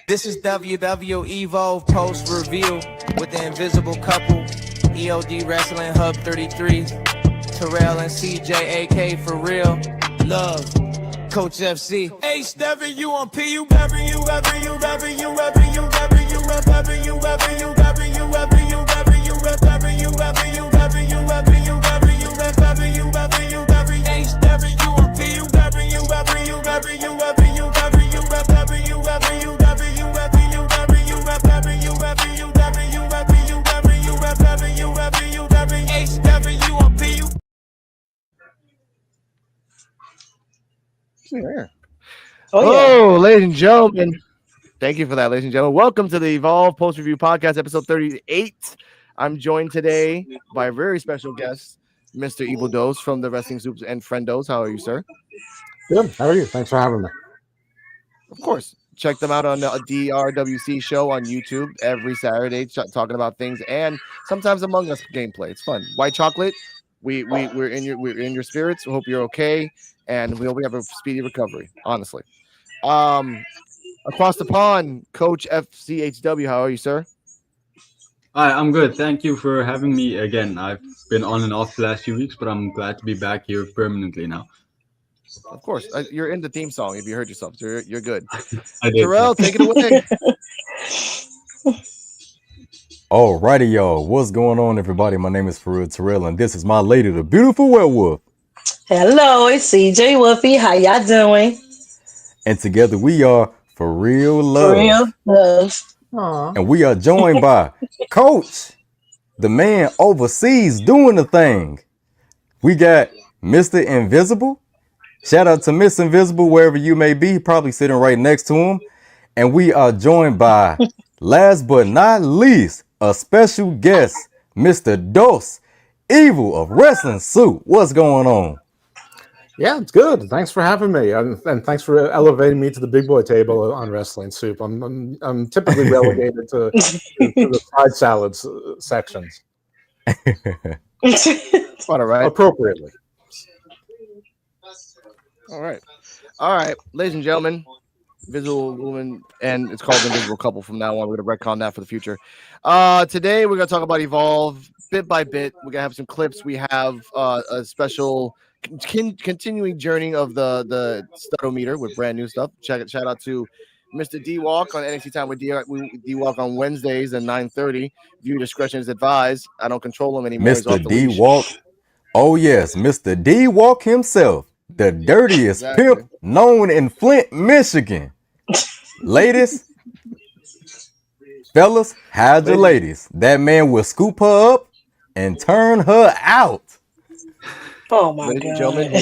This is WWE Evolve Post Review with the Invisible Couple, EOD Wrestling Hub 33, Terrell and CJ, AK for real, love, Coach FC. HW on P, you ever, you ever, you ever, you ever, you ever, you ever, you ever, you ever, you ever, you ever, you ever, you ever, you ever, you ever, you ever, you ever, you ever, you ever, HW on P, you ever, you ever, you ever, you ever, you ever, you ever, you ever, you ever, you ever, you ever, you ever, you ever, you ever, you ever, you ever, you ever, you ever, you ever, HW on P, you. Yeah. Oh, ladies and gentlemen, thank you for that, ladies and gentlemen. Welcome to the Evolve Post Review Podcast, episode 38. I'm joined today by a very special guest, Mr. Evil Dose from the Wrestling Soups and Friendos. How are you, sir? Good. How are you? Thanks for having me. Of course. Check them out on the DRWC show on YouTube every Saturday, talking about things and sometimes Among Us gameplay. It's fun. White chocolate. We're in your spirits. We hope you're okay, and we hope we have a speedy recovery. Honestly. Across the pond, Coach FCHW. How are you, sir? Hi, I'm good. Thank you for having me again. I've been on and off the last few weeks, but I'm glad to be back here permanently now. Of course, you're in the theme song. If you heard yourself, so you're good. I did. Terrell, take it away. Alrighty, y'all. What's going on, everybody? My name is Terrell, and this is my lady, the beautiful werewolf. Hello, it's CJ Wolfie. How y'all doing? And together we are For Real Love. For real love. Aww. And we are joined by Coach, the man overseas doing the thing. We got Mr. Invisible. Shout out to Miss Invisible, wherever you may be, probably sitting right next to him. And we are joined by, last but not least, a special guest, Mr. Dose, Evil of Wrestling Soup. What's going on? Yeah, it's good. Thanks for having me, and thanks for elevating me to the big boy table on Wrestling Soup. I'm typically relegated to the side salads sections. All right. Appropriately. All right, ladies and gentlemen, Invisible Woman, and it's called Invisible Couple from now on. We're gonna retcon that for the future. Today we're gonna talk about Evolve bit by bit. We're gonna have some clips. We have a special continuing journey of the Studometer with brand new stuff. Shout out to Mr. D Walk on NXT Time with D Walk on Wednesdays at 9:30. Viewer discretion is advised. I don't control him anymore. Mr. D Walk. Oh yes, Mr. D Walk himself. The dirtiest pimp known in Flint, Michigan. Ladies, fellas, hide your ladies. That man will scoop her up and turn her out. Oh my Ladies and God. gentlemen,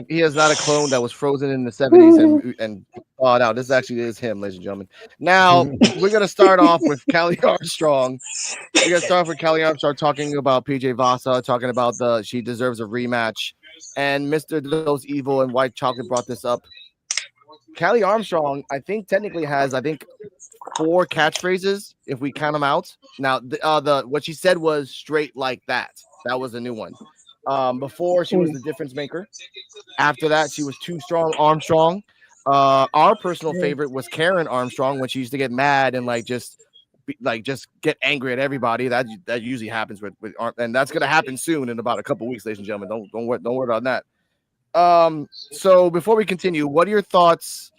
he is not a clone that was frozen in the 70s and thawed out. This actually is him, ladies and gentlemen. Now we're gonna start off with Callie Armstrong. We're gonna start off with Callie Armstrong talking about PJ Vasa, talking about she deserves a rematch. And Mr. Those Evil and White Chocolate brought this up. Callie Armstrong, I think, technically has 4 catchphrases if we count them out. Now, what she said was straight like that. That was a new one. Before she was the difference maker. After that, she was too strong Armstrong. Our personal favorite was Karen Armstrong when she used to get mad and just get angry at everybody. That usually happens with and that's gonna happen soon in about a couple weeks, ladies and gentlemen. Don't worry about that. So before we continue, what are your thoughts?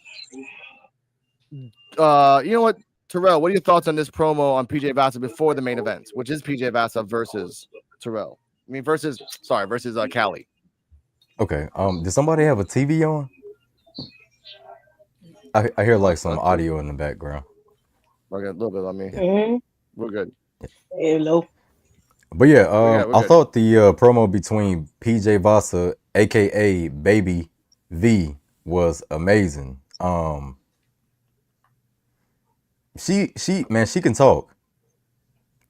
You know what, Terrell, what are your thoughts on this promo on PJ Vasa before the main event, which is PJ Vasa versus Terrell? I mean versus Callie. Okay. Does somebody have a TV on? I hear some audio in the background. Okay, a little bit on me. Mm-hmm. We're good. Hello. But yeah, we're I good. thought the promo between PJ Vasa, aka Baby V, was amazing. She can talk.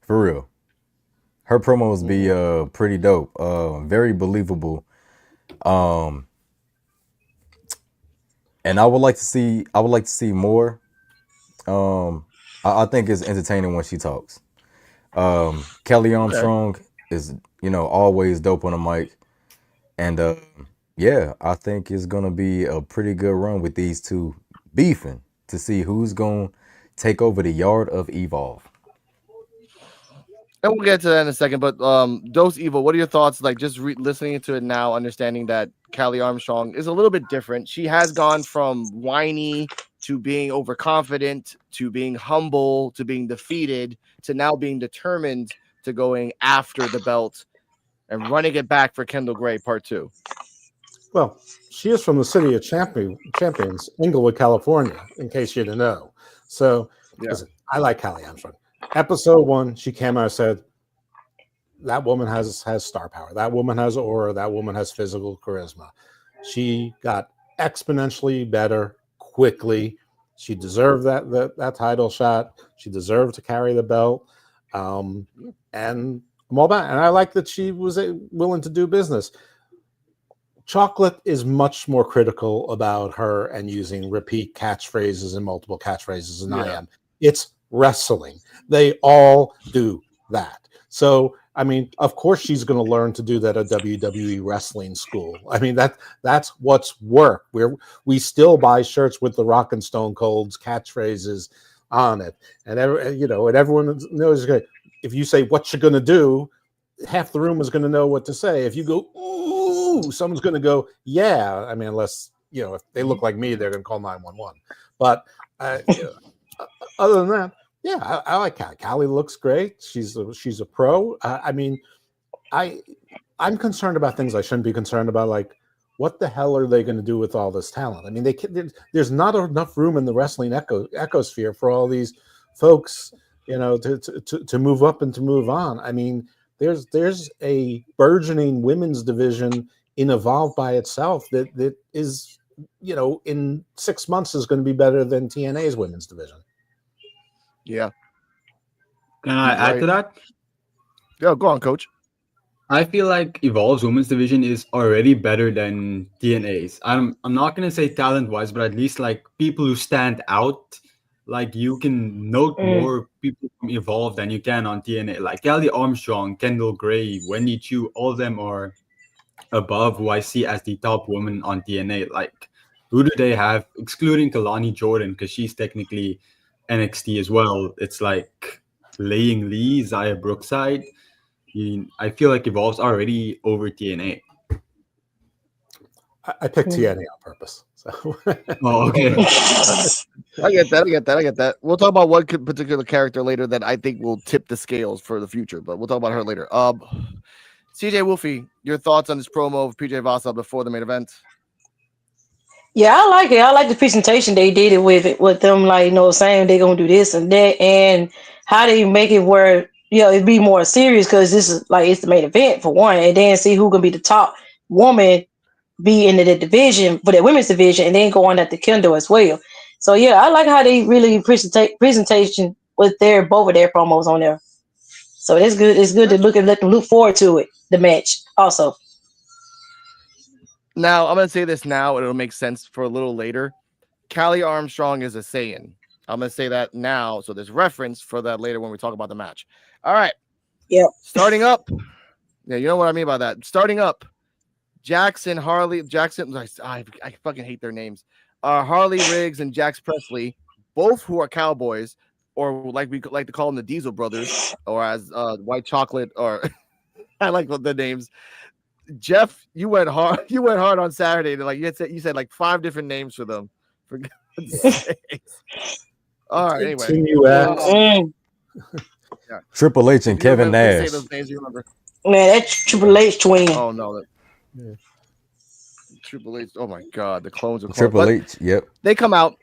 For real. Her promos be pretty dope. Very believable. And I would like to see more. I think it's entertaining when she talks. Kelly Armstrong is, always dope on the mic. And yeah, I think it's gonna be a pretty good run with these two beefing to see who's going to take over the yard of Evolve. And we'll get to that in a second. But Dose Evil, what are your thoughts? Like just listening to it now, understanding that Callie Armstrong is a little bit different. She has gone from whiny to being overconfident to being humble to being defeated to now being determined to going after the belt and running it back for Kendall Gray Part 2. Well, she is from the city of champions, Inglewood, California, in case you didn't know. So, listen, I like Callie Armstrong. Episode 1, she came out and said, that woman has star power. That woman has aura. That woman has physical charisma. She got exponentially better quickly. She deserved that title shot. She deserved to carry the belt. And I'm all about it. And I like that she was willing to do business. Chocolate is much more critical about her and using repeat catchphrases and multiple catchphrases than I am. It's wrestling. They all do that. So, I mean, of course she's going to learn to do that at WWE wrestling school. I mean, that's what's work. We still buy shirts with the Rock and Stone Cold's catchphrases on it. And everyone knows if you say what you're going to do, half the room is going to know what to say. If you go, ooh, someone's going to go, yeah. I mean, unless, if they look like me, they're going to call 911. But other than that, yeah, I like Callie. Callie looks great. She's a pro. I'm concerned about things I shouldn't be concerned about, like what the hell are they going to do with all this talent? I mean, there's not enough room in the wrestling ecosphere for all these folks, to move up and to move on. I mean, there's a burgeoning women's division in Evolve by itself that is, in 6 months is going to be better than TNA's women's division. Yeah. Can I add to that? Yeah, go on, Coach. I feel like Evolve's women's division is already better than TNA's. I'm not gonna say talent-wise, but at least like people who stand out. Like you can note more people from Evolve than you can on TNA. Like Callie Armstrong, Kendall Gray, Wendy Chu, all of them are above who I see as the top woman on TNA. Like who do they have, excluding Kalani Jordan, because she's technically NXT as well. It's like Laying Lee, Zaya Brookside. I feel like Evolve's already over TNA. I picked TNA on purpose. So. Oh, okay. I get that. We'll talk about one particular character later that I think will tip the scales for the future, but we'll talk about her later. CJ Wolfie, your thoughts on this promo of PJ Vasa before the main event? Yeah, I like it. I like the presentation they did it with them, like, saying they're gonna do this and that, and how they make it where it'd be more serious because this is like it's the main event for one, and then see who can be the top woman be in the division for the women's division, and then go on at the Kendall as well. So yeah, I like how they really presentation with both of their promos on there. So it's good. It's good to let them look forward to it. The match also. Now, I'm going to say this now, and it'll make sense for a little later. Callie Armstrong is a Saiyan. I'm going to say that now, so there's reference for that later when we talk about the match. All right. Yep. Starting up. Yeah, you know what I mean by that. Starting up. I fucking hate their names. Harley Riggs and Jax Presley, both who are cowboys, or like we like to call them the Diesel Brothers, or as White Chocolate, or I like the names. Jeff, you went hard. You went hard on Saturday. Like you said like 5 different names for them. For God's sakes. All right. Anyway, Triple H and Kevin Nash. Say those names you remember. Man, that's Triple H twin. Oh no, Triple H. Oh my God, the clones are clones. Triple H. Yep. They come out,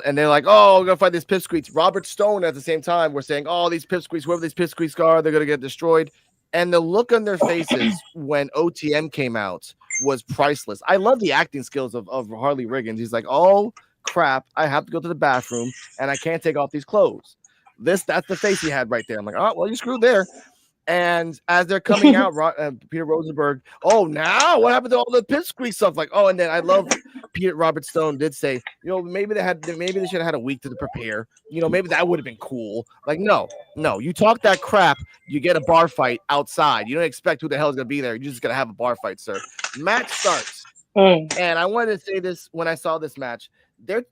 and they're like, "Oh, we're gonna fight these pipsqueaks." Robert Stone at the same time we're saying, "Oh, these pipsqueaks, whoever these pipsqueaks are, they're gonna get destroyed." And the look on their faces when OTM came out was priceless. I love the acting skills of Harley Riggins. He's like, "Oh crap, I have to go to the bathroom and I can't take off these clothes." That's the face he had right there. I'm like, "Oh, well, you screwed there." And as they're coming out, Peter Rosenberg, "Oh, now what happened to all the pipsqueak stuff?" Like, oh, and then I love Robert Stone did say, maybe they should have had a week to prepare. Maybe that would have been cool. Like, no, you talk that crap, you get a bar fight outside. You don't expect who the hell is gonna be there. You're just gonna have a bar fight, sir. Match starts. And I wanted to say this when I saw this match. They're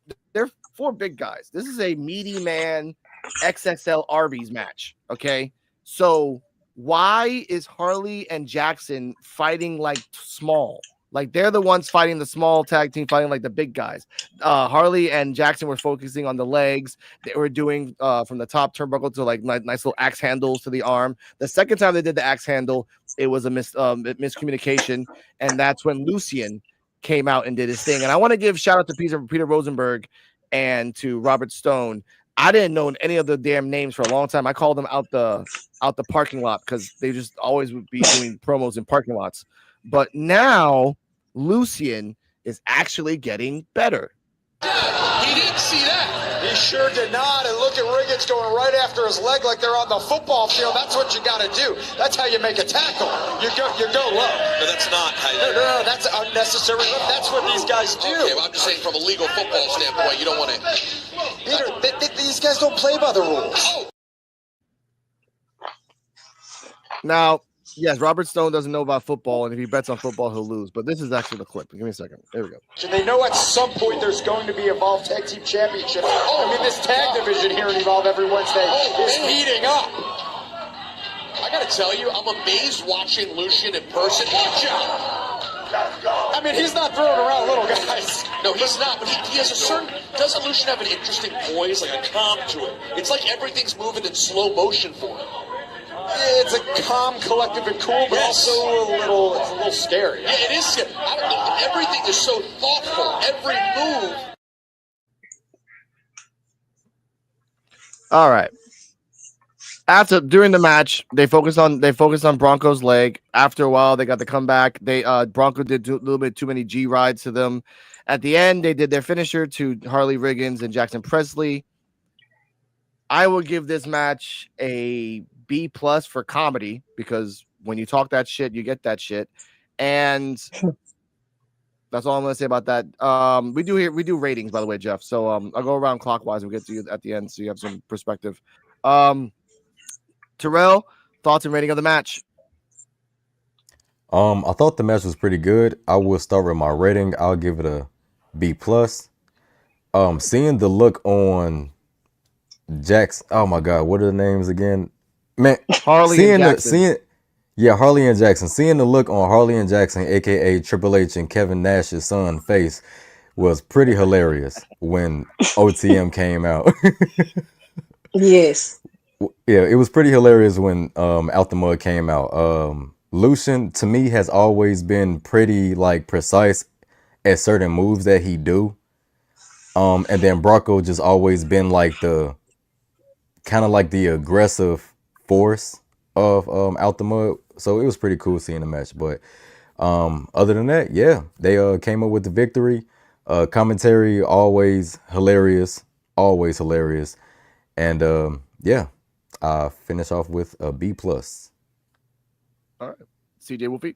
4 big guys. This is a meaty man XXL Arby's match. Okay. So why is Harley and Jackson fighting like small? Like they're the ones fighting the small tag team, fighting like the big guys. Harley and Jackson were focusing on the legs. They were doing from the top turnbuckle to like nice little axe handles to the arm. The second time they did the axe handle, it was a miscommunication, and that's when Lucien came out and did his thing. And I want to give shout out to Peter Rosenberg and to Robert Stone. I didn't know any of the damn names for a long time. I called them out the parking lot because they just always would be doing promos in parking lots. But now Lucien is actually getting better. He didn't see that. He sure did not. And look at Riggins going right after his leg like they're on the football field. That's what you got to do. That's how you make a tackle. You go low. No, that's not how you. No, that's unnecessary. That's what these guys do. Okay, well, I'm just saying from a legal football standpoint, you don't want to. Peter, these guys don't play by the rules. Now, yes, Robert Stone doesn't know about football, and if he bets on football, he'll lose. But this is actually the clip. Give me a second. There we go. They know at some point there's going to be Evolve Tag Team Championship. I mean, this tag division here in Evolve every Wednesday is heating up. I got to tell you, I'm amazed watching Lucien in person. Watch out! I mean, he's not throwing around little guys. No, he's not, but he has a certain... Doesn't Lucien have an interesting poise, like a calm to it? It's like everything's moving in slow motion for him. It's a calm, collective, and cool, but also it's a little scary. Yeah, it is. I don't know. Everything is so thoughtful. Every move. All right. During the match, they focused on Bronco's leg. After a while, they got the comeback. Bronco did a little bit too many G rides to them. At the end, they did their finisher to Harley Riggins and Jackson Presley. I will give this match a B+ for comedy, because when you talk that shit, you get that shit. And that's all I'm going to say about that. We do ratings, by the way, Jeff. So I'll go around clockwise and we'll get to you at the end so you have some perspective. Terrell, thoughts and rating of the match? I thought the match was pretty good. I will start with my rating. I'll give it a B+. Seeing the look on Jackson, oh my God, what are the names again? Man, Harley and Jackson. Harley and Jackson. Seeing the look on Harley and Jackson, aka Triple H and Kevin Nash's son face, was pretty hilarious when OTM came out. Yes. Yeah, it was pretty hilarious when Out the Mud came out. Lucien, to me, has always been pretty like precise at certain moves that he do. And then Bronco just always been like the kind of like the aggressive force of Out the Mud. So it was pretty cool seeing the match. But other than that, yeah, they came up with the victory. Commentary always hilarious, and yeah, I finish off with a B+. All right, CJ Wolfie.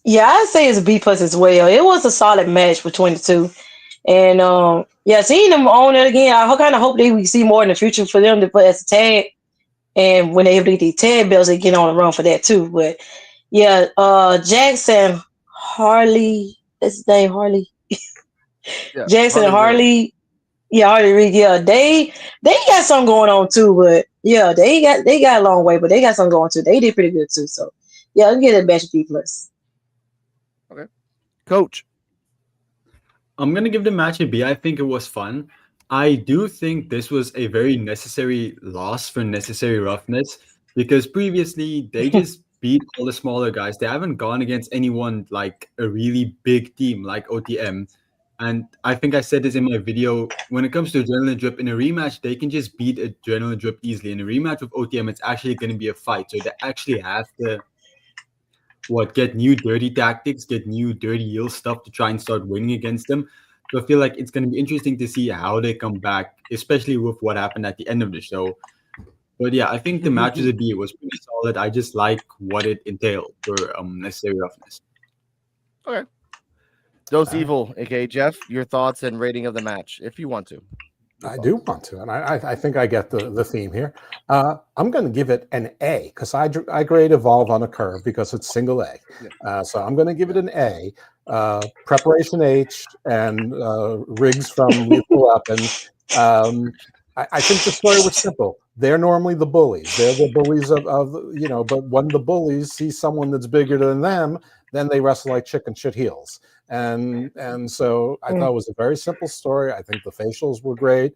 Yeah, I'd say it's a B+ as well. It was a solid match between the two. And yeah, seeing them on it again, I kind of hope that we see more in the future for them to put as a tag. And when they able to get these tag belts, they get on the run for that too. But yeah, Jackson, Harley, that's his name, Harley. Yeah, Jackson and Harley. Yeah, Harley Reid. Yeah, they got something going on too. But yeah, they got a long way, but they got something going too. They did pretty good too. So yeah, I'll get a batch of B+. Okay, Coach. I'm going to give the match a B. I think it was fun. I do think this was a very necessary loss for Necessary Roughness, because previously they just beat all the smaller guys. They haven't gone against anyone like a really big team like OTM. And I think I said this in my video, when it comes to Adrenaline Drip, in a rematch, they can just beat Adrenaline Drip easily. In a rematch with OTM, it's actually going to be a fight. So they actually have to get new dirty tactics, get new dirty heel stuff to try and start winning against them. So I feel like it's going to be interesting to see how they come back, especially with what happened at the end of the show. But yeah, I think the match is a B. It was pretty solid. I just like what it entailed for Necessary Roughness. Okay. Dose Evil, aka Jeff, your thoughts and rating of the match, if you want to. I do want to, and I think I get the theme here. I'm going to give it an A because I grade Evolve on a curve because it's single A. So I'm going to give it an A. Preparation H and Riggs from Lethal Weapon. I think the story was simple. They're normally the bullies. They're the bullies of but when the bullies see someone that's bigger than them, then they wrestle like chicken shit heels. And so I thought it was a very simple story. I think the facials were great.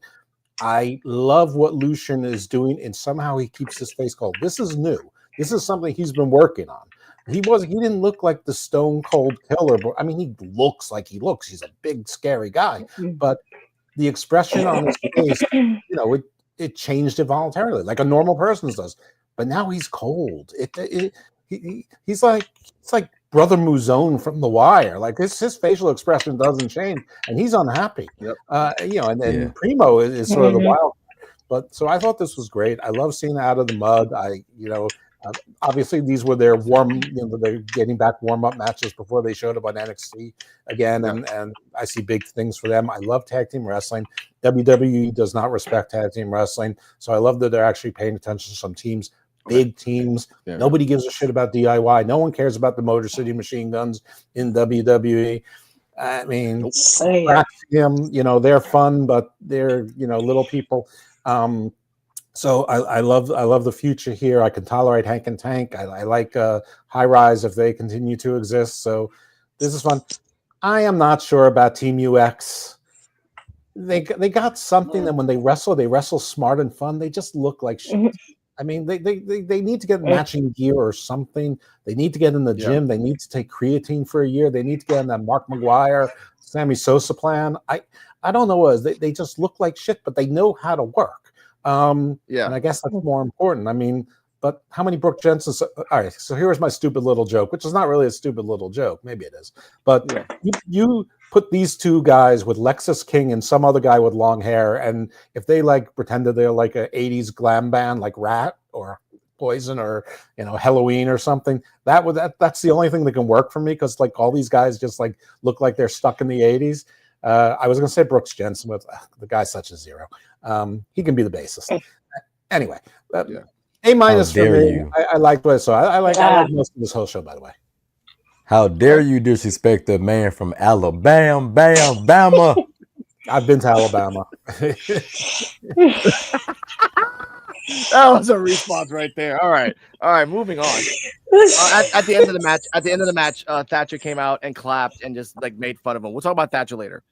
I love what Lucian is doing, and somehow he keeps his face cold. This is new. This is something he's been working on. He didn't look like the stone cold killer, but I mean, he looks like he looks. He's a big, scary guy, but the expression on his face, it changed it voluntarily, like a normal person does. But now he's cold. He's like Brother Muzone from The Wire. Like his facial expression doesn't change, and he's unhappy. And Primo is sort of the wild. But so I thought this was great. I love seeing Out of the Mud. Obviously these were their they're getting back warm-up matches before they showed up on NXT again, and I see big things for them. I love tag team wrestling. WWE does not respect tag team wrestling, so I love that they're actually paying attention to some teams, big teams. Nobody gives a shit about DIY. No one cares about the Motor City Machine Guns in WWE. I mean, they're fun, but they're little people. So I love the future here. I can tolerate Hank and Tank. I like High Rise if they continue to exist. So this is fun. I am not sure about Team UX. They got something that when they wrestle smart and fun. They just look like shit. I mean, they need to get matching gear or something. They need to get in the gym. They need to take creatine for a year. They need to get in that Mark McGuire, Sammy Sosa plan. I don't know what it is. They just look like shit, but they know how to work. And I guess that's more important. I mean, but how many Brooke Jensen's? All right, so here's my stupid little joke, which is not really a stupid little joke. Maybe it is. But you put these two guys with Lexus King and some other guy with long hair, and if they pretended they're like an 80s glam band like Rat or Poison or Halloween or something, that's the only thing that can work for me, because all these guys just look like they're stuck in the 80s. I was going to say Brooks Jensen, but the guy's such a zero. He can be the bassist. Anyway, A- for me. I liked what I saw. I like most of this whole show, by the way. How dare you disrespect the man from Alabama, Bama? I've been to Alabama. That was a response right there. All right, moving on. At the end of the match, Thatcher came out and clapped and just made fun of him. We'll talk about Thatcher later.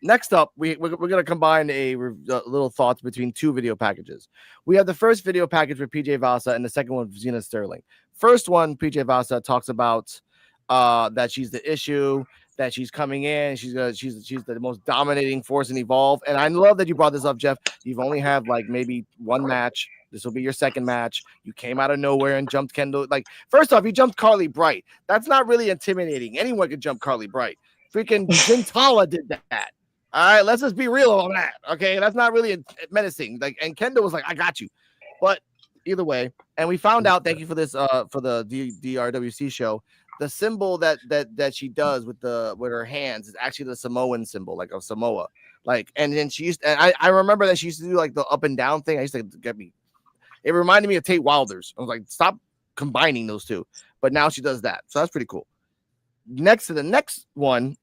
Next up, we're gonna combine a little thoughts between two video packages. We have the first video package with PJ Vasa and the second one with Zena Sterling. First one, PJ Vasa talks about that she's the issue, that she's coming in, she's the most dominating force in Evolve. And I love that you brought this up, Jeff. You've only had maybe one match. This will be your second match. You came out of nowhere and jumped Kendall. First off, you jumped Carly Bright. That's not really intimidating. Anyone could jump Carly Bright. Freaking Zintala did that. All right, let's just be real on that. Okay, that's not really menacing. And Kendall was like, "I got you," but either way. And we found out. Thank you for this. For the DRWC show, the symbol that she does with her hands is actually the Samoan symbol, of Samoa. And then she used. And I remember that she used to do the up and down thing. I used to get me. It reminded me of Tate Wilder's. I was like, stop combining those two. But now she does that, so that's pretty cool. Next to the next one,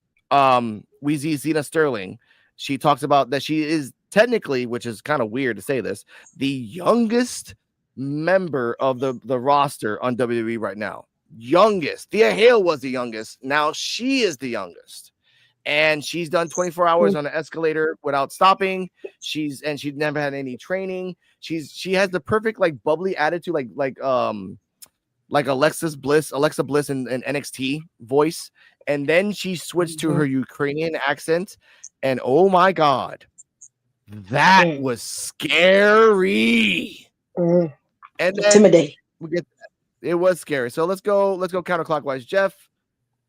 we see Zena Sterling. She talks about that she is technically, which is kind of weird to say this, the youngest member of the roster on WWE right now. Youngest. Thea Hale was the youngest. Now she is the youngest. And she's done 24 hours on an escalator without stopping. She's never had any training. She has the perfect bubbly attitude, like Alexa Bliss in NXT voice. And then she switched to her Ukrainian accent, and oh my god, that was scary. And then it was scary. So let's go counterclockwise. Jeff,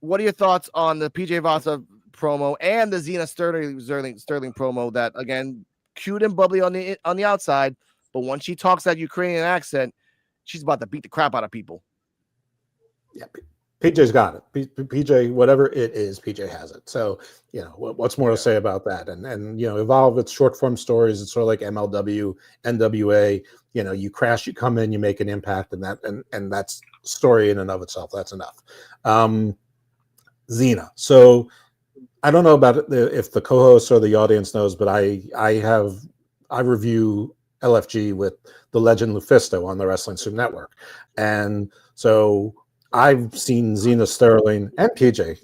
what are your thoughts on the PJ Vasa promo and the Zena Sterling promo? That again, cute and bubbly on the outside, but when she talks that Ukrainian accent, she's about to beat the crap out of people. Yeah, PJ's got it. PJ, whatever it is, PJ has it. So, what's more to say about that? And Evolve, it's short form stories. It's sort of like MLW, NWA. You crash, you come in, you make an impact, and that's story in and of itself. That's enough. Xena. So I don't know about if the co-host or the audience knows, but I review LFG with the legend Lufisto on the Wrestling Soup Network, and so I've seen Xena Sterling and PJ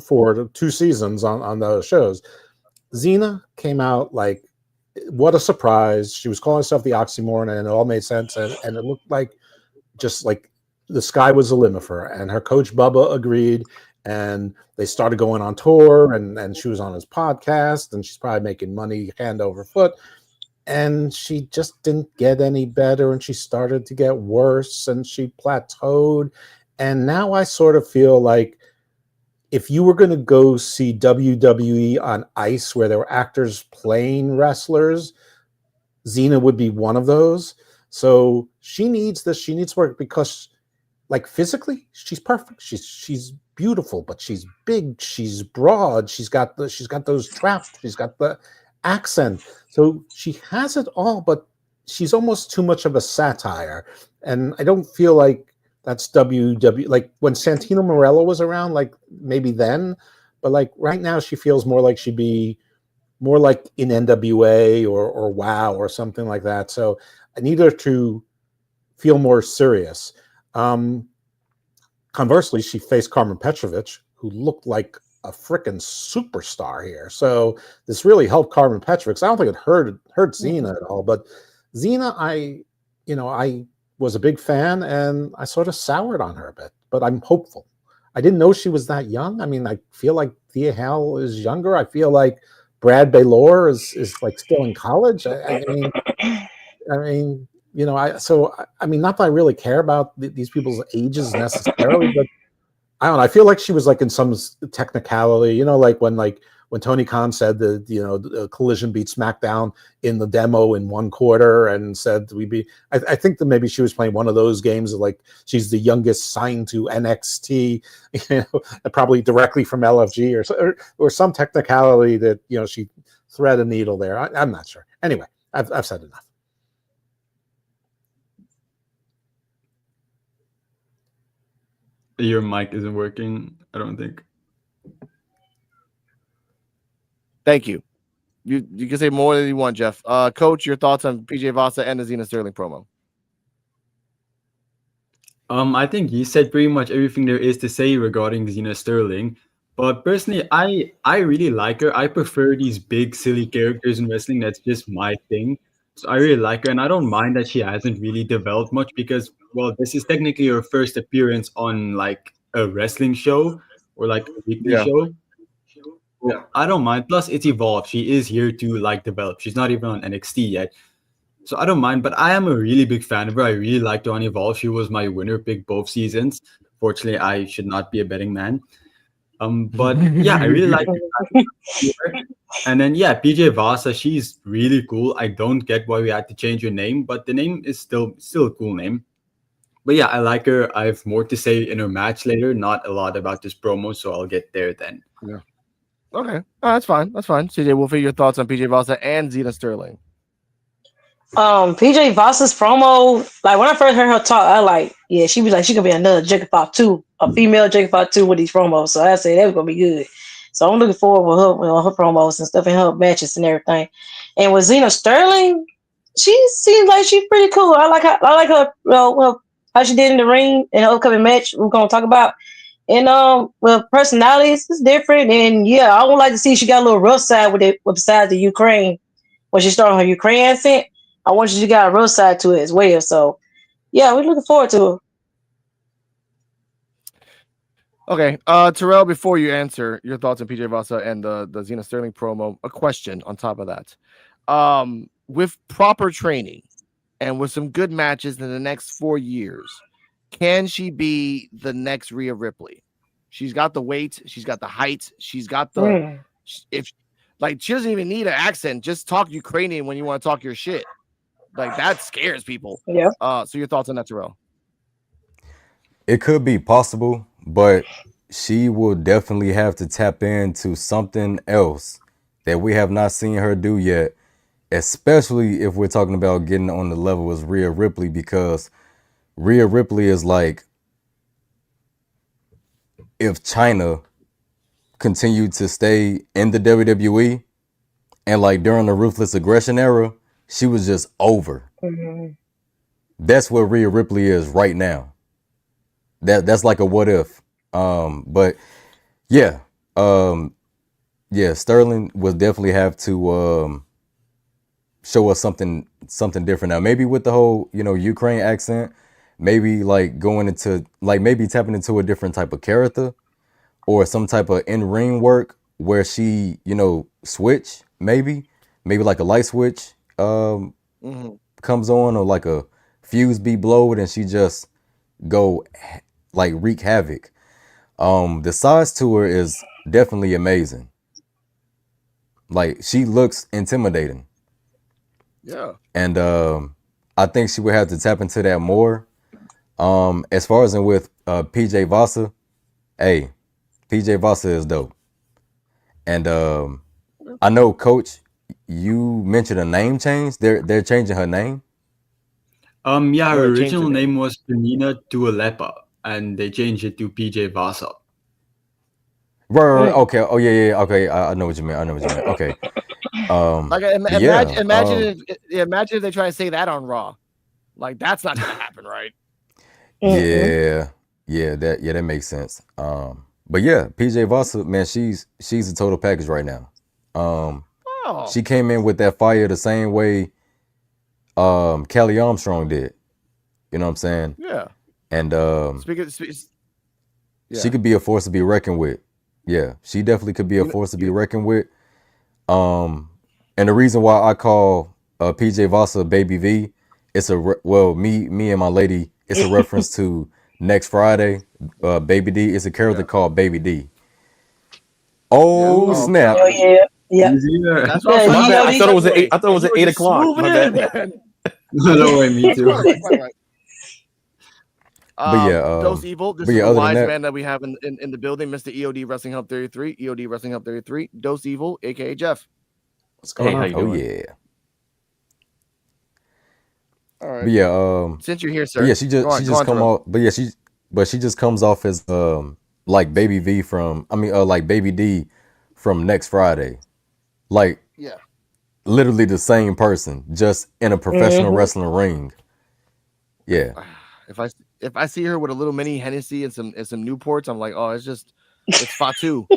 for 2 seasons on those shows. Xena came out like, what a surprise. She was calling herself the Oxymoron, and it all made sense. And it looked like just like the sky was the limit for her. And her coach, Bubba, agreed. And they started going on tour, and she was on his podcast, and she's probably making money hand over foot. And she just didn't get any better, and she started to get worse, and she plateaued. And now I sort of feel like if you were going to go see WWE on ice where there were actors playing wrestlers, Xena would be one of those. So she needs this. She needs work because, like, physically, she's perfect. She's beautiful, but she's big. She's broad. She's got those traps. She's got the accent. So she has it all, but she's almost too much of a satire. And I don't feel like that's WWE. Like when Santino Morello was around, like maybe then, but like right now she feels more like she'd be more like in NWA or WOW or something like that. So I need her to feel more serious. Conversely, she faced Carmen Petrovich, who looked like a freaking superstar here. So this really helped Carmen Petrovich. I don't think it hurt Xena at all, but Xena, I was a big fan, and I sort of soured on her a bit, but I'm hopeful. I didn't know she was that young. I mean, I feel like Thea Hale is younger. I feel like Brad Baylor is like still in college. I mean, not that I really care about these people's ages necessarily, but I don't know. I feel like she was like in some technicality, like when Tony Khan said the Collision beat SmackDown in the demo in 1 quarter and said I think that maybe she was playing one of those games of like she's the youngest signed to NXT, probably directly from LFG or some technicality that she thread a needle there. I'm not sure. Anyway, I've said enough. Your mic isn't working, I don't think. Thank you. You can say more than you want, Jeff. Coach, your thoughts on PJ Vasa and the Xena Sterling promo? I think he said pretty much everything there is to say regarding Xena Sterling. But personally, I really like her. I prefer these big, silly characters in wrestling. That's just my thing. So I really like her, and I don't mind that she hasn't really developed much because, well, this is technically her first appearance on like a wrestling show or like a weekly show. Well, I don't mind. Plus, it's Evolved. She is here to like develop. She's not even on NXT yet. So I don't mind, but I am a really big fan of her. I really liked her on Evolve. She was my winner pick both seasons. Fortunately, I should not be a betting man. But yeah, I really like her. And then yeah, PJ Vasa, she's really cool. I don't get why we had to change her name, but the name is still a cool name. But yeah, I like her. I have more to say in her match later. Not a lot about this promo, so I'll get there then. Yeah. Okay. Oh, that's fine. That's fine. CJ, we'll figure your thoughts on PJ Vasa and Xena Sterling. PJ Vasa's promo, like when I first heard her talk, I like, yeah, she was like, she could be another Jacob Pop 2, a female Jacob Pop 2 with these promos. So I said that was gonna be good. So I'm looking forward with her promos and stuff and her matches and everything. And with Xena Sterling, she seems like she's pretty cool. I like her how she did in the ring in her upcoming match we're gonna talk about. And personalities is different. And yeah, I would like to see she got a little rough side with it besides the Ukraine. When she started her Ukraine accent, I want you to got a rough side to it as well. So yeah, we're looking forward to it. Okay. Terrell, before you answer your thoughts on PJ Vasa and the Xena Sterling promo, a question on top of that. With proper training and with some good matches in the next 4 years, can she be the next Rhea Ripley? She's got the weight, she's got the height, she's got the she doesn't even need an accent. Just talk Ukrainian when you want to talk your shit. Like that scares people. Yeah. So your thoughts on that, Terrell? It could be possible, but she will definitely have to tap into something else that we have not seen her do yet, especially if we're talking about getting on the level as Rhea Ripley, because Rhea Ripley is like if China continued to stay in the WWE and like during the Ruthless Aggression era, she was just over. That's what Rhea Ripley is right now. That's like a what if. But yeah, Sterling will definitely have to show us something different now. Maybe with the whole, Ukraine accent, maybe like going into like maybe tapping into a different type of character or some type of in-ring work where she, switch, maybe like a light switch comes on, or like a fuse be blowed and she just go like wreak havoc. The size to her is definitely amazing. Like she looks intimidating. Yeah. And I think she would have to tap into that more. As far as in with PJ Vasa, hey, PJ Vasa is dope. And I know, Coach, you mentioned a name change. They're changing her name. Yeah, her Or change original the name. name was Penina Tualepa, and they changed it to PJ Vasa. Right. Okay. Oh yeah. Okay. I know what you mean. Okay. Like but yeah. imagine if they try to say that on Raw. Like that's not gonna happen, right? Yeah. That makes sense. But yeah, PJ Vasa, man, she's a total package right now. She came in with that fire the same way Kelly Armstrong did. You know what I'm saying? Yeah. And yeah. she could be a force to be reckoned with. Yeah, she definitely could be a force to be reckoned with. And the reason why I call PJ Vasa Baby V, it's me and my lady, it's a reference to next Friday, Baby D. It's a character called Baby D. Oh snap! Oh yeah. That's what My bad. I I thought it was at 8 o'clock. My bad. No way, me too. Right. But yeah, Dose Evil. This is the wise man that we have in the building, Mr. EOD Wrestling Hub 33. EOD Wrestling Hub 33. Dose Evil, aka Jeff. What's going on? How you doing? Yeah. All right. But yeah, since you're here, sir. Yeah, she just come off. But yeah, she just comes off as like Baby V from like Baby D from next Friday. Like literally the same person, just in a professional wrestling ring. Yeah. If I see her with a little mini Hennessy and some Newports, I'm like, oh, it's Fatu.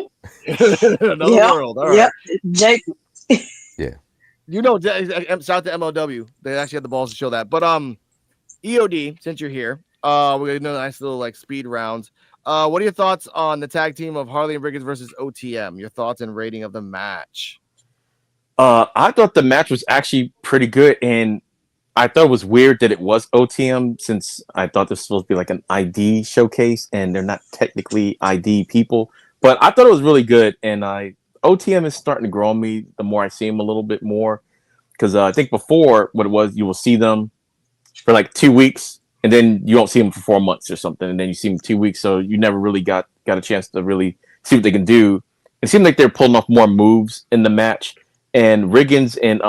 Another world. All right. Jake. Yeah. Shout out to MLW. They actually had the balls to show that. But EOD, since you're here, we're gonna do a nice little like speed rounds. What are your thoughts on the tag team of Harley and Riggins versus OTM? Your thoughts and rating of the match? I thought the match was actually pretty good, and I thought it was weird that it was OTM, since I thought this was supposed to be like an ID showcase, and they're not technically ID people. But I thought it was really good, and OTM is starting to grow on me the more I see them a little bit more, because I think before what it was, you will see them for like 2 weeks, and then you won't see them for 4 months or something, and then you see them 2 weeks, so you never really got a chance to really see what they can do. It seemed like they're pulling off more moves in the match, and Riggins and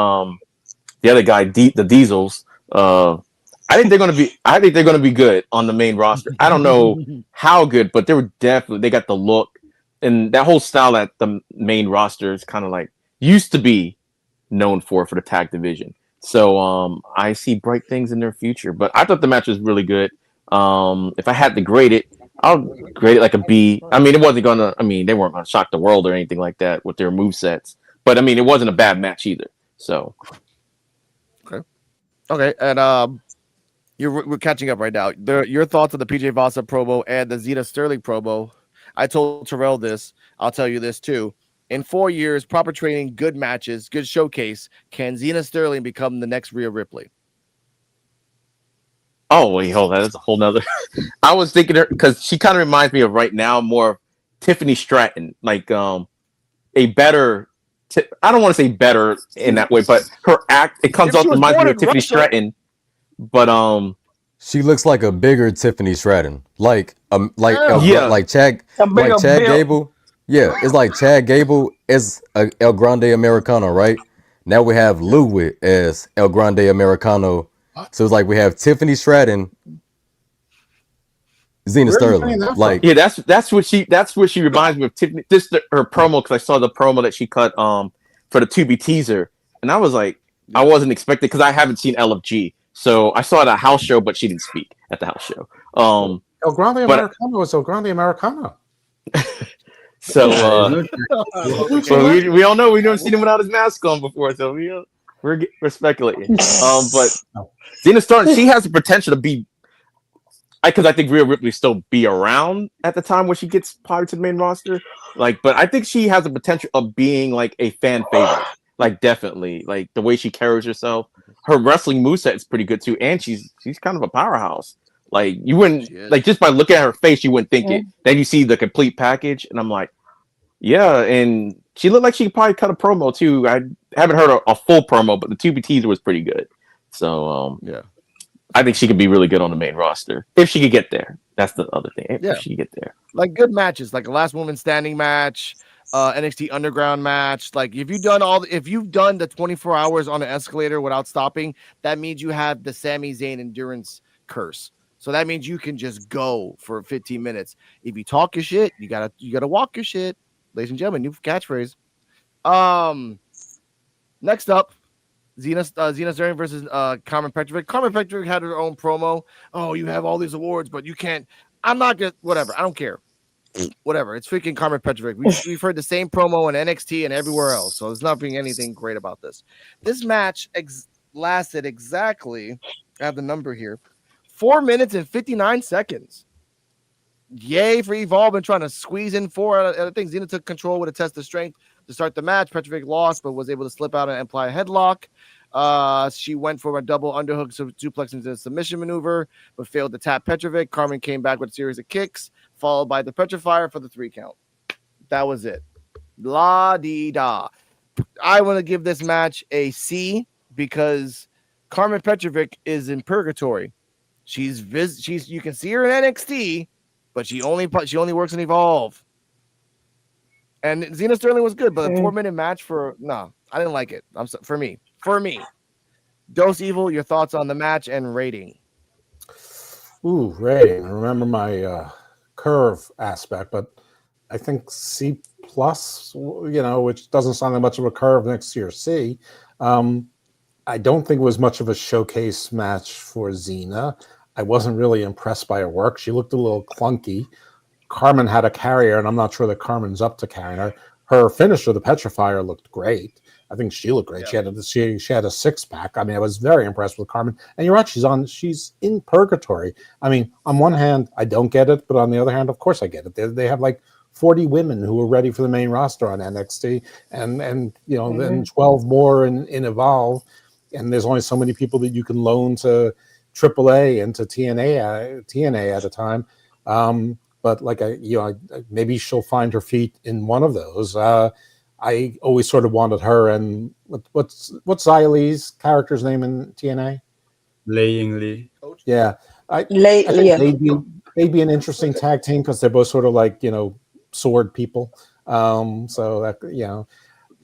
the other guy, the Diesels, I think they're gonna be good on the main roster. I don't know how good, but they got the look, and that whole style that the main roster is kind of like used to be known for the tag division. So I see bright things in their future. But I thought the match was really good. If I had to grade it, I'll grade it like a B. I mean, they weren't gonna shock the world or anything like that with their movesets. But I mean, it wasn't a bad match either. So okay, and we're catching up right now. Your thoughts on the PJ Vasa promo and the Zeta Sterling promo. I told Terrell this. I'll tell you this too. In 4 years, proper training, good matches, good showcase, can Zeta Sterling become the next Rhea Ripley? Oh wait, hold on. That's a whole nother. I was thinking her because she kind of reminds me of right now more of Tiffany Stratton, like a better. I don't want to say better in that way, but her act, it comes off reminds me of Tiffany Stratton. But She looks like a bigger Tiffany Stratton, like Yeah. like Chad Gable. Yeah, it's like Chad Gable as a El Grande Americano, right? Now we have Louis as El Grande Americano. So it's like we have Tiffany Stratton, Zena Where are you Sterling. getting that from? Like, Yeah, that's what she reminds me of. Tiffany. Her promo, because I saw the promo that she cut for the Tubi teaser, and I was like, I wasn't expecting, because I haven't seen LFG, so I saw it at a house show, but she didn't speak at the house show. El Grande but- Americano is El Grande Americano. So So we all know we've never seen him without his mask on before, so we're speculating. But Zena Sterling, she has the potential to be, because I think Rhea Ripley still be around at the time when she gets probably to the main roster. Like, but I think she has the potential of being like a fan favorite. Like, definitely, like the way she carries herself, her wrestling moveset is pretty good too, and she's kind of a powerhouse. Like, you wouldn't, like, just by looking at her face, you wouldn't think it. Then you see the complete package, and I'm like, yeah. And she looked like she could probably cut a promo too. I haven't heard a full promo, but the Tubi teaser was pretty good. So yeah, I think she could be really good on the main roster if she could get there. That's the other thing. If she could get there, like good matches, like a last woman standing match, NXT Underground match. Like if you've done the 24 hours on an escalator without stopping, that means you have the Sami Zayn endurance curse. So that means you can just go for 15 minutes. If you talk your shit, you gotta walk your shit, ladies and gentlemen. New catchphrase. Next up, Zena Sterling versus Carmen Petrovic. Carmen Petrovic had her own promo. Oh, you have all these awards, but you can't. I'm not gonna. Whatever. I don't care. Whatever. It's freaking Carmen Petrovic. We've heard the same promo in NXT and everywhere else, so there's nothing anything great about this. This match lasted exactly. I have the number here. 4 minutes and 59 seconds. Yay for Evolve and trying to squeeze in 4 out of things. Zena took control with a test of strength to start the match. Petrovic lost, but was able to slip out and apply a headlock. She went for a double underhook suplex into a submission maneuver, but failed to tap Petrovic. Carmen came back with a series of kicks, followed by the Petrifier for the 3 count. That was it. La-dee-da. I want to give this match a C because Carmen Petrovic is in purgatory. She's you can see her in NXT, but she only works in Evolve. And Zena Sterling was good, but a 4-minute match I didn't like it. For me. Dose Evil, your thoughts on the match and rating? Ooh, rating. I remember my curve aspect, but I think C plus, which doesn't sound like much of a curve next to your C. I don't think it was much of a showcase match for Zena. I wasn't really impressed by her work. She looked a little clunky. Carmen had a carrier, and I'm not sure that Carmen's up to carrying her. Her finisher, the Petrifier, looked great. I think she looked great. Yeah. She had a 6-pack. I mean, I was very impressed with Carmen. And you're right, she's in purgatory. I mean, on one hand, I don't get it, but on the other hand, of course I get it. They have like 40 women who are ready for the main roster on NXT, and then 12 more in Evolve, and there's only so many people that you can loan to AAA and to TNA at a time. But like maybe she'll find her feet in one of those. I always sort of wanted her and what's Xylee's character's name in TNA? Laying Lee. Yeah, I think they'd be an interesting tag team because they're both sort of like sword people. So that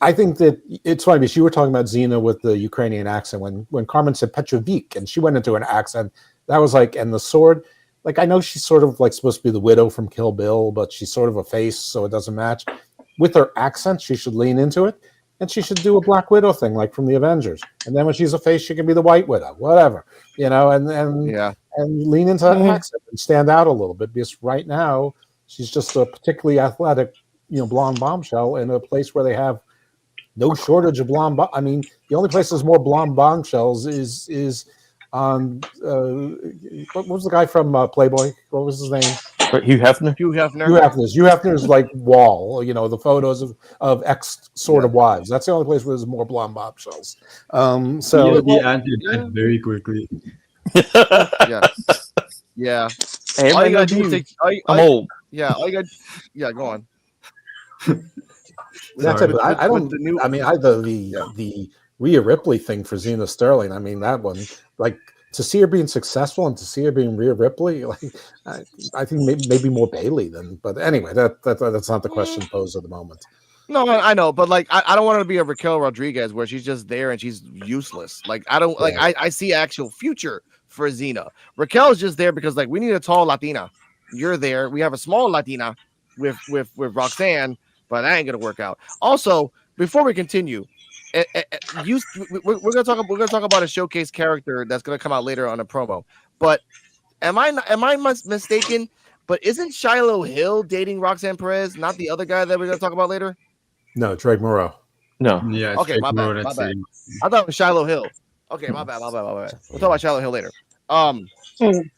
I think that it's funny because you were talking about Xena with the Ukrainian accent when Carmen said Petrovic and she went into an accent that was like, and the sword. Like, I know she's sort of like supposed to be the widow from Kill Bill, but she's sort of a face, so it doesn't match. With her accent, she should lean into it, and she should do a Black Widow thing, like from the Avengers. And then when she's a face, she can be the White Widow, whatever, and lean into that accent and stand out a little bit. Because right now, she's just a particularly athletic, blonde bombshell in a place where they have no shortage of blonde. I mean, the only place there's more blonde bombshells is on what was the guy from Playboy? What was his name? Hugh Hefner. Hugh Hefner's like wall. The photos of ex sort of wives. That's the only place where there's more blonde bombshells. So he answered that very quickly. Yeah. Hey, all you gotta do is I'm old. Yeah. All you got. Yeah. Go on. That's it. I don't. The Rhea Ripley thing for Zena Sterling. I mean, that one, like, to see her being successful and to see her being Rhea Ripley, like I think maybe more Bailey than. But anyway, that's not the question posed at the moment. No, I know, but like I don't want her to be a Raquel Rodriguez where she's just there and she's useless. Like I don't like I see actual future for Xena. Raquel's just there because like we need a tall Latina. You're there. We have a small Latina with Roxanne, but that ain't gonna work out. Also, before we continue, we're gonna talk about a showcase character that's gonna come out later on a promo. But am I mistaken? But isn't Shiloh Hill dating Roxanne Perez, not the other guy that we're gonna talk about later? No, Drake Moreau. No. Yeah. Okay, my bad. I thought it was Shiloh Hill. Okay, my bad. We'll talk about Shiloh Hill later. No,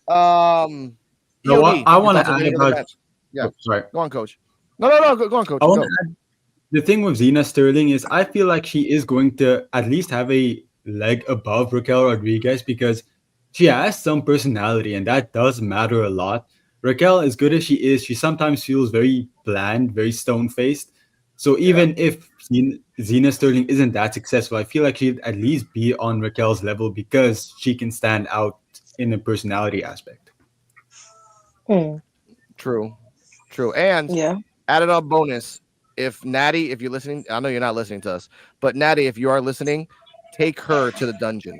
I want to add about. Yeah, sorry. Go on, Coach. No. Go on, Coach. I want to add, the thing with Xena Sterling is I feel like she is going to at least have a leg above Raquel Rodriguez because she has some personality, and that does matter a lot. Raquel, as good as she is, she sometimes feels very bland, very stone-faced. So even if Xena Sterling isn't that successful, I feel like she'd at least be on Raquel's level because she can stand out in the personality aspect. True. And added up bonus. If Natty, if you're listening, I know you're not listening to us, but Natty, if you are listening, take her to the dungeon.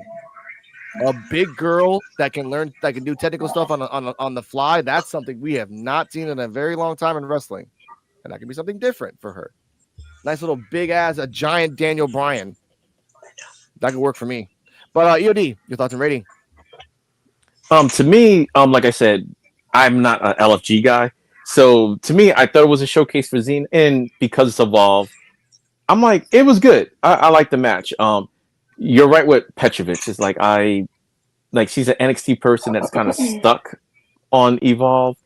A big girl that can do technical stuff on the fly. That's something we have not seen in a very long time in wrestling, and that could be something different for her. Nice little big ass, a giant Daniel Bryan. That could work for me. But EOD, your thoughts and rating? To me, like I said, I'm not an LFG guy, so to me, I thought it was a showcase for Xena, and because it's Evolve, I'm like, it was good. I like the match. You're right with Petrovich. It's like she's an NXT person that's kind of stuck on Evolve,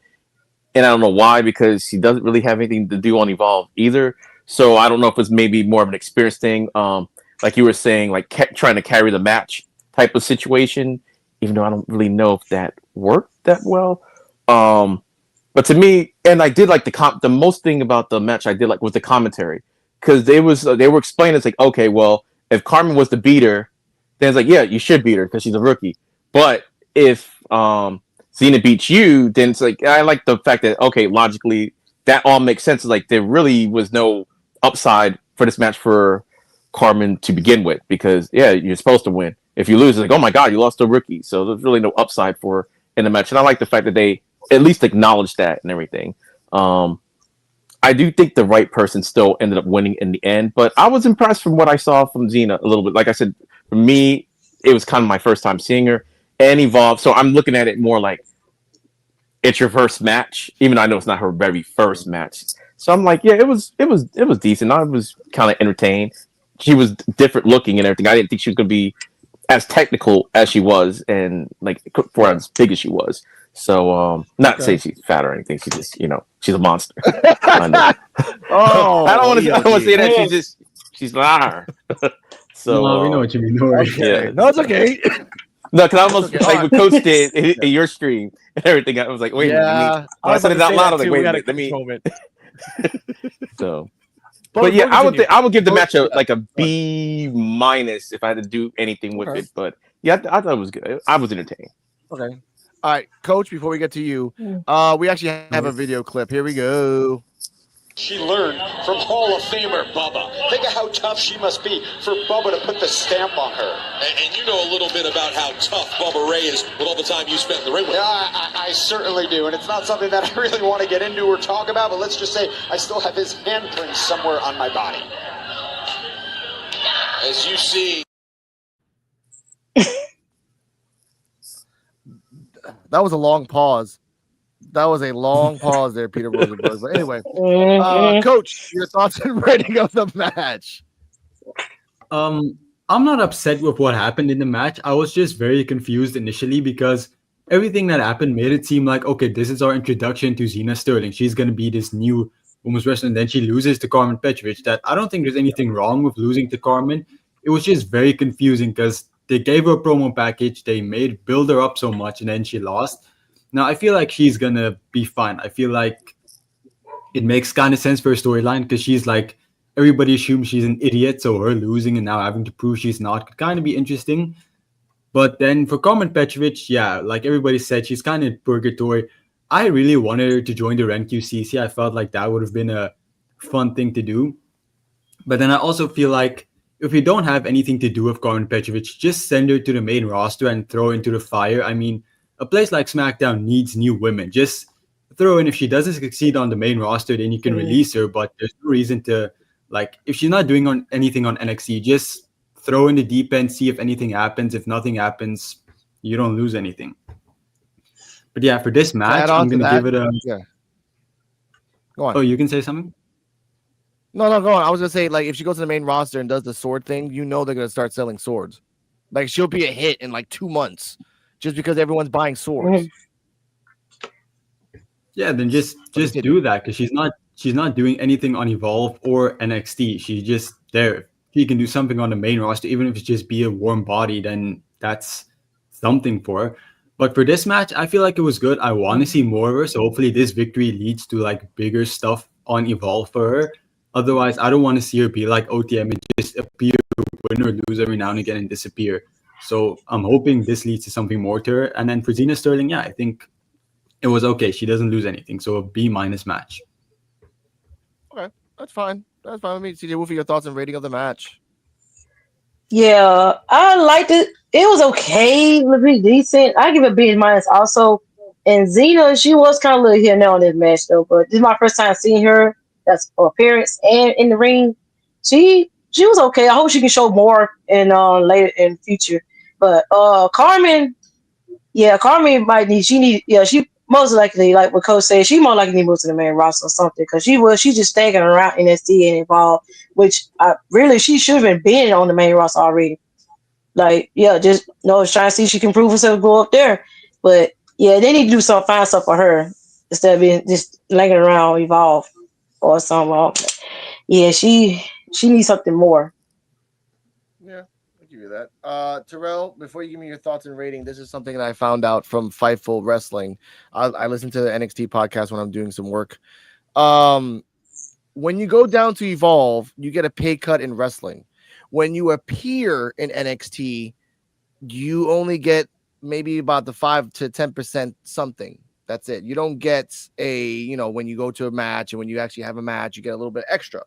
and I don't know why because she doesn't really have anything to do on Evolve either. So I don't know if it's maybe more of an experience thing, like you were saying, like trying to carry the match type of situation. Even though I don't really know if that worked that well, but to me, and I did like the most thing about the match I did like was the commentary because they were explaining it's like, okay, well, if Carmen was the beater, then it's like, yeah, you should beat her because she's a rookie. But if Xena beats you, then it's like I like the fact that okay, logically that all makes sense. It's like there really was no upside for this match for Carmen to begin with because yeah, you're supposed to win. If you lose, it's like, oh my god, you lost to a rookie. So there's really no upside for in the match. And I like the fact that they at least acknowledge that and everything. I do think the right person still ended up winning in the end, but I was impressed from what I saw from Xena a little bit. Like I said, for me, it was kind of my first time seeing her and Evolve. So I'm looking at it more like it's your first match, even though I know it's not her very first match. So I'm like, yeah, it was decent. I was kind of entertained. She was different looking and everything. I didn't think she was going to be as technical as she was and like for as big as she was. So not to say she's fat or anything. She's just, she's a monster. I don't want to say that. She's not. So no, we know what you mean. Okay. Yeah. No, it's okay. No, because I almost like what Coach did in your stream and everything. I was like, wait a minute. I said it out loud. I was like, wait a minute. Let me. So, but yeah, I would give the match a B- if I had to do anything with it. But yeah, I thought it was good. I was entertained. Okay. All right, Coach, before we get to you, we actually have a video clip. Here we go. She learned from Hall of Famer Bubba. Think of how tough she must be for Bubba to put the stamp on her. And you know a little bit about how tough Bubba Ray is with all the time you spent in the ring with him. Yeah, I certainly do. And it's not something that I really want to get into or talk about, but let's just say I still have his handprints somewhere on my body. As you see. That was a long pause. That was a long pause there, Peter Rosenberg. But anyway, Coach, your thoughts and rating of the match. I'm not upset with what happened in the match. I was just very confused initially because everything that happened made it seem like, okay, this is our introduction to Xena Sterling. She's going to be this new women's wrestler, and then she loses to Carmen Petrovich. That I don't think there's anything wrong with losing to Carmen. It was just very confusing because they gave her a promo package. They build her up so much, and then she lost. Now, I feel like she's going to be fine. I feel like it makes kind of sense for her storyline because she's like, everybody assumes she's an idiot, so her losing and now having to prove she's not could kind of be interesting. But then for Carmen Petrovic, yeah, like everybody said, she's kind of in purgatory. I really wanted her to join the RenQCC. I felt like that would have been a fun thing to do. But then I also feel like if you don't have anything to do with Carmen Petrovic, just send her to the main roster and throw her into the fire. I mean, a place like SmackDown needs new women. Just throw in. If she doesn't succeed on the main roster, then you can release her. But there's no reason to, like, if she's not doing anything on NXT, just throw in the deep end, see if anything happens. If nothing happens, you don't lose anything. But yeah, for this match, I'm going to give it a... Yeah. Go on. Oh, you can say something? No, go on. I was going to say, like, if she goes to the main roster and does the sword thing, you know they're going to start selling swords. Like, she'll be a hit in, like, 2 months just because everyone's buying swords. Yeah, then just do that, because she's not doing anything on Evolve or NXT. She's just there. She can do something on the main roster, even if it's just be a warm body, then that's something for her. But for this match, I feel like it was good. I want to see more of her, so hopefully this victory leads to like bigger stuff on Evolve for her. Otherwise, I don't want to see her be like OTM and just appear, win or lose every now and again and disappear. So I'm hoping this leads to something more to her. And then for Zena Sterling, yeah, I think it was okay. She doesn't lose anything, so a B- match. Okay, that's fine. That's fine with me. CJ Wolfie, your thoughts and rating of the match? Yeah, I liked it. It was okay. It was pretty decent. I give it a B minus also. And Xena, she was kind of a little here and there on this match though. But this is my first time seeing her. That's her appearance and in the ring. She was okay. I hope she can show more in later in future. But Carmen, yeah, Carmen might need. She most likely, like what Coach said, she more likely need to move to the main roster or something because she's just staggering around NXT and involved, which she should have been on the main roster already. Like, yeah, just trying to see if she can prove herself, go up there. But yeah, they need to do something, find stuff for her instead of being just laying around Evolve or something. Yeah, she needs something more. Yeah, I'll give you that. Terrell, before you give me your thoughts and rating, this is something that I found out from Fightful Wrestling. I listen to the NXT podcast when I'm doing some work. When you go down to Evolve, you get a pay cut in wrestling. When you appear in NXT, you only get maybe about the 5 to 10% something. That's it. You don't get when you go to a match and when you actually have a match, you get a little bit extra.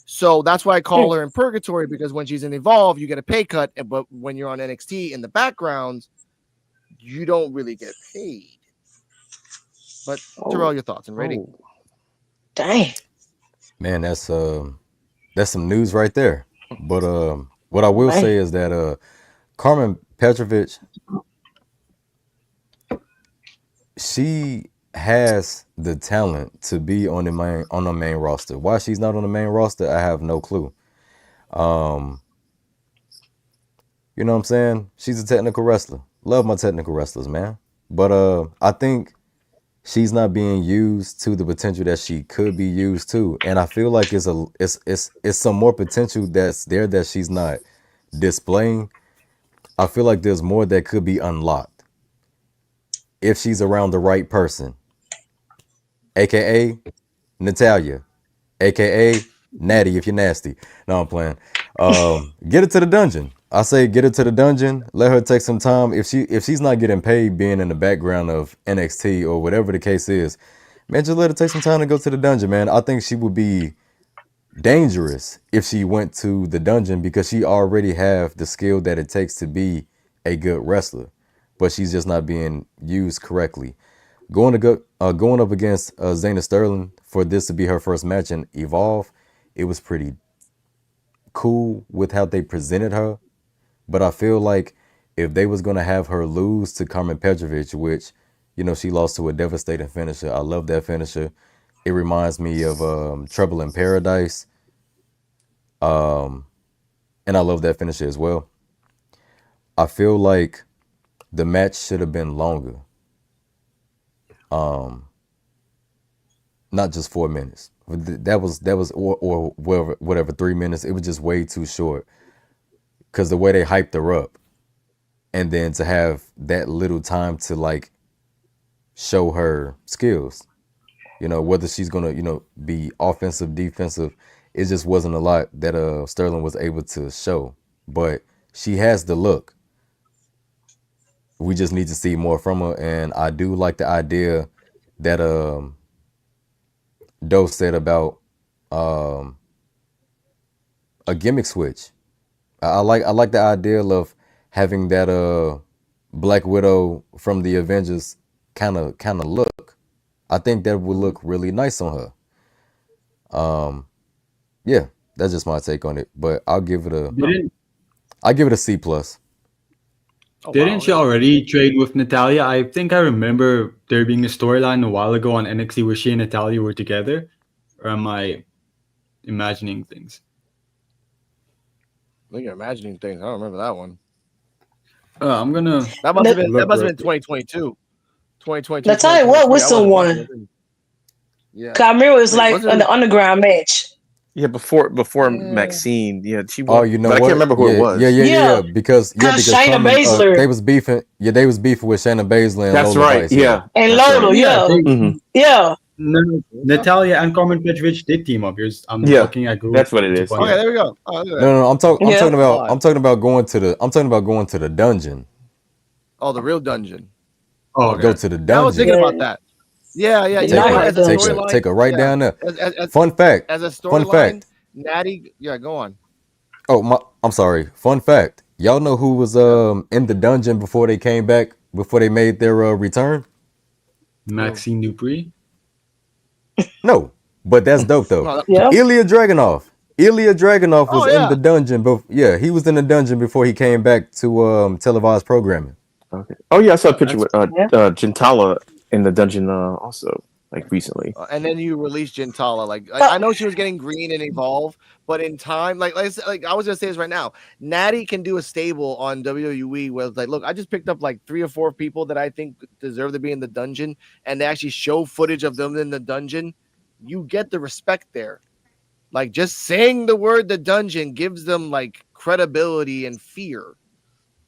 So that's why I call her in purgatory, because when she's in Evolve, you get a pay cut. But when you're on NXT in the background, you don't really get paid. But Terrell, your thoughts and rating? Dang. Man, that's some news right there. But what I will say is that Carmen Petrovic, she has the talent to be on the main roster. Why she's not on the main roster, I have no clue. You know what I'm saying? She's a technical wrestler. Love my technical wrestlers, man. But I think she's not being used to the potential that she could be used to, and I feel like it's some more potential that's there that she's not displaying. I feel like there's more that could be unlocked if she's around the right person, aka Natalia, aka Natty if you're nasty. No, I'm playing. Get her to the dungeon. I say get her to the dungeon. Let her take some time. If she's not getting paid being in the background of NXT or whatever the case is, man, just let her take some time to go to the dungeon, man. I think she would be dangerous if she went to the dungeon because she already have the skill that it takes to be a good wrestler, but she's just not being used correctly. Going up against Zena Sterling for this to be her first match in Evolve, it was pretty cool with how they presented her. But I feel like if they was going to have her lose to Carmen Petrovic, which, she lost to a devastating finisher. I love that finisher. It reminds me of Trouble in Paradise. And I love that finisher as well. I feel like the match should have been longer. Not just 4 minutes. That was or whatever 3 minutes. It was just way too short. Because the way they hyped her up, and then to have that little time to like show her skills, whether she's gonna be offensive, defensive, it just wasn't a lot that Sterling was able to show. But she has the look. We just need to see more from her, and I do like the idea that Doe said about a gimmick switch. I like the idea of having that Black Widow from the Avengers kind of look. I think that would look really nice on her. Yeah, that's just my take on it. But I'll give it a C plus. Oh, Didn't wow, she okay. already trade with Natalia? I think I remember there being a storyline a while ago on NXT where she and Natalia were together. Or am I imagining things? I think you're imagining things. I don't remember that one. I'm gonna That must have been look real 2022. 2022. Natalia, what 2023. with I wasn't watching someone? it. Yeah. Cause I remember it was Wait, like was it- an underground match. Yeah, before Yeah. Maxine, yeah, she Oh, won, you know but I what? can't remember who it was. Yeah. Because Shayna Carmen, Baszler. they was beefing. Yeah, they was beefing with Shayna Baszler and That's Lola right. Vice. Yeah, And that's Lola, right. yeah. Mhm. Yeah. No, Natalia and Carmen Petrovic did team up. I'm Yeah, looking at Google. that's what it is. Okay, there we go. Oh, look at that. No, I'm talking Yeah. about going to the dungeon. Oh, the real dungeon. Oh, Okay. Go to the I was thinking dungeon. about that. Yeah. Take You know a- what? As a storyline, Take her right yeah. down there. As Fun fact. a Fun storyline, fact. Natty. Yeah, go on. Oh, I'm sorry. Fun fact. Y'all know who was in the dungeon before they came back, before they made their return? Maxine Dupree. No, but that's dope though. No, Yeah. Ilya Dragunov. Ilya Dragunov was Oh, yeah. in the dungeon, but yeah, he was in the dungeon before he came back to televised programming. Okay. Oh yeah, I saw a picture with Yeah. Gentala in the dungeon also, like recently. And then you release Gentala. Like I know she was getting green and evolve, but in time, like I was gonna say this right now, Natty can do a stable on WWE where it's like, look, I just picked up like 3 or 4 people that I think deserve to be in the dungeon, and they actually show footage of them in the dungeon. You get the respect there. Like just saying the word the dungeon gives them like credibility and fear.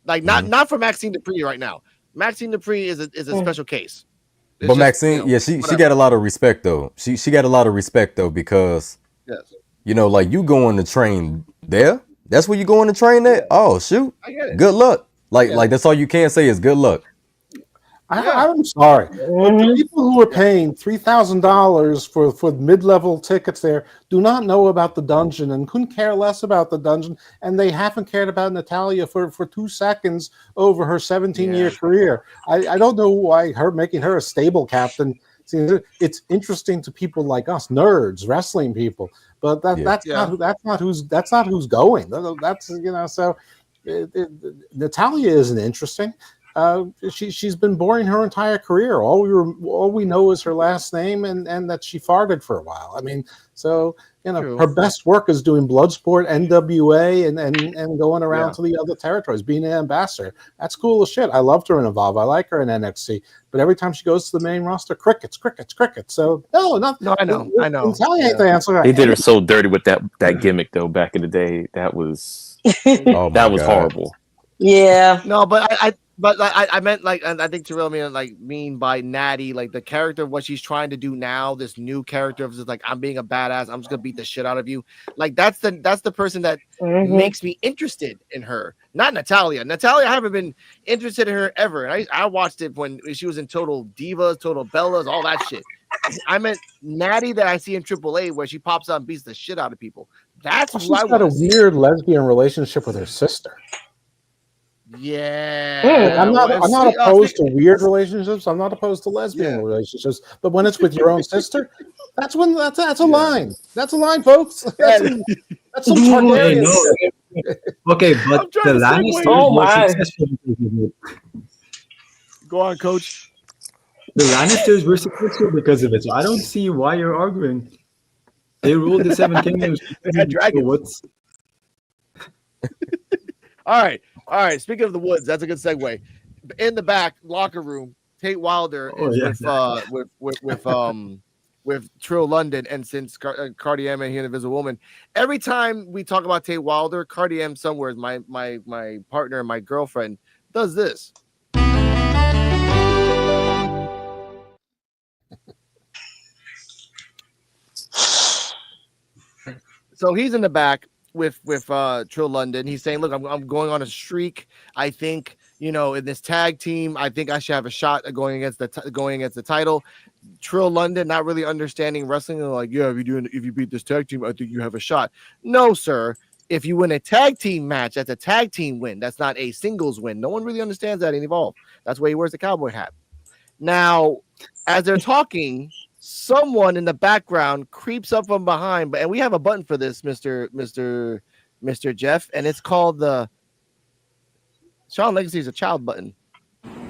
Like not for Maxine Dupree right now. Maxine Dupree is a special case. It's But just, Maxine, you know, she whatever. got a lot of respect though. She got a lot of respect though because Yes. like you going to train there. That's where you going to train at. Oh shoot, I get it. good luck. Like Yeah. that's all you can say is good luck. I'm sorry, but the people who are paying $3,000 for mid-level tickets there do not know about the dungeon and couldn't care less about the dungeon, and they haven't cared about Natalia for 2 seconds over her 17-year career. I don't know why making her a stable captain. It's interesting to people like us, nerds, wrestling people, but that's not who's going. That's so. Natalia isn't interesting. She's been boring her entire career. All we know is her last name and that she farted for a while. I mean, so True. her best work is doing Bloodsport, NWA, and going around to the other territories, being an ambassador. That's cool as shit. I loved her in Evolve. I like her in NXT. But every time she goes to the main roster, crickets. So no, I know. Natalia ain't the answer. They did her so dirty with that gimmick though back in the day. That was Oh that my was God. horrible. Yeah. No, but I meant like, and I think Terrell mean by Natty, like the character of what she's trying to do now, this new character of just like, I'm being a badass, I'm just gonna beat the shit out of you. Like that's the person that makes me interested in her, not Natalia. Natalia, I haven't been interested in her ever. And I watched it when she was in Total Divas, Total Bellas, all that shit. I meant Natty that I see in AAA where she pops out and beats the shit out of people. That's who She's I got a want to see. weird lesbian relationship with her sister. Yeah, I'm not opposed to weird relationships. I'm not opposed to lesbian relationships. But when it's with your own sister, that's a line. That's a line, folks. That's some Targaryen. Okay, but the Lannisters were successful because of it. Go on, Coach. The Lannisters were successful because of it, so I don't see why you're arguing. They ruled the Seven Kingdoms. They had dragons. All right. Speaking of the woods, that's a good segue. In the back locker room, Tate Wilder is with Trill London, and since Cardi M and he and Invisible Woman, every time we talk about Tate Wilder, Cardi M somewhere, my partner, my girlfriend, does this. So he's in the back with Trill London. He's saying, look, I'm going on a streak. I think, in this tag team, I think I should have a shot at going against the title. Trill London not really understanding wrestling, like, yeah, if you beat this tag team, I think you have a shot. No, sir. If you win a tag team match, that's a tag team win. That's not a singles win. No one really understands that in Evolve. That's why he wears the cowboy hat. Now, as they're talking, someone in the background creeps up from behind, and we have a button for this, Mr. Jeff, and it's called the Sean Legacy is a child button.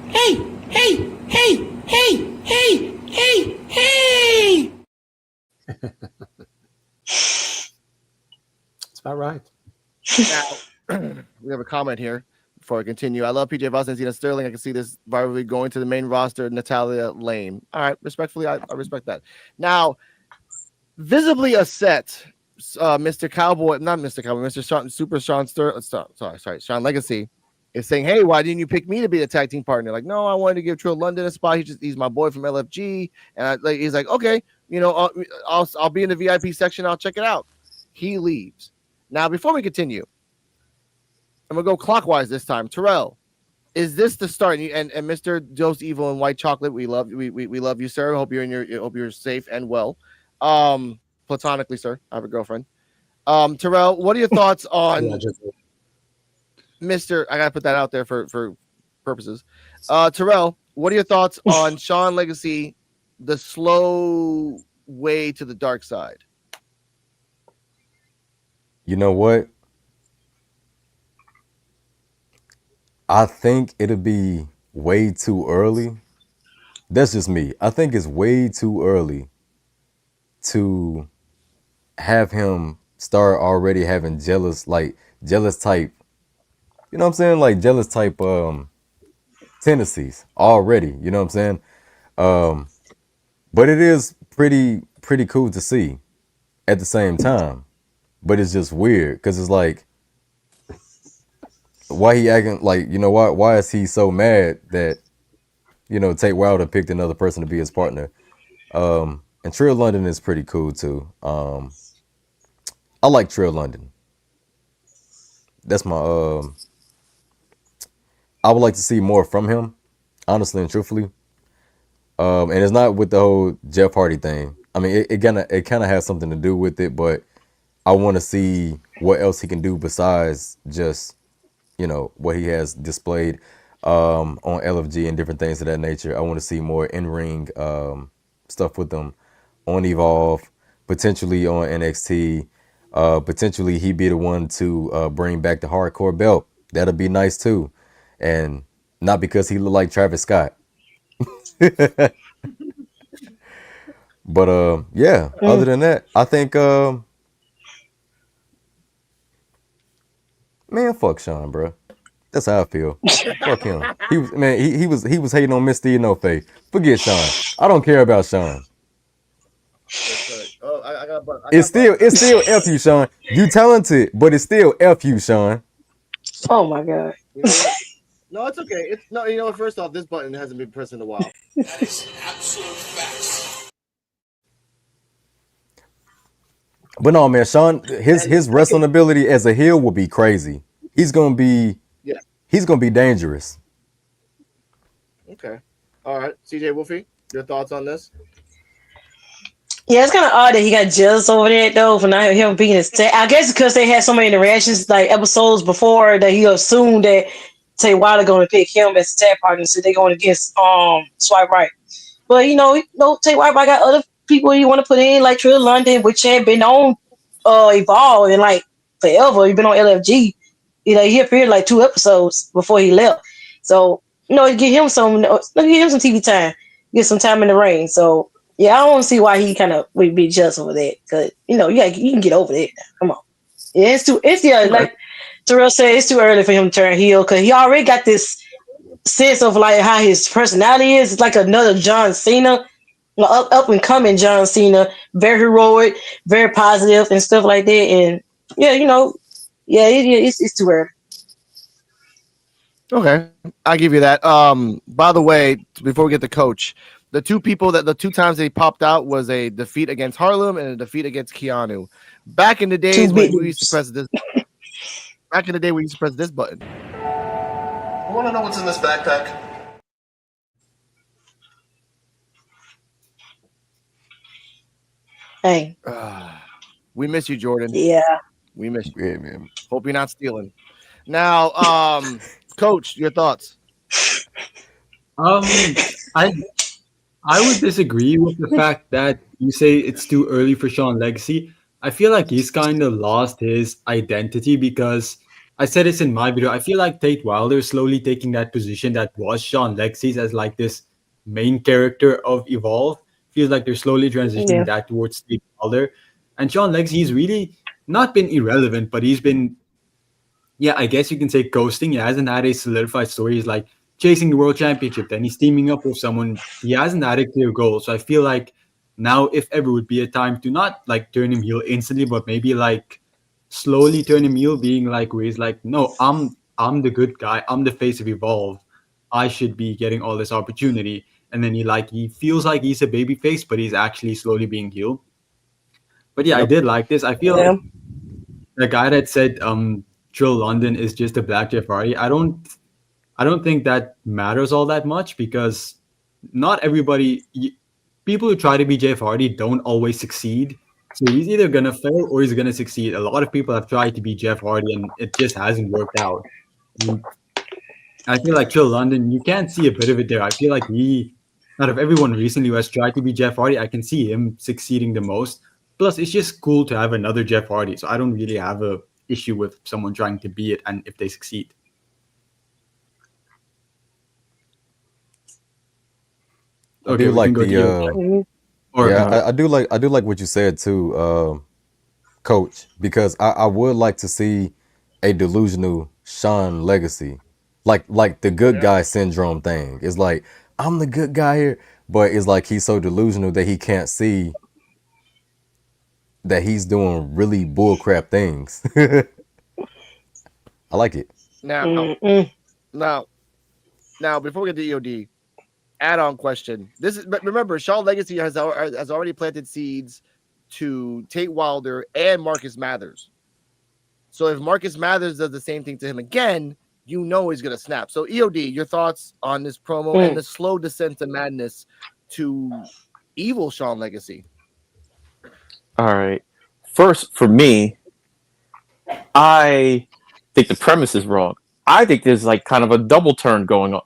Hey, hey, hey, hey, hey, hey, hey. That's about right. Now, we have a comment here before I continue. I love PJ Voss and Zena Sterling. I can see this virally going to the main roster. Natalia Lame. All right, respectfully, I respect that. Now, visibly upset, Mr. Cowboy, not Mr. Cowboy, Mr. Sean, Super Sean Sean Legacy is saying, hey, why didn't you pick me to be the tag team partner? Like, no, I wanted to give Trill London a spot. He's my boy from LFG. And he's like, okay, I'll be in the VIP section. I'll check it out. He leaves. Now, before we continue, I'm gonna go clockwise this time. Terrell, is this the start? And Mr. Dose Evil and White Chocolate, we love you, sir. Hope you're safe and well. Platonically, sir. I have a girlfriend. Terrell, what are your thoughts on Mr. I gotta put that out there for purposes. Terrell, what are your thoughts on Sean Legacy, the slow way to the dark side? You know what? I think it'll be way too early. That's just me. I think it's way too early to have him start already having jealous type, you know what I'm saying? Like jealous type tendencies already, you know what I'm saying? But it is pretty cool to see at the same time. But it's just weird because it's like, why he acting like, why is he so mad that, Tate Wilder picked another person to be his partner? And Trill London is pretty cool too. I like Trill London. That's my I would like to see more from him, honestly and truthfully. And it's not with the whole Jeff Hardy thing. I mean, it kind of has something to do with it, but I want to see what else he can do besides just, what he has displayed on LFG and different things of that nature. I want to see more in-ring stuff with them on Evolve, potentially on NXT. Potentially he be the one to bring back the hardcore belt. That'll be nice too. And not because he look like Travis Scott. But yeah, other than that, I think man, fuck Sean, bro. That's how I feel. Fuck him. He was hating on Mr. Inoue. Forget Sean. I don't care about Sean. It's still F you, Sean. You talented, but it's still F you, Sean. Oh my god. No, it's okay. First off, this button hasn't been pressed in a while. That is absolute facts. But no, man, Sean, his wrestling ability as a heel will be crazy. He's gonna be dangerous. Okay. All right. CJ Wolfie, your thoughts on this? Yeah, it's kind of odd that he got jealous over that though for not him being his tag. I guess because they had so many interactions, like episodes before, that he assumed that Tay Wilder going to pick him as a tag partner, so they going against Swipe Right. But Tay Wilder got other people you want to put in, like Trill London, which had been on Evolve and like forever. He's been on LFG. He appeared like 2 episodes before he left. So give him some TV time, get some time in the ring. So. Yeah, I don't see why he kind of would be jealous over that. Cause you can get over that. Come on. Yeah, like Terrell said, it's too early for him to turn heel because he already got this sense of like how his personality is. It's like another John Cena, up and coming John Cena, very heroic, very positive and stuff like that. And it's too early. Okay, I'll give you that. By the way, before we get to coach. The two times they popped out was a defeat against Harlem and a defeat against Keanu. Back in the days when we used to press this. Back in the day, we used to press this button. I want to know what's in this backpack. Hey, We miss you, Jordan. yeah. We miss you. Yeah, man. Hope you're not stealing. Now, Coach, your thoughts? I would disagree with the fact that you say it's too early for Sean Legacy. I feel like he's kind of lost his identity because I said this in my video. I feel like Tate Wilder is slowly taking that position that was Sean Legacy's as like this main character of Evolve. Feels like they're slowly transitioning Yeah. that towards Tate Wilder. And Sean Legacy, he's really not been irrelevant, but he's been, yeah, I guess you can say ghosting. He hasn't had a solidified story. He's like chasing the world championship, then he's teaming up with someone. He hasn't had a clear goal. So I feel like now, if ever would be a time to not like turn him heel instantly, but maybe like slowly turn him heel, being like where he's like, no, I'm the good guy. I'm the face of Evolve. I should be getting all this opportunity. And then he feels like he's a baby face, but he's actually slowly being healed. But yeah, I did like this. I feel Yeah. like the guy that said Trill London is just a black Jeff Hardy. I don't think that matters all that much because not everybody, people who try to be Jeff Hardy don't always succeed. So he's either gonna fail or he's gonna succeed. A lot of people have tried to be Jeff Hardy and it just hasn't worked out. And I feel like Trill London, you can see a bit of it there. I feel like out of everyone recently who has tried to be Jeff Hardy, I can see him succeeding the most. Plus, it's just cool to have another Jeff Hardy. So I don't really have a issue with someone trying to be it and if they succeed. I do like the I do like what you said too, Coach, because I would like to see a delusional Sean Legacy, like the good guy syndrome thing. It's like I'm the good guy here, but it's like he's so delusional that he can't see that he's doing really bullcrap things. I like it. Now, before we get to EOD, add-on question. But remember, Sean Legacy has already planted seeds to Tate Wilder and Marcus Mathers. So if Marcus Mathers does the same thing to him again, you know he's gonna snap. So EOD, your thoughts on this promo and the slow descent to madness to evil Sean Legacy? All right. First, for me, I think the premise is wrong. I think there's like kind of a double turn going on.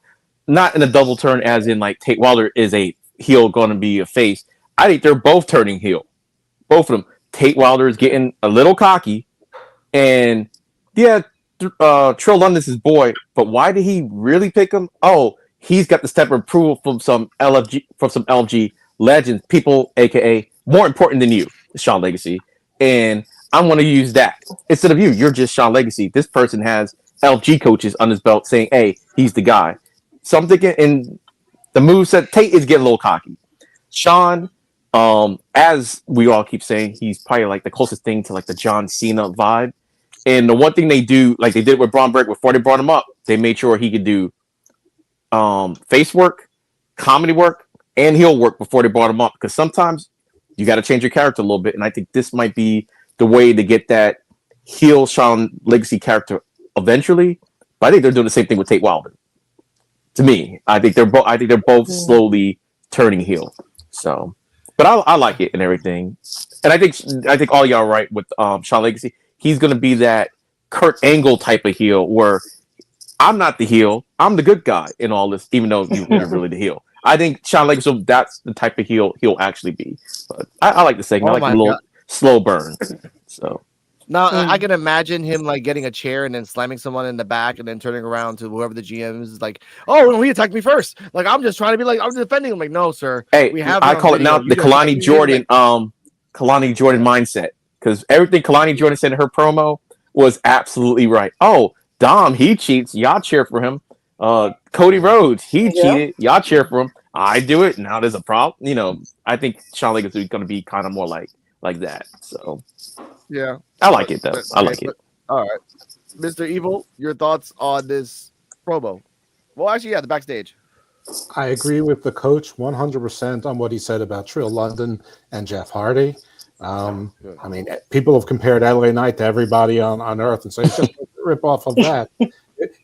Not in a double turn as in like Tate Wilder is a heel going to be a face. I think they're both turning heel. Both of them. Tate Wilder is getting a little cocky. And yeah, Trill London's his boy. But why did he really pick him? Oh, he's got the step of approval from some LFG legends, people, aka more important than you, Sean Legacy. And I'm going to use that. Instead of you, you're just Sean Legacy. This person has LG coaches on his belt saying, hey, he's the guy. So I'm thinking, and the move said Tate is getting a little cocky. Sean, as we all keep saying, he's probably like the closest thing to like the John Cena vibe. And the one thing they do, like they did with Braun Breaker before they brought him up, they made sure he could do face work, comedy work, and heel work before they brought him up. Because sometimes you got to change your character a little bit. And I think this might be the way to get that heel Sean Legacy character eventually. But I think they're doing the same thing with Tate Wilder. To me, I think they're both slowly turning heel. So, but I like it and everything. And I think all y'all are right with Sean Legacy. He's gonna be that Kurt Angle type of heel where I'm not the heel, I'm the good guy in all this, even though you're really the heel. I think Sean Legacy, that's the type of heel he'll actually be. But I like the segment. I like the little slow burn. So. Now I can imagine him like getting a chair and then slamming someone in the back and then turning around to whoever the GM is like, oh, no, he attacked me first. Like I'm just trying to be like I'm defending him. Like no, sir. Hey, I call it now the Kalani Jordan, Kalani Jordan mindset, because everything Kalani Jordan said in her promo was absolutely right. Oh, Dom, he cheats. Y'all cheer for him. Cody Rhodes, he cheated. Y'all cheer for him. I do it. Now there's a problem. You know, I think Sean Legacy is going to be kind of more like that. So. Yeah, I like it though. I like it. All right, Mr. Evil, your thoughts on this promo? Well, actually, yeah, the backstage. I agree with the coach 100% on what he said about Trill London and Jeff Hardy. I mean, people have compared LA Knight to everybody on Earth and say, just rip off of that.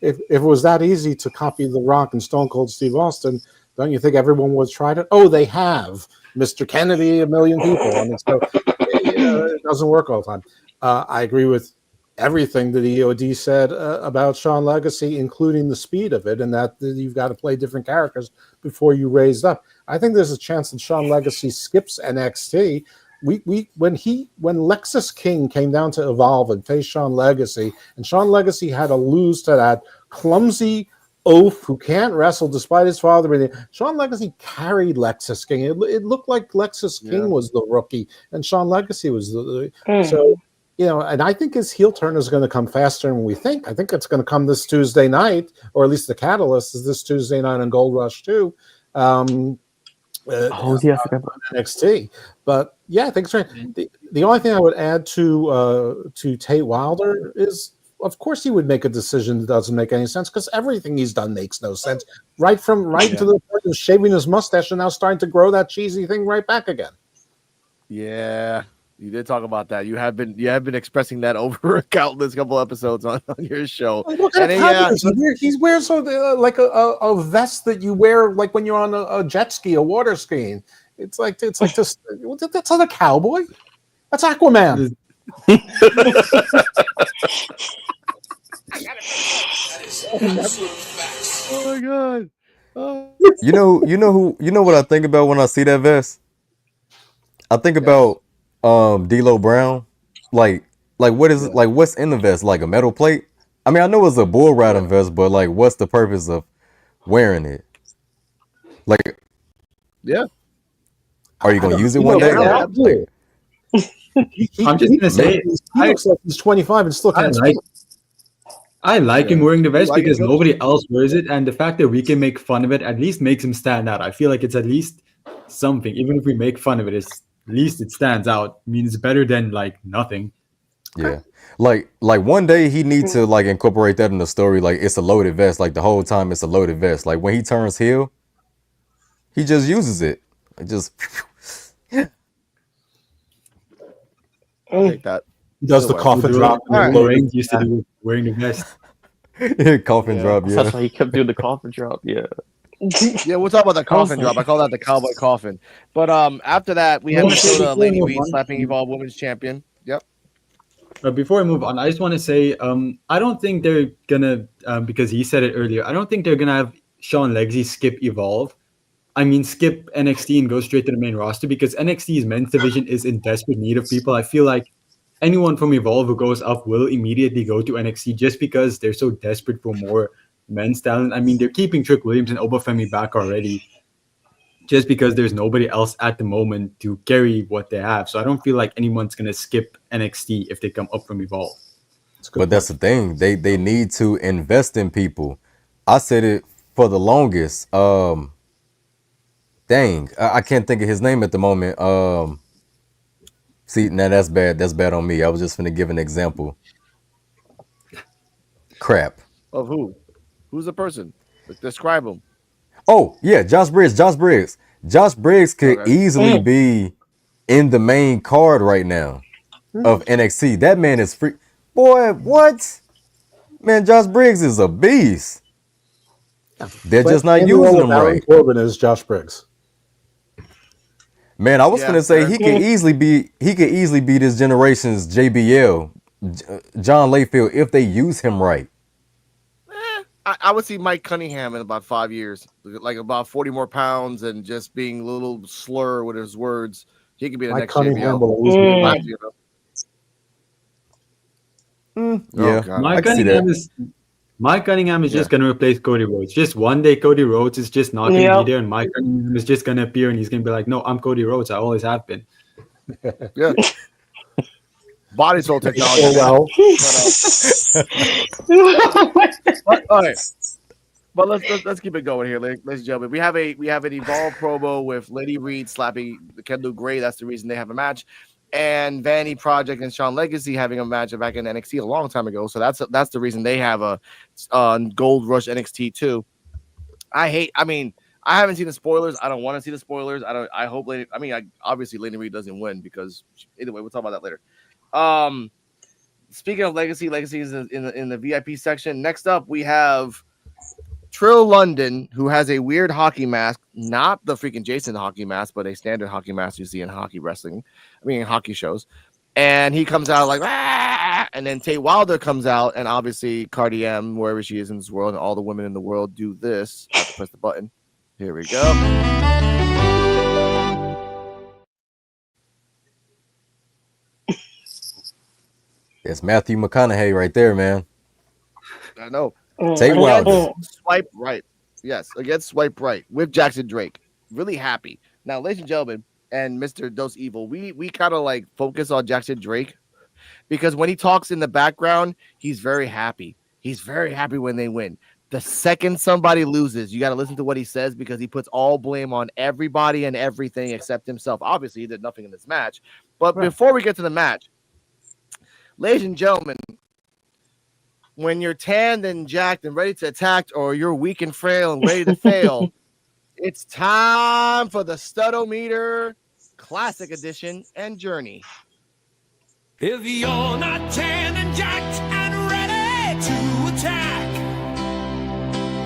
if it was that easy to copy The Rock and Stone Cold Steve Austin, don't you think everyone would try it? Oh, they have. Mr. Kennedy, a million people. I mean, so it doesn't work all the time. I agree with everything that EOD said about Sean Legacy, including the speed of it, and that you've got to play different characters before you raise up. I think there's a chance that Sean Legacy skips NXT. When Lexus King came down to Evolve and face Sean Legacy, and Sean Legacy had to lose to that clumsy oaf who can't wrestle despite his father. Sean Legacy carried Lexus King. It looked like Lexus King was the rookie, and Sean Legacy was the so. And I think his heel turn is going to come faster than we think. I think it's going to come this Tuesday night, or at least the catalyst is this Tuesday night on Gold Rush 2. I forgot about NXT. But yeah, I think it's right. The only thing I would add to Tate Wilder is, of course, he would make a decision that doesn't make any sense because everything he's done makes no sense. Right to the point of shaving his mustache and now starting to grow that cheesy thing right back again. Yeah. You did talk about that. You have been expressing that over a countless couple episodes on your show. Look at he wears like a vest that you wear like when you're on a jet ski, a water skiing. It's like this. That's not a cowboy. That's Aquaman. Oh my god. Oh. You know what I think about when I see that vest? I think about D'Lo Brown, like what is it? Like what's in the vest? Like a metal plate? I mean, I know it's a bull riding vest, but like, what's the purpose of wearing it? Like, are you gonna use it one day? I'm just gonna say, he looks like he's 25 and still can't. I like him wearing the vest because nobody else wears it, and the fact that we can make fun of it at least makes him stand out. I feel like it's at least something, even if we make fun of it. It's at least it stands out. I mean, it's better than like nothing. Yeah, like one day he needs to like incorporate that in the story. Like it's a loaded vest. Like the whole time it's a loaded vest. Like when he turns heel, he just uses it. It just take that. He does the coffin drop. Right. Used to do wearing the vest. Coffin drop. Yeah, that's why he kept doing the coffin drop. Yeah. Yeah, we'll talk about the coffin drop. I call that the cowboy coffin. But after that, we have Lady Reed slapping Evolve Women's Champion. Yep. Before I move on, I just want to say, I don't think they're gonna, because he said it earlier, I don't think they're gonna have Sean Legacy skip Evolve. I mean, skip NXT and go straight to the main roster because NXT's men's division is in desperate need of people. I feel like anyone from Evolve who goes up will immediately go to NXT just because they're so desperate for more men's talent. I mean, they're keeping Trick Williams and Obafemi back already just because there's nobody else at the moment to carry what they have. So I don't feel like anyone's going to skip NXT if they come up from Evolve. But that's the thing. They need to invest in people. I said it for the longest. Dang, I can't think of his name at the moment. See, now that's bad. That's bad on me. I was just going to give an example. Crap. Of who? Who's the person? Describe him. Oh, yeah, Josh Briggs. Josh Briggs could easily be in the main card right now of NXT. That man is free. Boy, what? Man, Josh Briggs is a beast. They're just not using him right. Corbin is Josh Briggs. Man, I was gonna say he could easily be this generation's JBL, John Layfield, if they use him right. I would see Mike Cunningham in about 5 years, like about 40 more pounds and just being a little slur with his words. He could be the next JBL. Mike Cunningham is just going to replace Cody Rhodes. Just one day, Cody Rhodes is just not going to be there, and Mike Cunningham is just going to appear, and he's going to be like, "No, I'm Cody Rhodes. I always have been." Yeah. Body soul technology. Well. All right. But let's keep it going here, ladies and gentlemen. We have an Evolve promo with Lady Reed slapping Kendall Gray. That's the reason they have a match. And Vanity Project and Sean Legacy having a match back in NXT a long time ago. So that's the reason they have a Gold Rush NXT too. I haven't seen the spoilers. I don't want to see the spoilers. I hope obviously Lady Reed doesn't win because anyway, we'll talk about that later. speaking of Legacy, Legacy is in the VIP section. Next up, we have Trill London, who has a weird hockey mask, not the freaking Jason hockey mask, but a standard hockey mask you see in hockey wrestling. I mean, in hockey shows. And he comes out like, ah! And then Tate Wilder comes out, and obviously Cardi M, wherever she is in this world, and all the women in the world do this. I have to press the button. Here we go. It's Matthew McConaughey right there, man. I know. Tate Wilder. Swipe right. Yes, against Swipe Right with Jackson Drake. Really happy. Now, ladies and gentlemen, and Mr. Dos Evil, we kind of like focus on Jackson Drake because when he talks in the background, he's very happy. He's very happy when they win. The second somebody loses, you got to listen to what he says because he puts all blame on everybody and everything except himself. Obviously, he did nothing in this match. But before we get to the match, ladies and gentlemen, when you're tanned and jacked and ready to attack, or you're weak and frail and ready to fail, it's time for the Studometer Classic Edition and Journey. If you're not tanned and jacked and ready to attack,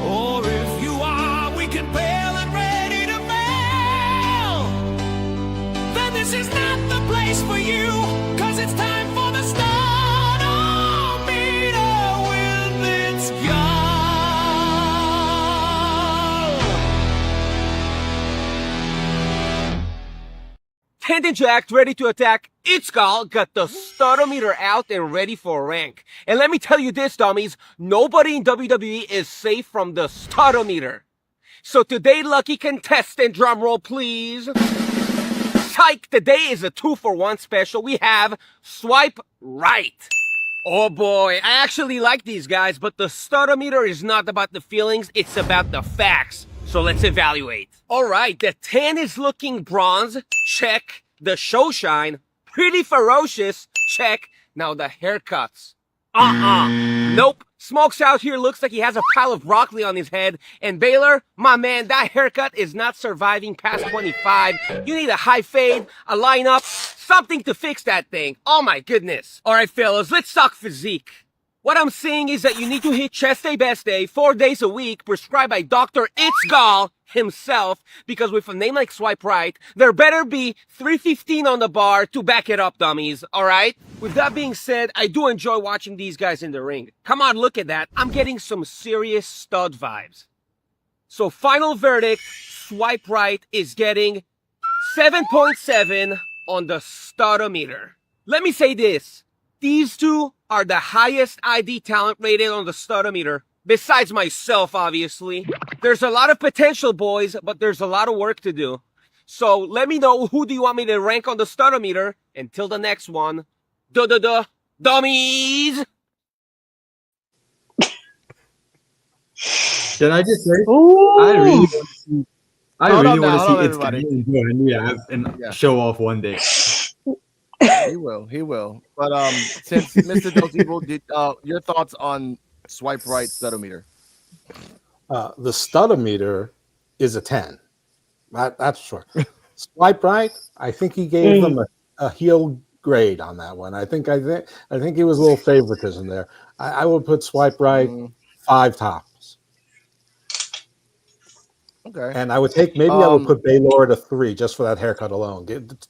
or if you are weak and pale and ready to fail, then this is not the place for you, cause it's time for the Studometer with its go. Tanned and jacked, ready to attack. It's Gal got the Studometer out and ready for rank. And let me tell you this, dummies, nobody in WWE is safe from the Studometer. So today, lucky contestant, drumroll please. Psych, today is a 2-for-1 special. We have Swipe Right. Oh boy, I actually like these guys, but the Studometer is not about the feelings, it's about the facts. So let's evaluate. Alright, the tan is looking bronze, check. The show shine, pretty ferocious, check. Now the haircuts. Nope. Smokes out here looks like he has a pile of broccoli on his head. And Baylor, my man, that haircut is not surviving past 25. You need a high fade, a lineup, something to fix that thing. Oh my goodness. Alright fellas, let's talk physique. What I'm saying is that you need to hit chest day, best day, 4 days a week, prescribed by Dr. Itzgal himself, because with a name like Swipe Right, there better be 315 on the bar to back it up, dummies, alright? With that being said, I do enjoy watching these guys in the ring. Come on, look at that. I'm getting some serious stud vibes. So final verdict, Swipe Right is getting 7.7 on the Studometer. Let me say this. These two are the highest ID talent rated on the Studometer, besides myself, obviously. There's a lot of potential, boys, but there's a lot of work to do. So let me know who do you want me to rank on the Studometer. Until the next one, dummies! Can I just say, Ooh. I really want to see it's everybody. and show off one day. He will. But since Mr. Dos Evil, your thoughts on Swipe Right Studometer? The Studometer is a 10. That's sure. Swipe Right, I think he gave them a heel grade on that one. I think it was a little favoritism there. I would put Swipe Right 5 tops. Okay. And I would take I would put A.loren at 3 just for that haircut alone. Just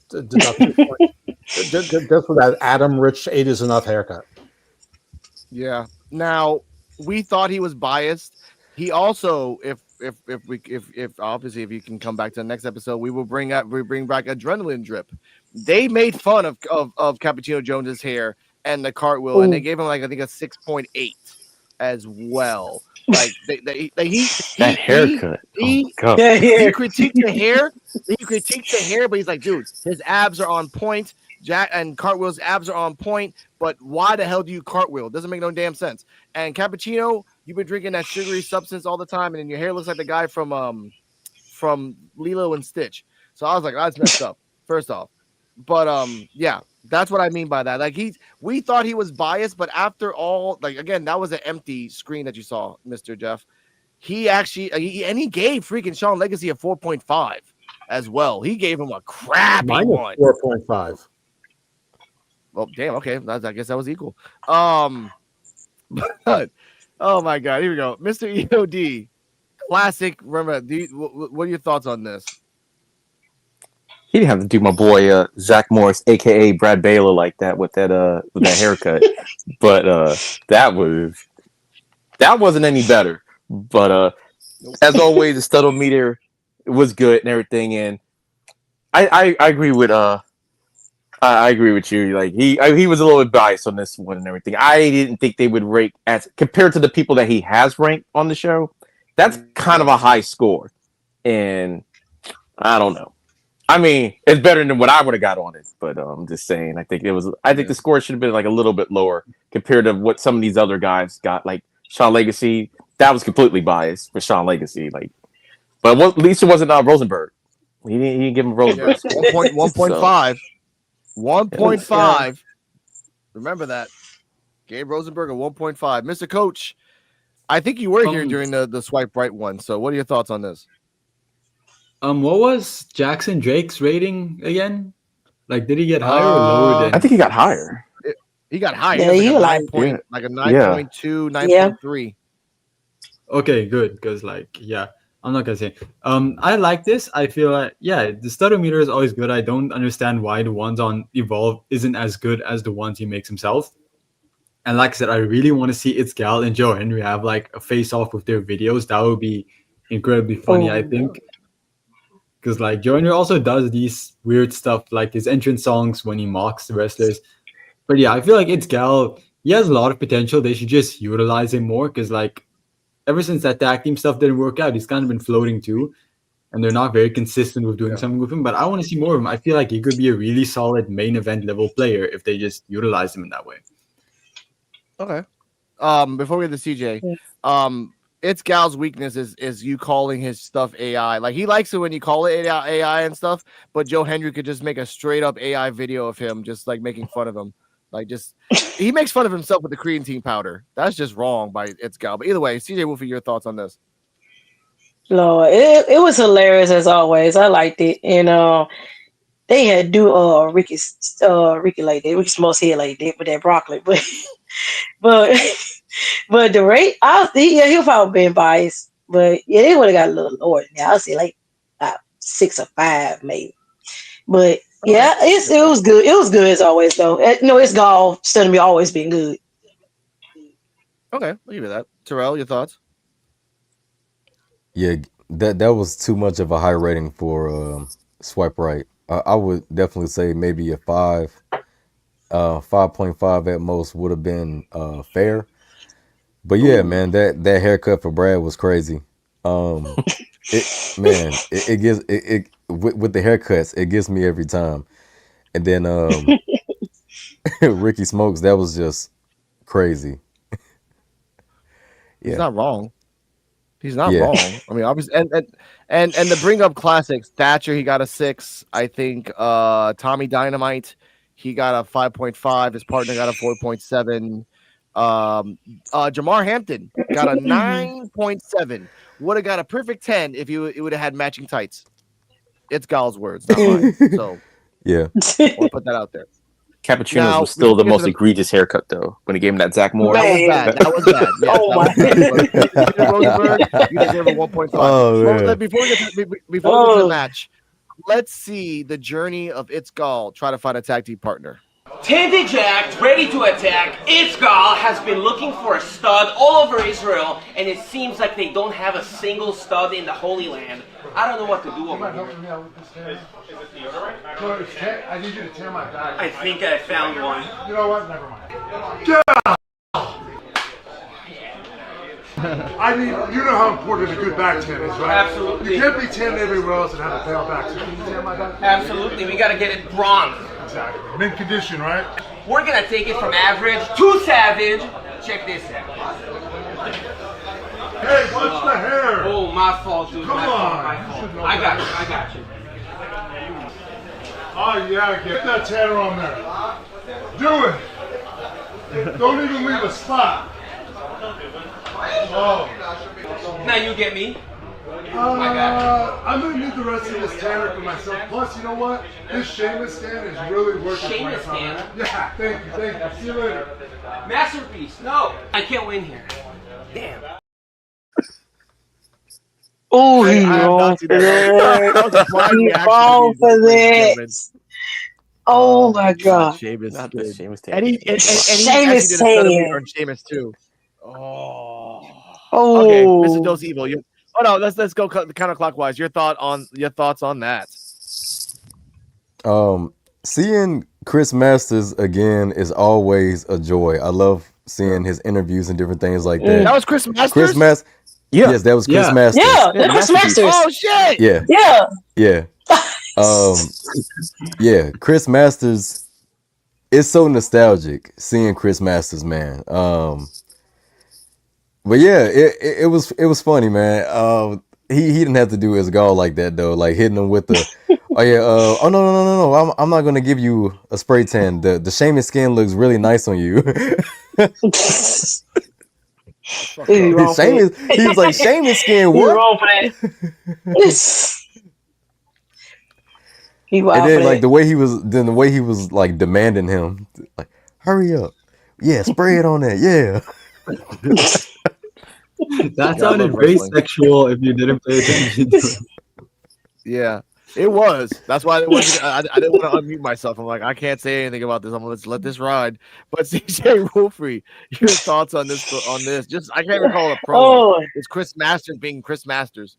for that Adam Rich 8 is enough haircut. Yeah. Now we thought he was biased. He also, if obviously if you can come back to the next episode, we bring back Adrenaline Drip. They made fun of Cappuccino Jones's hair and the cartwheel, and they gave him like I think a 6.8 as well. Like that haircut. He critiqued the hair. He critiqued the hair, but he's like, dude, his abs are on point. Jack and Cartwheel's abs are on point, but why the hell do you cartwheel? It doesn't make no damn sense. And Cappuccino, you've been drinking that sugary substance all the time, and then your hair looks like the guy from Lilo and Stitch. So I was like, that's messed up. First off, but yeah, that's what I mean by that. Like we thought he was biased, but after all, like again, that was an empty screen that you saw, Mr. Jeff. He actually he gave freaking Shawn Legacy a 4.5 as well. He gave him a crappy one. 4.5. Well, damn. Okay, I guess that was equal. But oh my God, here we go, Mr. EOD, classic. Remember, what are your thoughts on this? He didn't have to do my boy Zach Morris, aka Brad Baylor, like that with that haircut. But that wasn't any better. But as always, the studometer was good and everything. And I agree with I agree with you. Like he was a little bit biased on this one and everything. I didn't think they would rank as compared to the people that he has ranked on the show. That's kind of a high score, and I don't know. I mean, it's better than what I would have got on it, but I'm just saying. I think the score should have been like a little bit lower compared to what some of these other guys got. Like Sean Legacy, that was completely biased for Sean Legacy. Like, but at least it wasn't Rosenberg. He didn't give him Rosenberg. 1.5. 1.5. Remember that. Gabe Rosenberg at 1.5. Mr. Coach, I think you were here during the swipe right one. So what are your thoughts on this? What was Jackson Drake's rating again? Like, did he get higher or lower than? I think he got higher. He got higher. Yeah, like a 9.2, 9.3. Okay, good. Because I'm not gonna say. I like this. I feel like the stutter meter is always good. I don't understand why the ones on Evolve isn't as good as the ones he makes himself. And like I said, I really want to see It's Gal and Joe Henry have like a face off with their videos. That would be incredibly funny, I think. Because like Joe Henry also does these weird stuff, like his entrance songs when he mocks the wrestlers. But yeah, I feel like It's Gal, he has a lot of potential. They should just utilize him more. Because like ever since that tag team stuff didn't work out, he's kind of been floating too. And they're not very consistent with doing something with him. But I want to see more of him. I feel like he could be a really solid main event level player if they just utilize him in that way. Okay. Before we get to CJ, It's Gal's weakness is you calling his stuff AI. Like he likes it when you call it AI and stuff, but Joe Henry could just make a straight up AI video of him just like making fun of him. Like he makes fun of himself with the creatine powder. That's just wrong by It's Gal. But either way, CJ Wolfie, your thoughts on this? Lord, it was hilarious as always. I liked it. And they had do Ricky like that, Ricky Smoke's head like that with that broccoli. But the rate, he'll probably been biased. But yeah, they would have got a little lower than that. I'll say like 6 or 5 maybe. But yeah, it was good. It was good as always though. It's Gal still to be always been good. Okay, I'll give you that. Terrell, your thoughts? Yeah, that was too much of a high rating for Swipe Right. I would definitely say maybe a 5, 5.5 at most would have been fair. But yeah, man, that haircut for Brad was crazy. It gives with the haircuts, it gets me every time. And then Ricky Smokes, that was just crazy. He's not wrong. He's not wrong. I mean, obviously, and to bring up classics, Thatcher, he got a 6. I think Tommy Dynamite, he got a 5.5. His partner got a 4.7. Jamar Hampton got a 9.7. Would have got a perfect 10 if it would have had matching tights. It's Gal's words, not mine. So yeah, I'll put that out there. Cappuccino's was still the most egregious haircut, though, when he gave him that Zach Morris. That was bad. Yes, oh my God. Rosenberg, you deserve a 1.5. Well, before we get to the match, let's see the journey of It's Gal try to find a tag team partner. Tandy Jacked, ready to attack. It's Gal has been looking for a stud all over Israel, and it seems like they don't have a single stud in the Holy Land. I don't know what to do over here. Is it deodorant? I need you to tear my bag. I think I found one. You know what? Never mind. Yeah! I mean, you know how important a good back tan is, right? Absolutely. You can't be tanned everywhere else and have a pale back. So can you tan my back? Absolutely. We gotta get it bronze. Exactly. Mint condition, right? We're gonna take it from average to savage. Check this out. Hey, watch the hair. Oh, my fault, dude. Come on. My fault. I got you. Oh, yeah, get that tanner on there. Do it. Don't even leave a spot. Oh. Now you get me. I'm gonna need the rest of this tanner for myself. Plus, you know what? This Sheamus stand is really working for Sheamus me. stand? Yeah, thank you. See you later. Masterpiece. No, I can't win here. Damn. Oh, I he have wrong not for seen that. That was a that. blind He reaction to wrong these, for ladies and that. gentlemen. Oh my God. Sheamus. Not the Sheamus And tan. he actually Sheamus did a stutter meter tan. on Sheamus too. Oh. Okay, Mr. Oh. Dose Evil. Oh no, let's go counterclockwise. Your thoughts on that? Seeing Chris Masters again is always a joy. I love seeing his interviews and different things like that. That was Chris Masters. Chris Masters. Yeah. Yes, that was Chris Yeah. Masters. Yeah, that's Chris Masterpiece. Masters. Oh shit! Yeah, Yeah. yeah. Yeah, Chris Masters. It's so nostalgic seeing Chris Masters, man. But yeah, it was funny, man. He didn't have to do his goal like that though, like hitting him with the oh no. I'm not gonna give you a spray tan. The Sheamus skin looks really nice on you. He wrong for Sheamus, that. he was like Sheamus skin, He what? wrong for that. He wild And then for like that. the way he was like demanding him, like, hurry up. Yeah, spray it on that. Yeah. That I sounded love very wrestling. sexual if you didn't pay attention to it. Yeah, it was. That's why I didn't want to unmute myself. I'm like, I can't say anything about this. Let's let this ride. But CJ Wolfrey, your thoughts on this? Just I can't recall a promo. Oh, It's Chris Masters being Chris Masters.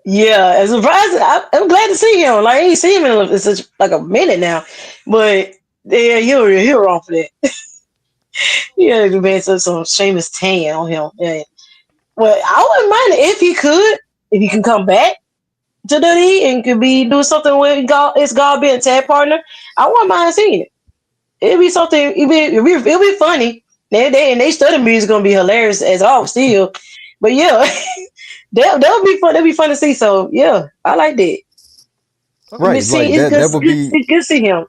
yeah. As surprised, I'm glad to see him. Like, I ain't seen him in such like a minute now. But yeah, you're wrong for that. Yeah, the man said some Sheamus tan on him. Yeah. Well, I wouldn't mind it if he can come back to WWE and could be doing something with God being a tag partner. I wouldn't mind seeing it. It'd be something. It'd be funny. They study music gonna be hilarious as all still. But yeah, that'll be fun. That'll be fun to see. So yeah, I like that. Right. Like that would be It's good to see him.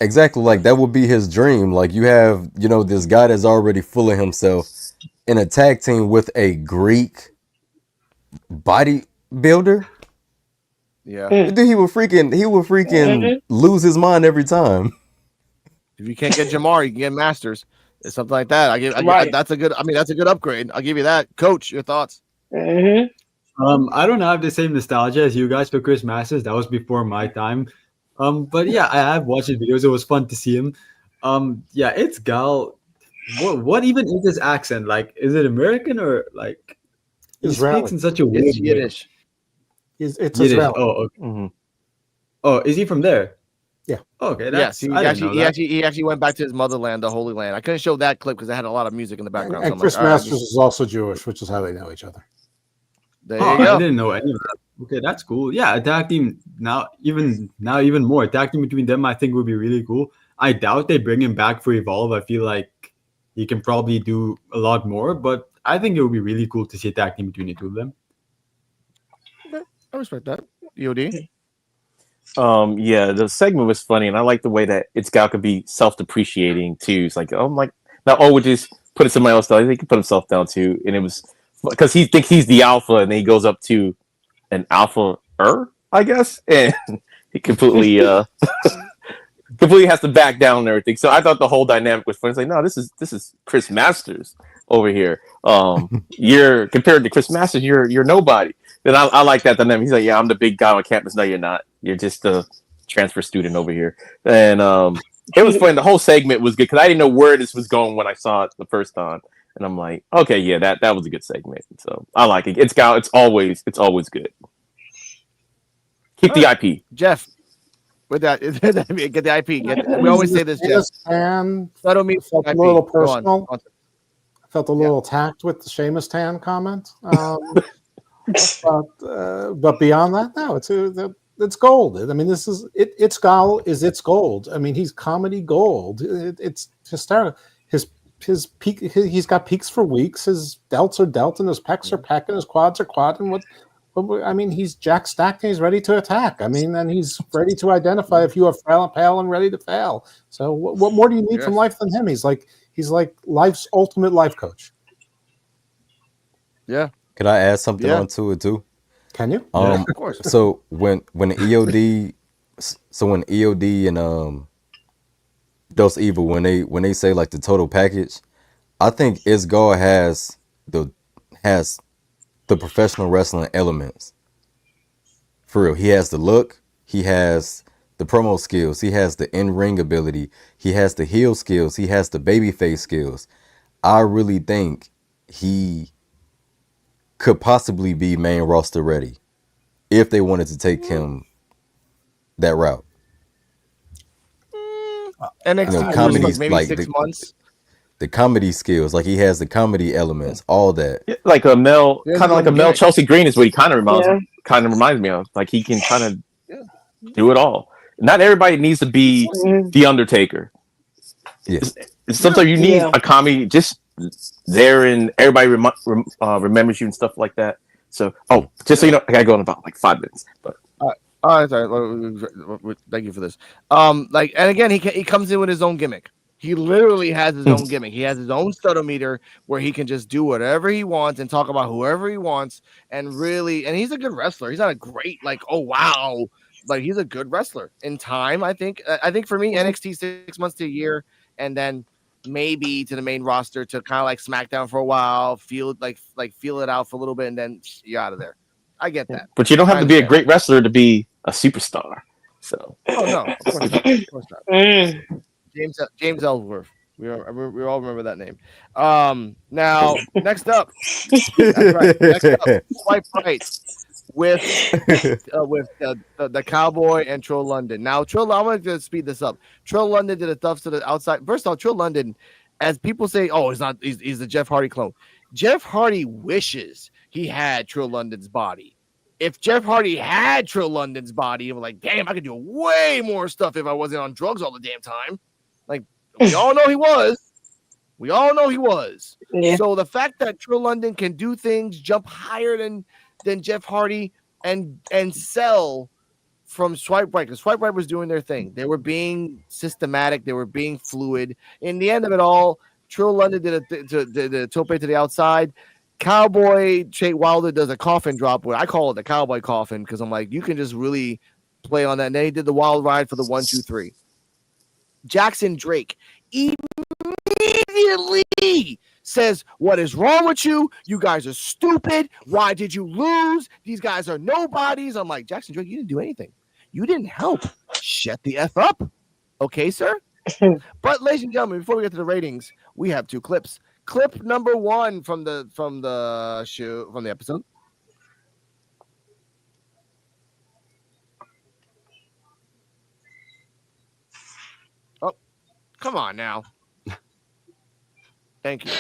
exactly like that would be his dream. Like you have, this guy that's already full of himself in a tag team with a Greek bodybuilder. Yeah. Dude, he would freaking lose his mind every time. If you can't get Jamar, you can get Masters. It's something like that. That's a good. I mean, that's a good upgrade. I'll give you that. Coach, your thoughts? Mm-hmm. I don't have the same nostalgia as you guys for Chris Masters. That was before my time. But yeah, I have watched his videos. It was fun to see him. Yeah, it's Gal. What even is his accent? Like, is it American or like he Israeli. speaks in such a weird It's way? Yiddish. It's Yiddish. Israeli. Oh, okay. Mm-hmm. Oh, is he from there? Yeah. Okay. Yes, That's he actually went back to his motherland, the Holy Land. I couldn't show that clip because it had a lot of music in the background. And so Chris I'm like, all right, Masters is also Jewish, which is how they know each other. there Oh, you go. I didn't know any of that. Okay, that's cool. Yeah, a tag team even more. A tag team between them, I think, would be really cool. I doubt they bring him back for Evolve. I feel like he can probably do a lot more, but I think it would be really cool to see a tag team between the two of them. I respect that. EOD. Yeah, the segment was funny, and I like the way that Gal could be self-depreciating too. It's like, oh my, not always just put it somebody else down. He can put himself down too, and it was because he thinks he's the alpha, and then he goes up to an alpha, I guess, and he completely has to back down and everything. So I thought the whole dynamic was funny. It's like, no, this is Chris Masters over here. You're compared to Chris Masters, you're nobody. And I like that dynamic. He's like, yeah, I'm the big guy on campus. No, you're not. You're just a transfer student over here. And it was funny. The whole segment was good because I didn't know where this was going when I saw it the first time. And I'm like, okay, yeah, that was a good segment. So I like it. It's always good. Keep the IP. Jeff, with that, get the IP. We always say this, Jeff. Felt a little personal. I felt a little attacked with the Sheamus tan comment. But beyond that, no, it's gold. I mean, this is it. It's gold. I mean, he's comedy gold. It's hysterical. His peak. He's got peaks for weeks. His delts are dealt, and his pecs are pecking. His quads are quadding. I mean, he's jack stacked and he's ready to attack. I mean, and he's ready to identify if you are frail and pale and ready to fail. So, what more do you need from life than him? He's like life's ultimate life coach. Yeah. Could I add something Yeah. onto it too? Can you? Of course. So when EOD, when EOD and Dose Evil, when they say like the total package, I think Isgar has the professional wrestling elements. For real, he has the look, he has the promo skills, he has the in-ring ability, he has the heel skills, he has the babyface skills. I really think he could possibly be main roster ready if they wanted to take him that route. NXT comedies, maybe like 6 months. The comedy skills, like he has the comedy elements, all that. Yeah, like a Mel, There's kind of like a no Mel gimmick. Chelsea Green is what he kind of Yeah. reminds me of. Like he can kind of do it all. Not everybody needs to be the Undertaker. Yeah. Sometimes you need Yeah. a comedy just there, and everybody remembers you and stuff like that. So, just so you know, I gotta go in about like 5 minutes. But Sorry. Thank you for this. And again, he comes in with his own gimmick. He literally has his own gimmick. He has his own studometer where he can just do whatever he wants and talk about whoever he wants. And he's a good wrestler. He's not a great, oh, wow. Like, he's a good wrestler in time. I think for me, NXT 6 months to a year, and then maybe to the main roster to kind of like SmackDown for a while, feel it out for a little bit, and then you're out of there. I get that. you don't have to be a great wrestler to be a superstar. So, oh no, of course not. Of course not. James Ellsworth. We all remember that name. Now next up, that's right. Next up, Swipe Right with the Cowboy and Trill London. Now Trill, I'm going to speed this up. Trill London did a stuff to the outside. First off, Trill London, as people say, he's the Jeff Hardy clone. Jeff Hardy wishes he had Trill London's body. If Jeff Hardy had Trill London's body, he was like, damn, I could do way more stuff if I wasn't on drugs all the damn time. Like, we all know he was. Yeah. So the fact that Trill London can do things, jump higher than Jeff Hardy, and sell from Swipe Right, because Swipe Right was doing their thing. They were being systematic. They were being fluid. In the end of it all, Trill London did a tope to the outside. Cowboy Jake Wilder does a coffin drop, where I call it the cowboy coffin, because I'm like, you can just really play on that. And then he did the wild ride for the 1, 2, 3. Jackson Drake immediately says, what is wrong with you? You guys are stupid. Why did you lose? These guys are nobodies. I'm like, Jackson Drake, you didn't do anything. You didn't help. Shut the F up. Okay, sir? But ladies and gentlemen, before we get to the ratings, we have 2 clips. Clip number 1 from the show, from the episode. Oh, come on now. Thank you. The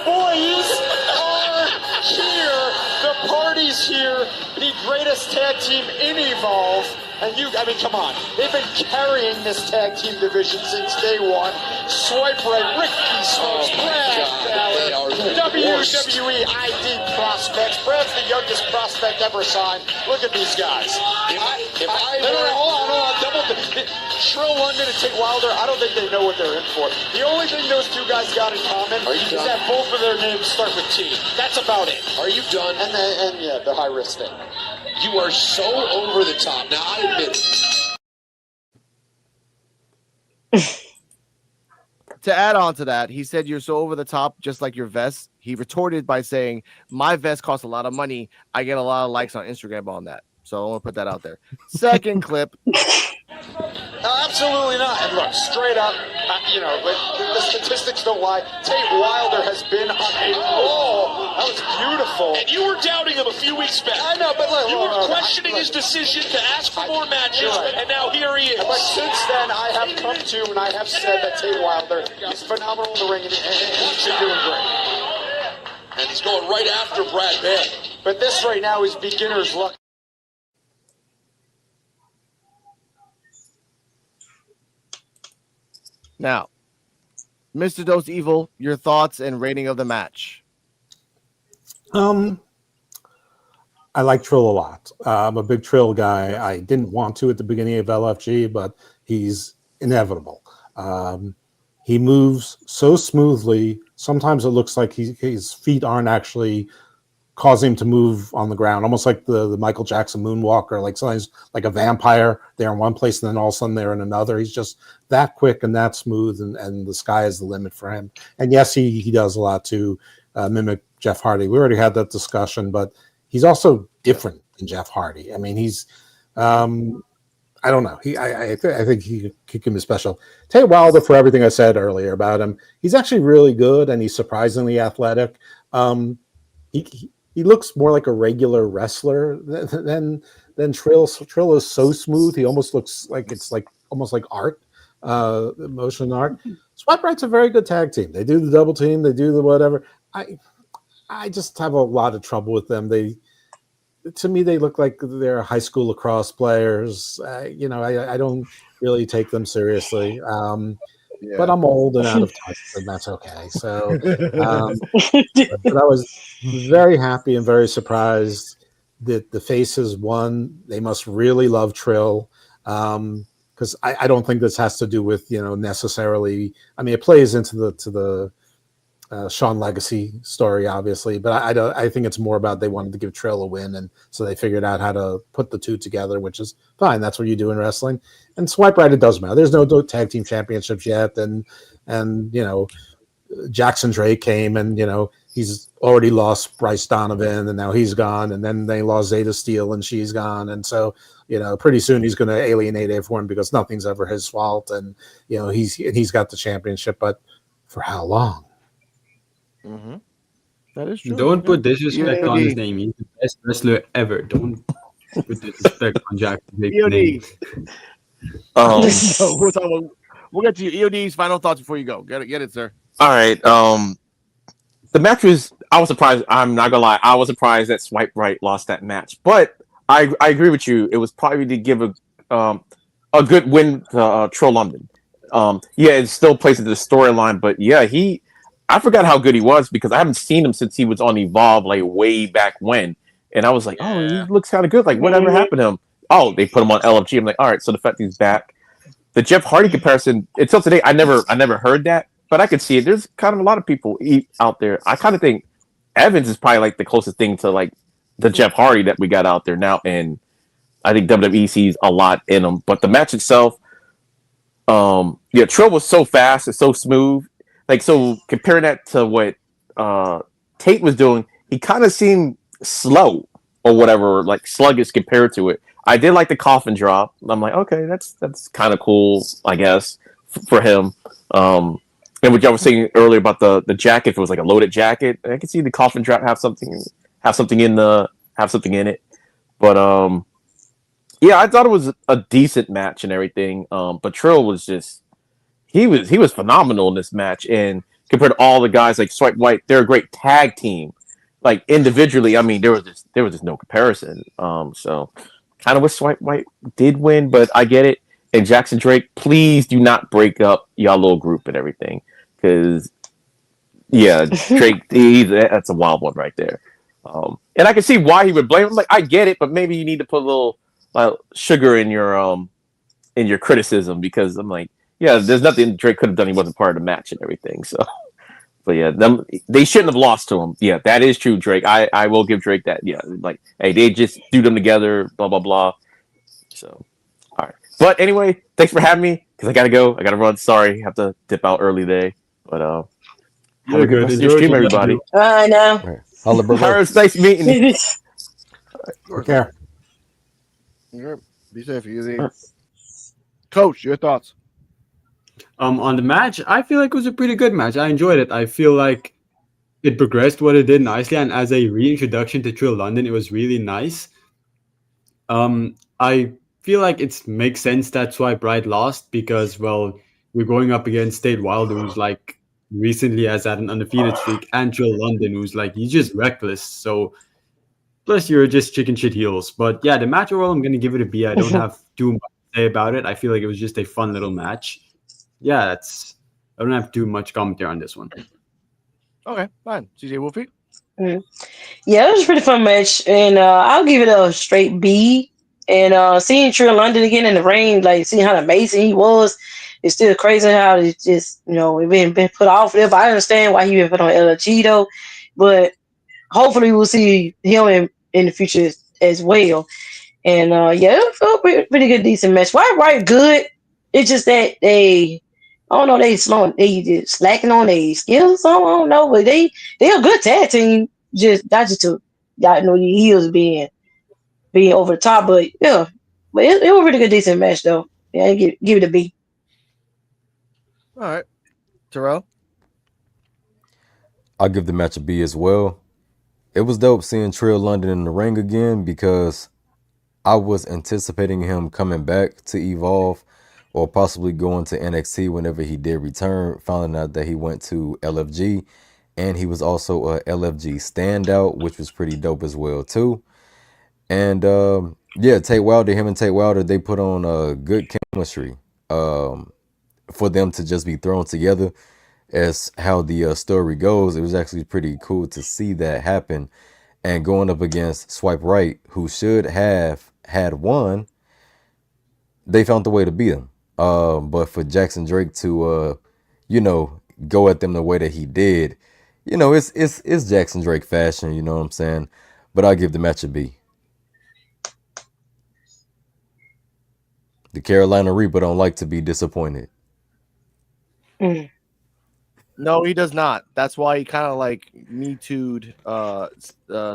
boys are here. The party's here. The greatest tag team in Evolve. And come on. They've been carrying this tag team division since day one. Swipe Right, Ricky Smokes, Brad Ballard, WWE ID prospects. Brad's the youngest prospect ever signed. Look at these guys. Hold on. Shrill London and Tig Wilder, I don't think they know what they're in for. The only thing those 2 guys got in common is that both of their names start with T. That's about it. Are you done? And the high risk thing. You are so over the top. Now, I admit it. To add on to that, he said you're so over the top, just like your vest. He retorted by saying, my vest costs a lot of money. I get a lot of likes on Instagram on that. So I want to put that out there. Second clip. Absolutely not. And look, straight up, the statistics don't lie. Tate Wilder has been on a roll. That was beautiful. And you were doubting him a few weeks back. I know, but look, you were questioning his decision to ask for more matches, and now here he is. But since then, I have come to, and I have said that Tate Wilder is phenomenal in the ring, and he's been doing great. And he's going right after Brad Bay. But this right now is beginner's luck. Now, Mr. Dose Evil, your thoughts and rating of the match. I like Trill a lot. I'm a big Trill guy. I didn't want to at the beginning of LFG, but he's inevitable. He moves so smoothly sometimes it looks like his feet aren't actually causing him to move on the ground, almost like the Michael Jackson moonwalker, like sometimes like a vampire. They're in one place and then all of a sudden they're in another. He's just that quick and that smooth, and the sky is the limit for him. And yes, he does a lot to mimic Jeff Hardy. We already had that discussion, but he's also different than Jeff Hardy. I mean, he's I don't know. I think he can be special. Tay Wilder, for everything I said earlier about him, he's actually really good and he's surprisingly athletic. He looks more like a regular wrestler than Trill. Trill is so smooth. He almost looks like it's like almost like art, motion art. Swipe Right's a very good tag team. They do the double team. They do the whatever. I just have a lot of trouble with them. To me, they look like they're high school lacrosse players. I don't really take them seriously. But I'm old and out of touch, and that's okay. So, but I was very happy and very surprised that the faces won. They must really love Trill, because I don't think this has to do with necessarily. I mean, it plays into the Shawn Legacy story, obviously, but I think it's more about they wanted to give Trill a win, and so they figured out how to put the two together, which is fine. That's what you do in wrestling. And Swipe Right, it doesn't matter. There's no tag team championships yet, and Jackson Drake came, and he's already lost Bryce Donovan, and now he's gone, and then they lost Zeta Steele, and she's gone, and so pretty soon he's going to alienate everyone because nothing's ever his fault, and he's got the championship, but for how long? Mm-hmm. That is true. Don't put disrespect on his name. He's the best wrestler ever. Don't put disrespect on Jack Drake's name. So we'll get to you. EOD's final thoughts before you go. Get it, sir. All right. The match was. I was surprised. I'm not gonna lie. I was surprised that Swipe Right lost that match, but I agree with you. It was probably to give a good win to Trill London. It still plays into the storyline, but I forgot how good he was because I haven't seen him since he was on Evolve, like way back when. And I was like, oh, he looks kind of good. Like, whatever happened to him? Oh, they put him on LFG. I'm like, all right, so the fact he's back. The Jeff Hardy comparison, until today, I never heard that, but I could see it. There's kind of a lot of people out there. I kind of think Evans is probably like the closest thing to like the Jeff Hardy that we got out there now. And I think WWE sees a lot in him. But the match itself, Trill was so fast and so smooth. Like, so comparing that to what Tate was doing, he kind of seemed slow or whatever, like sluggish compared to it. I did like the coffin drop. I'm like, okay, that's kind of cool, I guess, for him. And what y'all was saying earlier about the jacket, if it was like a loaded jacket, I could see the coffin drop have something in it. But I thought it was a decent match and everything. But Trill was just. He was phenomenal in this match, and compared to all the guys like Swipe White, they're a great tag team. Like individually, I mean, there was just no comparison. So kind of wish Swipe White did win, but I get it. And Jackson Drake, please do not break up y'all little group and everything, because Drake, that's a wild one right there. And I can see why he would blame him. Like, I get it, but maybe you need to put a little sugar in your criticism, because I'm like. Yeah, there's nothing Drake could have done. He wasn't part of the match and everything. So, but they shouldn't have lost to him. Yeah, that is true, Drake. I will give Drake that. Yeah, like, hey, they just threw them together, blah, blah, blah. So, all right. But anyway, thanks for having me, because I got to go. I got to run. Sorry, have to dip out early today. But have a good rest of your stream, everybody. I know. Holla, bro. It's nice meeting you. Take care. Be safe, easy. Coach, your thoughts? On the match, I feel like it was a pretty good match. I enjoyed it. I feel like it progressed what it did nicely, and as a reintroduction to Trill London, it was really nice. I feel like it makes sense that Swipe Right lost because, well, we're going up against Tate Wilder, who's like recently has had an undefeated streak, and Trill London, who's like, he's just reckless. So plus you're just chicken shit heels. But yeah, the match overall, I'm gonna give it a B. I don't have too much to say about it. I feel like it was just a fun little match. Yeah, I don't have too much commentary on this one. Okay, fine. CJ Wolfie? Yeah, it was a pretty fun match, and I'll give it a straight B. And seeing Trill London again in the ring, like seeing how amazing he was, it's still crazy how it's just, it been put off there. But I understand why he been put on L. But hopefully we'll see him in the future as well. And yeah, it felt pretty good, decent match. Right, good. It's just that I don't know, they just slacking on their skills. I don't know, but they're a good tag team. Just not just to the heels being over the top, but yeah, but it was a really good, decent match though. Yeah, I give it a B. All right, Terrell. I'll give the match a B as well. It was dope seeing Trill London in the ring again because I was anticipating him coming back to Evolve or possibly going to NXT whenever he did return, finding out that he went to LFG, and he was also a LFG standout, which was pretty dope as well too. And yeah, him and Tate Wilder, they put on a good chemistry for them to just be thrown together. As how the story goes, it was actually pretty cool to see that happen. And going up against Swipe Right, who should have had won, they found the way to beat him. But for Jackson Drake to, go at them the way that he did, it's Jackson Drake fashion. You know what I'm saying? But I'll give the match a B. The Carolina Reaper don't like to be disappointed. No, he does not. That's why he kind of like Me Too'd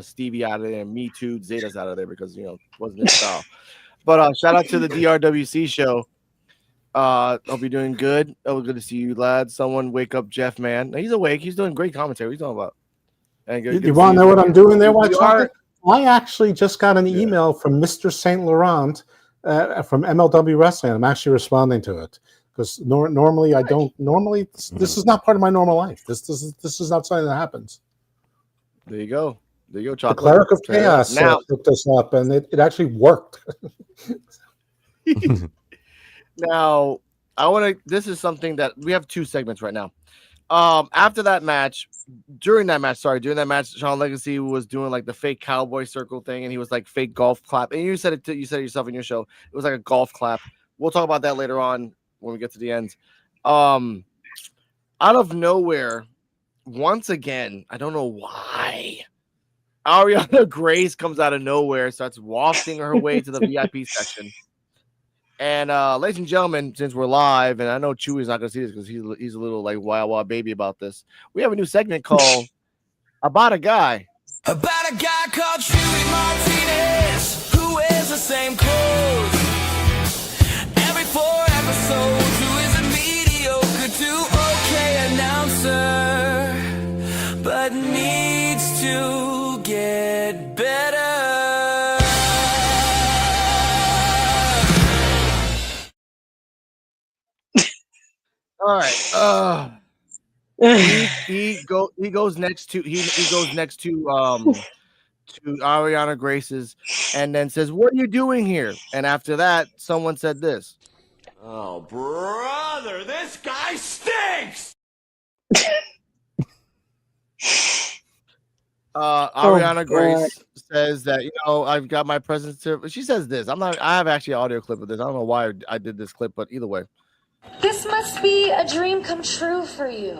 Stevie out of there and Me Too'd Zeta's out of there because, wasn't his style. But shout out to the DRWC show. Hope you're doing good. Oh, good to see you, lad. Someone wake up Jeff, man. He's awake. He's doing great commentary. What are you talking about? And good You want to know what I'm doing there? I actually just got an Yeah. email from Mr. Saint Laurent from MLW Wrestling. I'm actually responding to it because normally I don't. Normally, this is not part of my normal life. This is not something that happens. There you go. There you go, The Chocolate. Cleric of Chaos Now, hooked us up, and it actually worked. Now, I want to. This is something that we have two segments right now. After that match, during that match, Sean Legacy was doing like the fake cowboy circle thing, and he was like fake golf clap. And you said it yourself in your show. It was like a golf clap. We'll talk about that later on when we get to the end. Out of nowhere, once again, I don't know why, Ariana Grace comes out of nowhere, starts wafting her way to the VIP section. And ladies and gentlemen, since we're live, and I know Chewy's not gonna see this because he's a little like wild baby about this. We have a new segment called About a Guy. About a guy called Chewy Martinez who wears the same clothes every 4 episodes, who is a mediocre to okay announcer but needs to get better. All right. He goes next to Ariana Grace's and then says, "What are you doing here?" And after that, someone said this. Oh, brother, this guy stinks! Ariana Grace says that, I've got my presence to. She says this. I have actually an audio clip of this. I don't know why I did this clip, but either way. This must be a dream come true for you.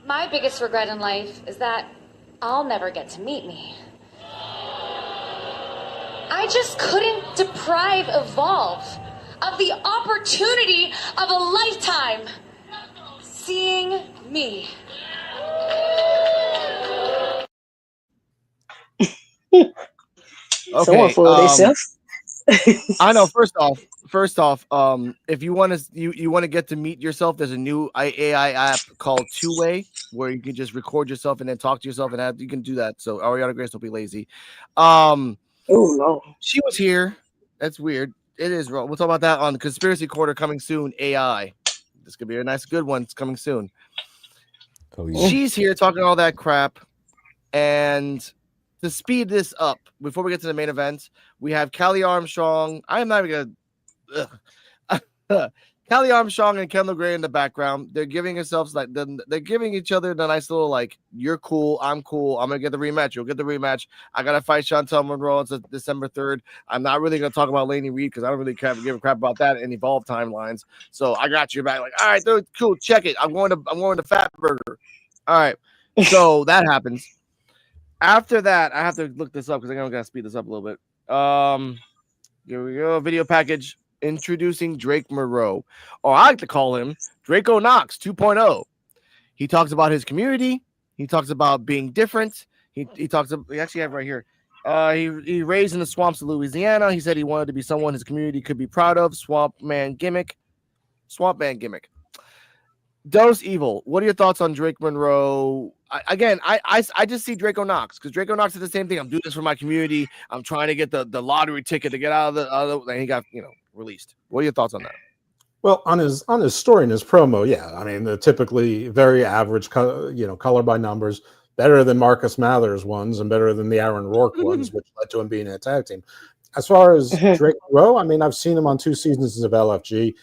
My biggest regret in life is that I'll never get to meet me. I just couldn't deprive Evolve of the opportunity of a lifetime seeing me. Someone fooled themselves. I know. First off, if you want to get to meet yourself, there's a new AI app called Two Way where you can just record yourself and then talk to yourself, and you can do that. So Ariana Grace, don't be lazy. Oh no, she was here. That's weird. It is wrong. We'll talk about that on the Conspiracy Quarter coming soon. AI. This could be a nice, good one. It's coming soon. Oh, yeah. She's here talking all that crap, and to speed this up, before we get to the main event, we have Kelly Armstrong. I am not even gonna. Kelly Armstrong and Kendall Gray in the background. They're giving themselves they're giving each other the nice little like, you're cool, I'm cool. I'm gonna get the rematch. You'll get the rematch. I gotta fight Chantel Monroe on December 3rd. I'm not really gonna talk about Lainey Reed because I don't really give a crap about that in Evolve timelines. So I got you back. Like, all right, dude, cool. Check it. I'm going to Fat Burger. All right. So that happens. After that, I have to look this up because I'm gonna speed this up a little bit. Here we go. Video package. Introducing Drake Monroe, or I like to call him Draco Knox 2.0. He talks about his community. He talks about being different. He talks about, we actually have right here. He raised in the swamps of Louisiana. He said he wanted to be someone his community could be proud of. Swamp man gimmick. Dose Evil. What are your thoughts on Drake Monroe? I just see Draco Knox because Draco Knox is the same thing. I'm doing this for my community. I'm trying to get the lottery ticket to get out of the and he got released. What are your thoughts on that? Well, on his story and his promo, yeah. I mean, the typically very average, color by numbers, better than Marcus Mathers ones and better than the Aaron Rourke ones, which led to him being in a tag team. As far as Drake Monroe, I mean, I've seen him on 2 seasons of LFG.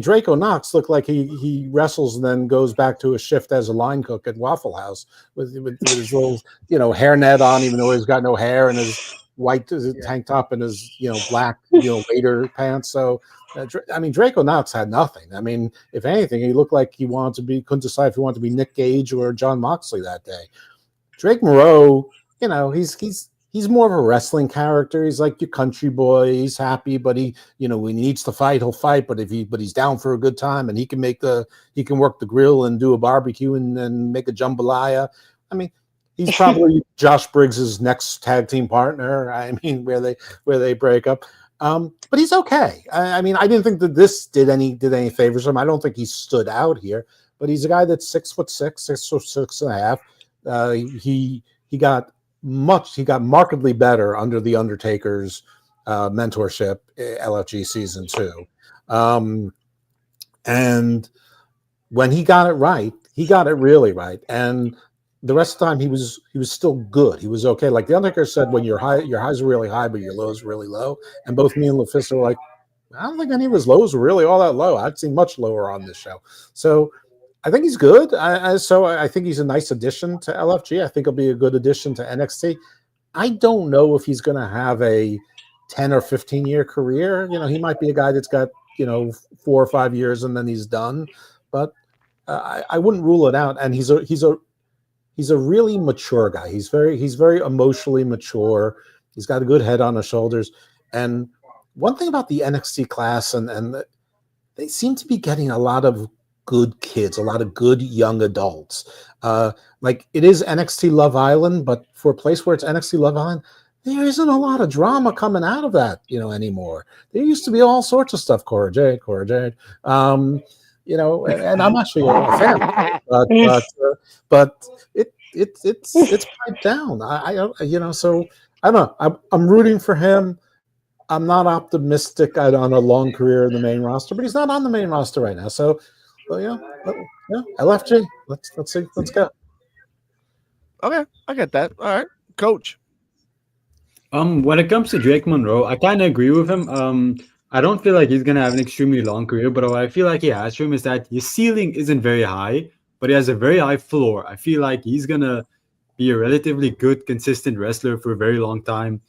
Draco Knox looked like he wrestles and then goes back to a shift as a line cook at Waffle House with his little, hairnet on, even though he's got no hair, and his white tank top and his, black, waiter pants. So, Draco Knox had nothing. I mean, if anything, he looked like he couldn't decide if he wanted to be Nick Gage or John Moxley that day. Drake Monroe, he's more of a wrestling character. He's like your country boy. He's happy, but when he needs to fight, he'll fight. But he's down for a good time, and he can work the grill and do a barbecue and make a jambalaya. I mean, he's probably Josh Briggs's next tag team partner. I mean, where they break up. But he's okay. I didn't think that this did any favors him. I don't think he stood out here. But he's a guy that's 6'6", 6'6.5". He got markedly better under the Undertaker's mentorship, LFG season 2. And when he got it right, he got it really right. And the rest of the time he was still good. He was okay. Like the Undertaker said, when your highs are really high, but your lows are really low. And both me and LaFista were like, I don't think any of his lows were really all that low. I'd seen much lower on this show. So I think he's good. I think he's a nice addition to LFG. I think he'll be a good addition to NXT. I don't know if he's going to have a 10 or 15 year career. He might be a guy that's got 4 or 5 years and then he's done. But I wouldn't rule it out. And he's a really mature guy. He's very emotionally mature. He's got a good head on his shoulders. And one thing about the NXT class, and they seem to be getting a lot of good kids, a lot of good young adults. Like it is NXT Love Island, but for a place where it's NXT Love Island, there isn't a lot of drama coming out of that, anymore. There used to be all sorts of stuff. Cora Jade. And I'm actually a fan, but it's piped down. So I don't know. I'm rooting for him. I'm not optimistic on a long career in the main roster, but he's not on the main roster right now. So, LFG. Let's see. Let's go. Okay, I get that. All right, Coach. When it comes to Drake Monroe, I kind of agree with him. I don't feel like he's gonna have an extremely long career, but what I feel like he has for him is that his ceiling isn't very high, but he has a very high floor. I feel like he's gonna be a relatively good, consistent wrestler for a very long time.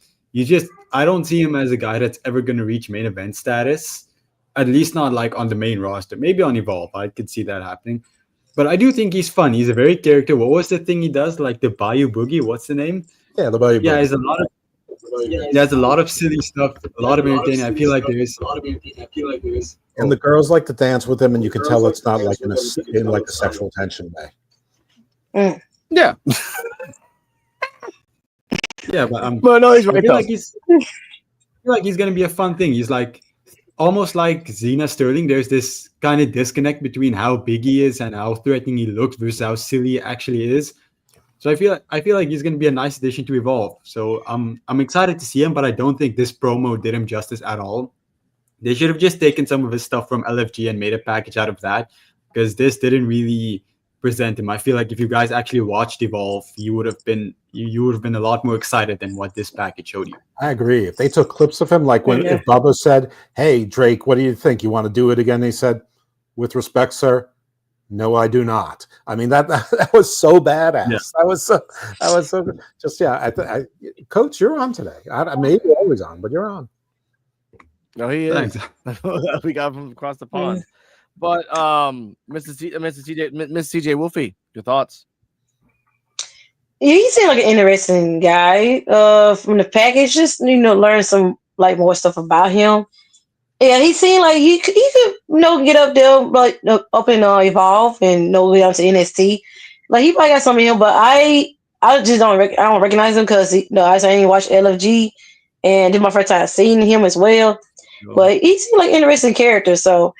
I don't see him as a guy that's ever gonna reach main event status, at least not like on the main roster. Maybe on Evolve, I could see that happening. But I do think he's fun. He's a very character. What was the thing he does? Like the Bayou Boogie? What's the name? Yeah, the Bayou Boogie. Yeah, there's a lot of silly stuff, a lot of entertaining. I feel like there is. And the girls like to dance with him, and you can tell it's not like in a sexual tension way. Yeah. Yeah, but no, he's right. I feel like he's gonna be a fun thing. He's like almost like Xena Sterling. There's this kind of disconnect between how big he is and how threatening he looks versus how silly he actually is. So I feel like he's going to be a nice addition to Evolve. So I'm excited to see him, but I don't think this promo did him justice at all. They should have just taken some of his stuff from LFG and made a package out of that, because this didn't really present him. I feel like if you guys actually watched Evolve, you would have been a lot more excited than what this package showed you. I agree. If they took clips of him, like if Bubba said, "Hey Drake, what do you think? You want to do it again?" He said, "With respect, sir, no, I do not." I mean that was so badass. Yeah. That was so good. Just Coach, you're on today. Maybe always on, but you're on. No, he is. Thanks. We got from across the pond. But Mr. CJ Wolfie, your thoughts? Yeah, he seemed like an interesting guy. From the package, just learn some like more stuff about him. Yeah, he seemed like he could get up there, like up and Evolve and go down to NXT. Like he probably got something in him, but I just don't recognize him because I ain't watched LFG, and this is my first time seeing him as well. But he seemed like an interesting character, so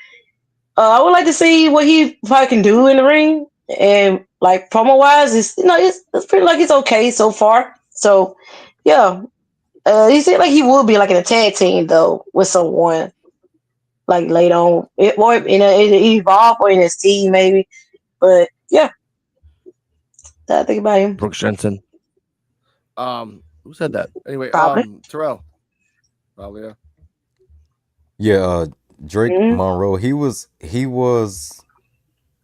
I would like to see what he probably can do in the ring. And like promo wise, it's pretty like it's okay so far. So yeah, he seemed like he would be like in a tag team though with someone like later on, or in Evolve or in his team maybe. But yeah, that I think about him. Brooks Jensen. Who said that? Anyway, Terrell. Probably yeah. Yeah, Drake Monroe. He was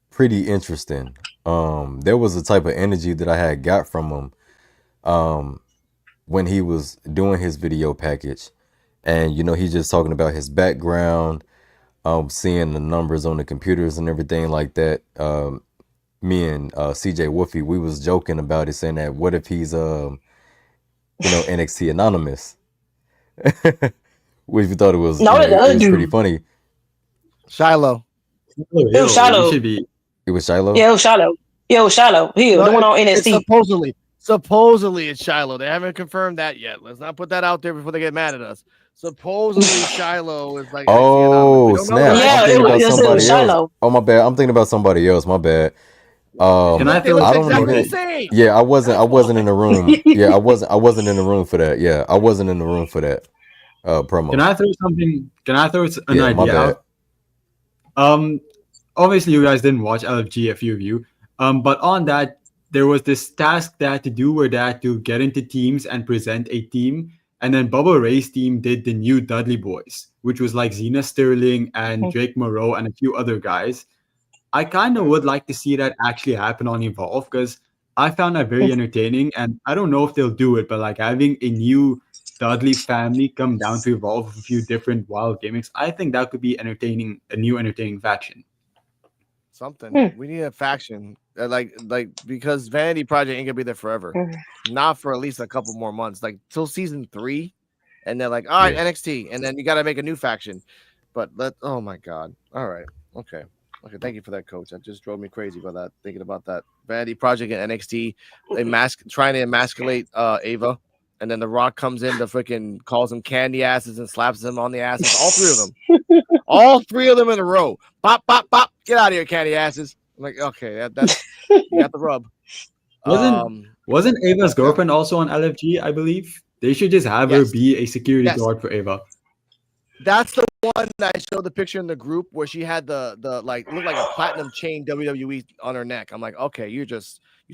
pretty interesting. There was a type of energy that I had got from him when he was doing his video package, and he's just talking about his background, seeing the numbers on the computers and everything like that. Me and CJ Woofy, we was joking about it, saying that what if he's NXT Anonymous, which we thought it was pretty funny. Shiloh. It was Shiloh. It was Shiloh. Yeah, it was Shiloh. Yeah, it was Shiloh. He was the one on NXT. Supposedly it's Shiloh. They haven't confirmed that yet. Let's not put that out there before they get mad at us. Supposedly Shiloh is like. Oh snap! Yeah, I'm thinking about somebody Shiloh. else. Oh my bad. I'm thinking about somebody else. My bad. Can I feel I don't know. Yeah, I wasn't in the room. Yeah, I wasn't in the room for that. Yeah, I wasn't in the room for that promo. Can I throw something? Can I throw an my idea bad. out? Obviously you guys didn't watch LFG, a few of you. But on that, there was this task they had to do where they had to get into teams and present a team. And then Bubba Ray's team did the new Dudley Boys, which was like Zena Sterling and Drake Moreau and a few other guys. I kind of would like to see that actually happen on Evolve because I found that very entertaining. And I don't know if they'll do it, but like having a new Dudley family come down to Evolve with a few different wild gimmicks, I think that could be entertaining, a new entertaining faction. Something. We need a faction. Like because Vanity Project ain't gonna be there forever. Not for at least a couple more months. Like till season 3. And they're like, all right, NXT. And then you gotta make a new faction. But oh my god. All right. Okay, thank you for that, Coach. That just drove me crazy about that, thinking about that. Vanity Project and NXT, trying to emasculate Ava. And then The Rock comes in to freaking calls them candy asses and slaps them on the asses. All 3 of them. All 3 of them in a row. Bop, bop, bop. Get out of here, candy asses. I'm like, okay, that's you got the rub. Wasn't Ava's girlfriend also on LFG, I believe? They should just have her be a security guard for Ava. That's the one that I showed the picture in the group where she had the like looked like a platinum chain WWE on her neck. I'm like, okay, you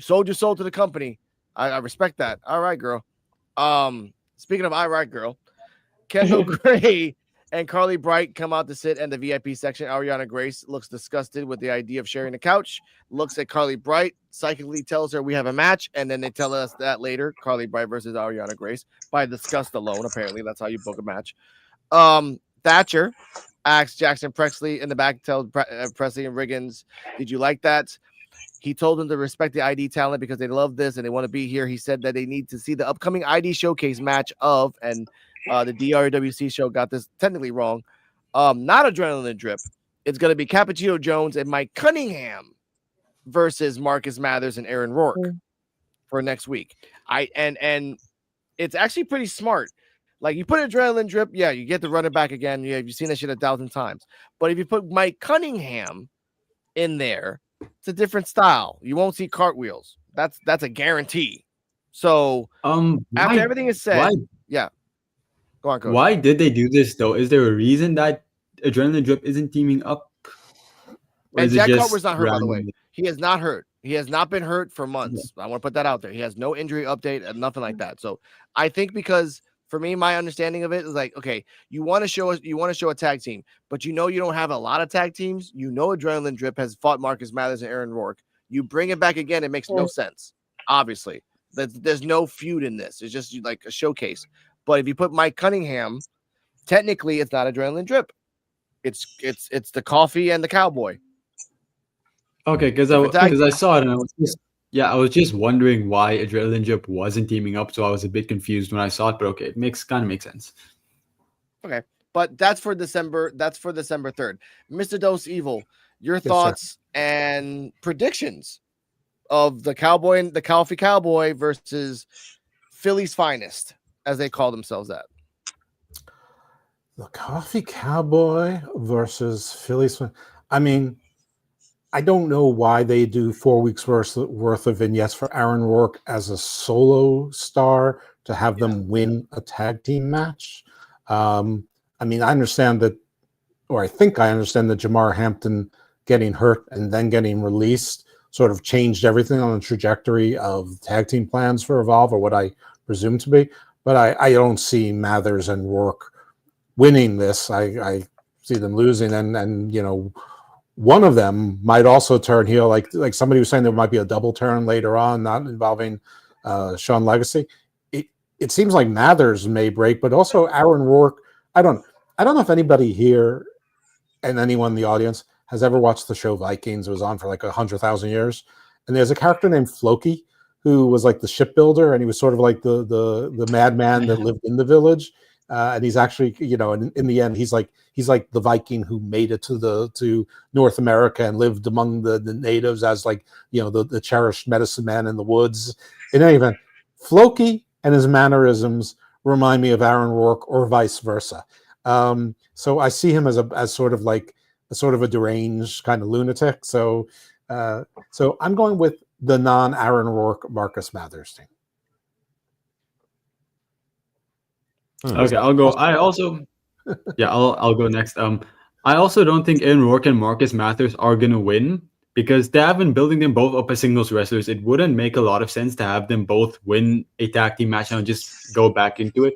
sold your soul to the company. I respect that. All right, girl. Speaking of all right, girl, Kendall Gray and Carly Bright come out to sit in the VIP section. Ariana Grace looks disgusted with the idea of sharing the couch. Looks at Carly Bright, psychically tells her we have a match, and then they tell us that later, Carly Bright versus Ariana Grace by disgust alone. Apparently, that's how you book a match. Thatcher asks Jackson Presley in the back, tells Presley and Riggins, "Did you like that?" He told them to respect the ID talent because they love this and they want to be here. He said that they need to see the upcoming ID showcase match of, and the DRWC show got this technically wrong. Not Adrenaline Drip. It's going to be Cappuccino Jones and Mike Cunningham versus Marcus Mathers and Aaron Rourke for next week. And it's actually pretty smart. Like you put Adrenaline Drip, yeah, you get to run it back again. Yeah, you've seen that shit 1,000 times. But if you put Mike Cunningham in there, it's a different style. You won't see cartwheels. That's a guarantee. So after everything is said, yeah. Go on, Coach. Why did they do this though? Is there a reason that Adrenaline Drip isn't teaming up? And Jack Carver's not hurt, by the way. He is not hurt. He has not been hurt for months. I want to put that out there. He has no injury update and nothing like that. So I think because for me, my understanding of it is like, okay, you want to show a tag team, but you don't have a lot of tag teams. Adrenaline Drip has fought Marcus Mathers and Aaron Rourke. You bring it back again, it makes no sense. Obviously, there's no feud in this. It's just like a showcase. But if you put Mike Cunningham, technically it's not Adrenaline Drip. It's the Coffee and the Cowboy. Okay, because I saw it and I was just wondering why Adrenaline Drip wasn't teaming up, so I was a bit confused when I saw it. But okay, it kind of makes sense. Okay, but that's for December 3rd. Mr. Dose Evil, your thoughts and predictions of the Cowboy and the Coffee Cowboy versus Philly's Finest, as they call themselves at. The Coffee Cowboy versus Philly's. I mean, I don't know why they do 4 weeks worth of vignettes for Aaron Rourke as a solo star to have them win a tag team match. I mean, I understand that, or I think I understand that Jamar Hampton getting hurt and then getting released sort of changed everything on the trajectory of tag team plans for Evolve, or what I presume to be. But I don't see Mathers and Rourke winning this. I see them losing, and one of them might also turn heel, like somebody was saying there might be a double turn later on, not involving Sean Legacy. It seems like Mathers may break, but also Aaron Rourke. I don't know if anybody here and anyone in the audience has ever watched the show Vikings. It was on for like 100,000 years, and there's a character named Floki who was like the shipbuilder, and he was sort of like the madman that lived in the village. And he's actually, in the end, he's like the Viking who made it to North America and lived among the natives as the cherished medicine man in the woods. In any event, Floki and his mannerisms remind me of Aaron Rourke, or vice versa. So I see him as sort of a deranged kind of lunatic. So I'm going with the non-Aaron Rourke Marcus Mathers team. Okay, I'll go. I'll go next. I also don't think Aaron Rourke and Marcus Mathers are gonna win because they have been building them both up as singles wrestlers. It wouldn't make a lot of sense to have them both win a tag team match and just go back into it.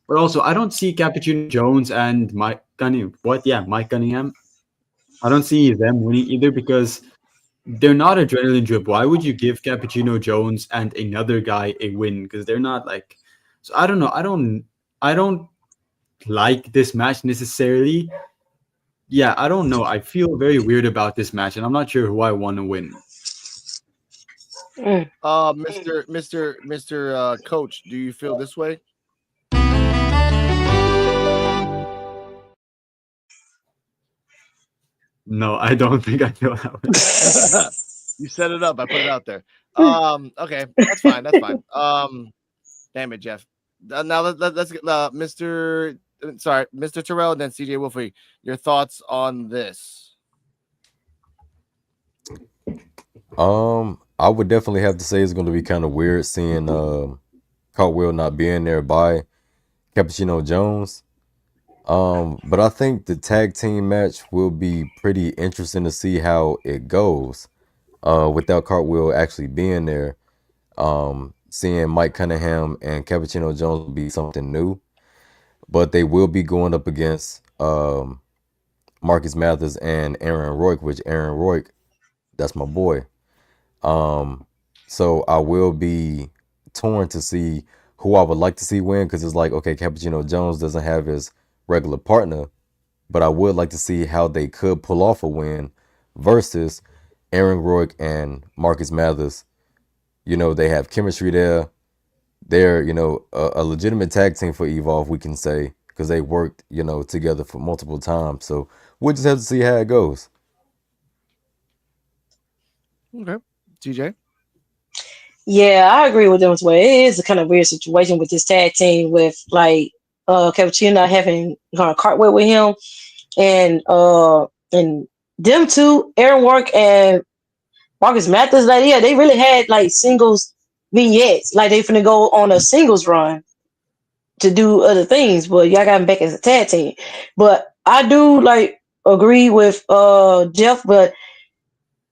But also, I don't see Cappuccino Jones and Mike Cunningham. Mike Cunningham. I don't see them winning either because they're not Adrenaline Drip. Why would you give Cappuccino Jones and another guy a win? Because they're not like. So I don't know. I don't like this match necessarily. Yeah, I don't know. I feel very weird about this match, and I'm not sure who I want to win. Mr. Coach, do you feel this way? No, I don't think I feel that way. You set it up. I put it out there. Okay, that's fine. That's fine. Damn it, Jeff. Now let's get Mr. Terrell and then CJ Wolfie. Your thoughts on this? I would definitely have to say it's going to be kind of weird seeing Cartwheel not being there by Cappuccino Jones. But I think the tag team match will be pretty interesting to see how it goes. Without Cartwheel actually being there, seeing Mike Cunningham and Cappuccino Jones will be something new. But they will be going up against Marcus Mathers and Aaron Rourke, which Aaron Rourke, that's my boy. So I will be torn to see who I would like to see win, because it's like, okay, Cappuccino Jones doesn't have his regular partner, but I would like to see how they could pull off a win versus Aaron Rourke and Marcus Mathers. They have chemistry there. They're, a legitimate tag team for Evolve, we can say, because they worked, together for multiple times. So we'll just have to see how it goes. Okay. TJ? Yeah, I agree with them as well. It is a kind of weird situation with this tag team with Cappuccino not having Cartwheel with him, and them two, Aaron Rourke and Marcus Mathers, they really had singles vignettes, they finna go on a singles run to do other things, but y'all got them back as a tag team. But I do agree with Jeff, but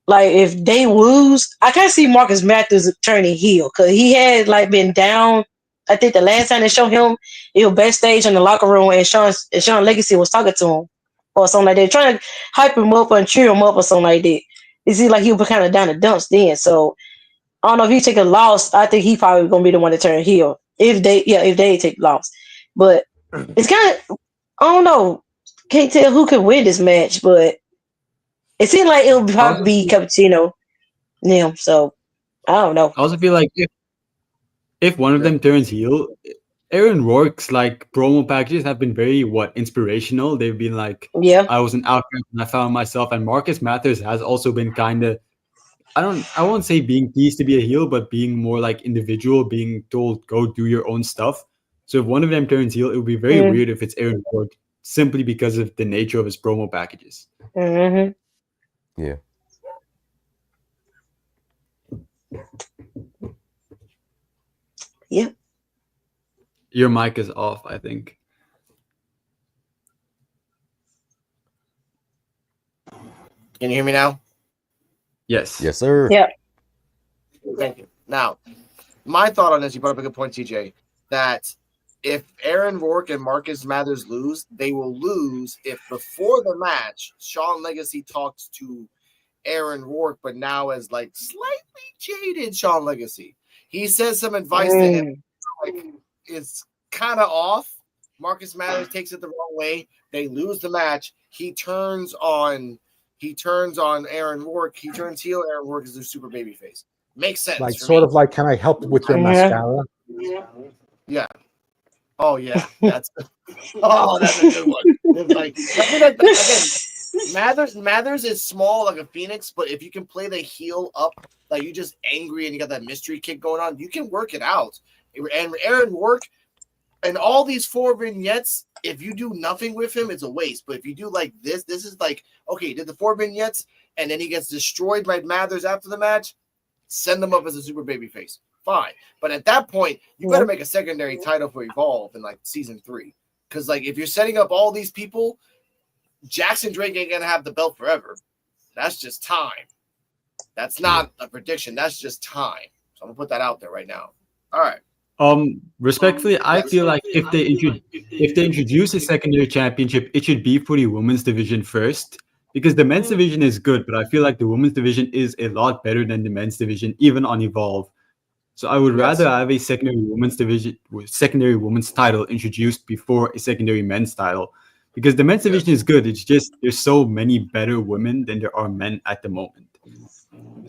like if they lose, I can't see Marcus Matthews turning heel because he had like been down. I think the last time they showed him, he was backstage in the locker room and Sean Legacy was talking to him or something like that, trying to hype him up and cheer him up or something like that. It seemed like he was kind of down the dumps then. So I don't know if he take a loss. I think he probably gonna be the one to turn heel if they take loss. But it's kind of I don't know. Can't tell who could win this match, but it seemed like it'll probably be Cappuccino. Yeah, so I don't know. I also feel like if one of them turns heel, Aaron Rourke's like promo packages have been very inspirational. They've been like, Yeah. I was an outcast and I found myself. And Marcus Mathers has also been kind of, I won't say being teased to be a heel, but being more like individual, being told go do your own stuff. So if one of them turns heel, it would be very weird if it's Aaron Rourke, simply because of the nature of his promo packages. Mm-hmm. Yeah. Yep. Your mic is off, I think. Can you hear me now? Yes. Yes, sir. Yeah. Thank you. Now, my thought on this, you brought up a good point, TJ, that if Aaron Rourke and Marcus Mathers lose, they will lose if before the match, Sean Legacy talks to Aaron Rourke, but now as like slightly jaded Sean Legacy. He says some advice to him, like it's kind of off. Marcus Mathers takes it the wrong way. They lose the match. He turns on Aaron Rourke. He turns heel. Aaron Rourke is their super baby face. Makes sense. Like sort of like, can I help with your mascara? Yeah. Oh yeah. That's a good one. It's like I mean, again, Mathers is small like a phoenix, but if you can play the heel up, like you just angry and you got that mystery kick going on, you can work it out. And Aaron Rourke and all these 4 vignettes, if you do nothing with him, it's a waste. But if you do like this is like, okay, did the 4 vignettes and then he gets destroyed by Mathers after the match, send him up as a super baby face. Fine. But at that point, you better make a secondary title for Evolve in like season 3. Because like if you're setting up all these people, Jackson Drake ain't gonna have the belt forever. That's just time. That's not a prediction. That's just time. So I'm gonna put that out there right now. All right. Respectfully, I feel like if they introduce a secondary championship, it should be for the women's division first, because the men's division is good, but I feel like the women's division is a lot better than the men's division, even on Evolve. So I would rather have a secondary women's title introduced before a secondary men's title, because the men's division is good. It's just there's so many better women than there are men at the moment.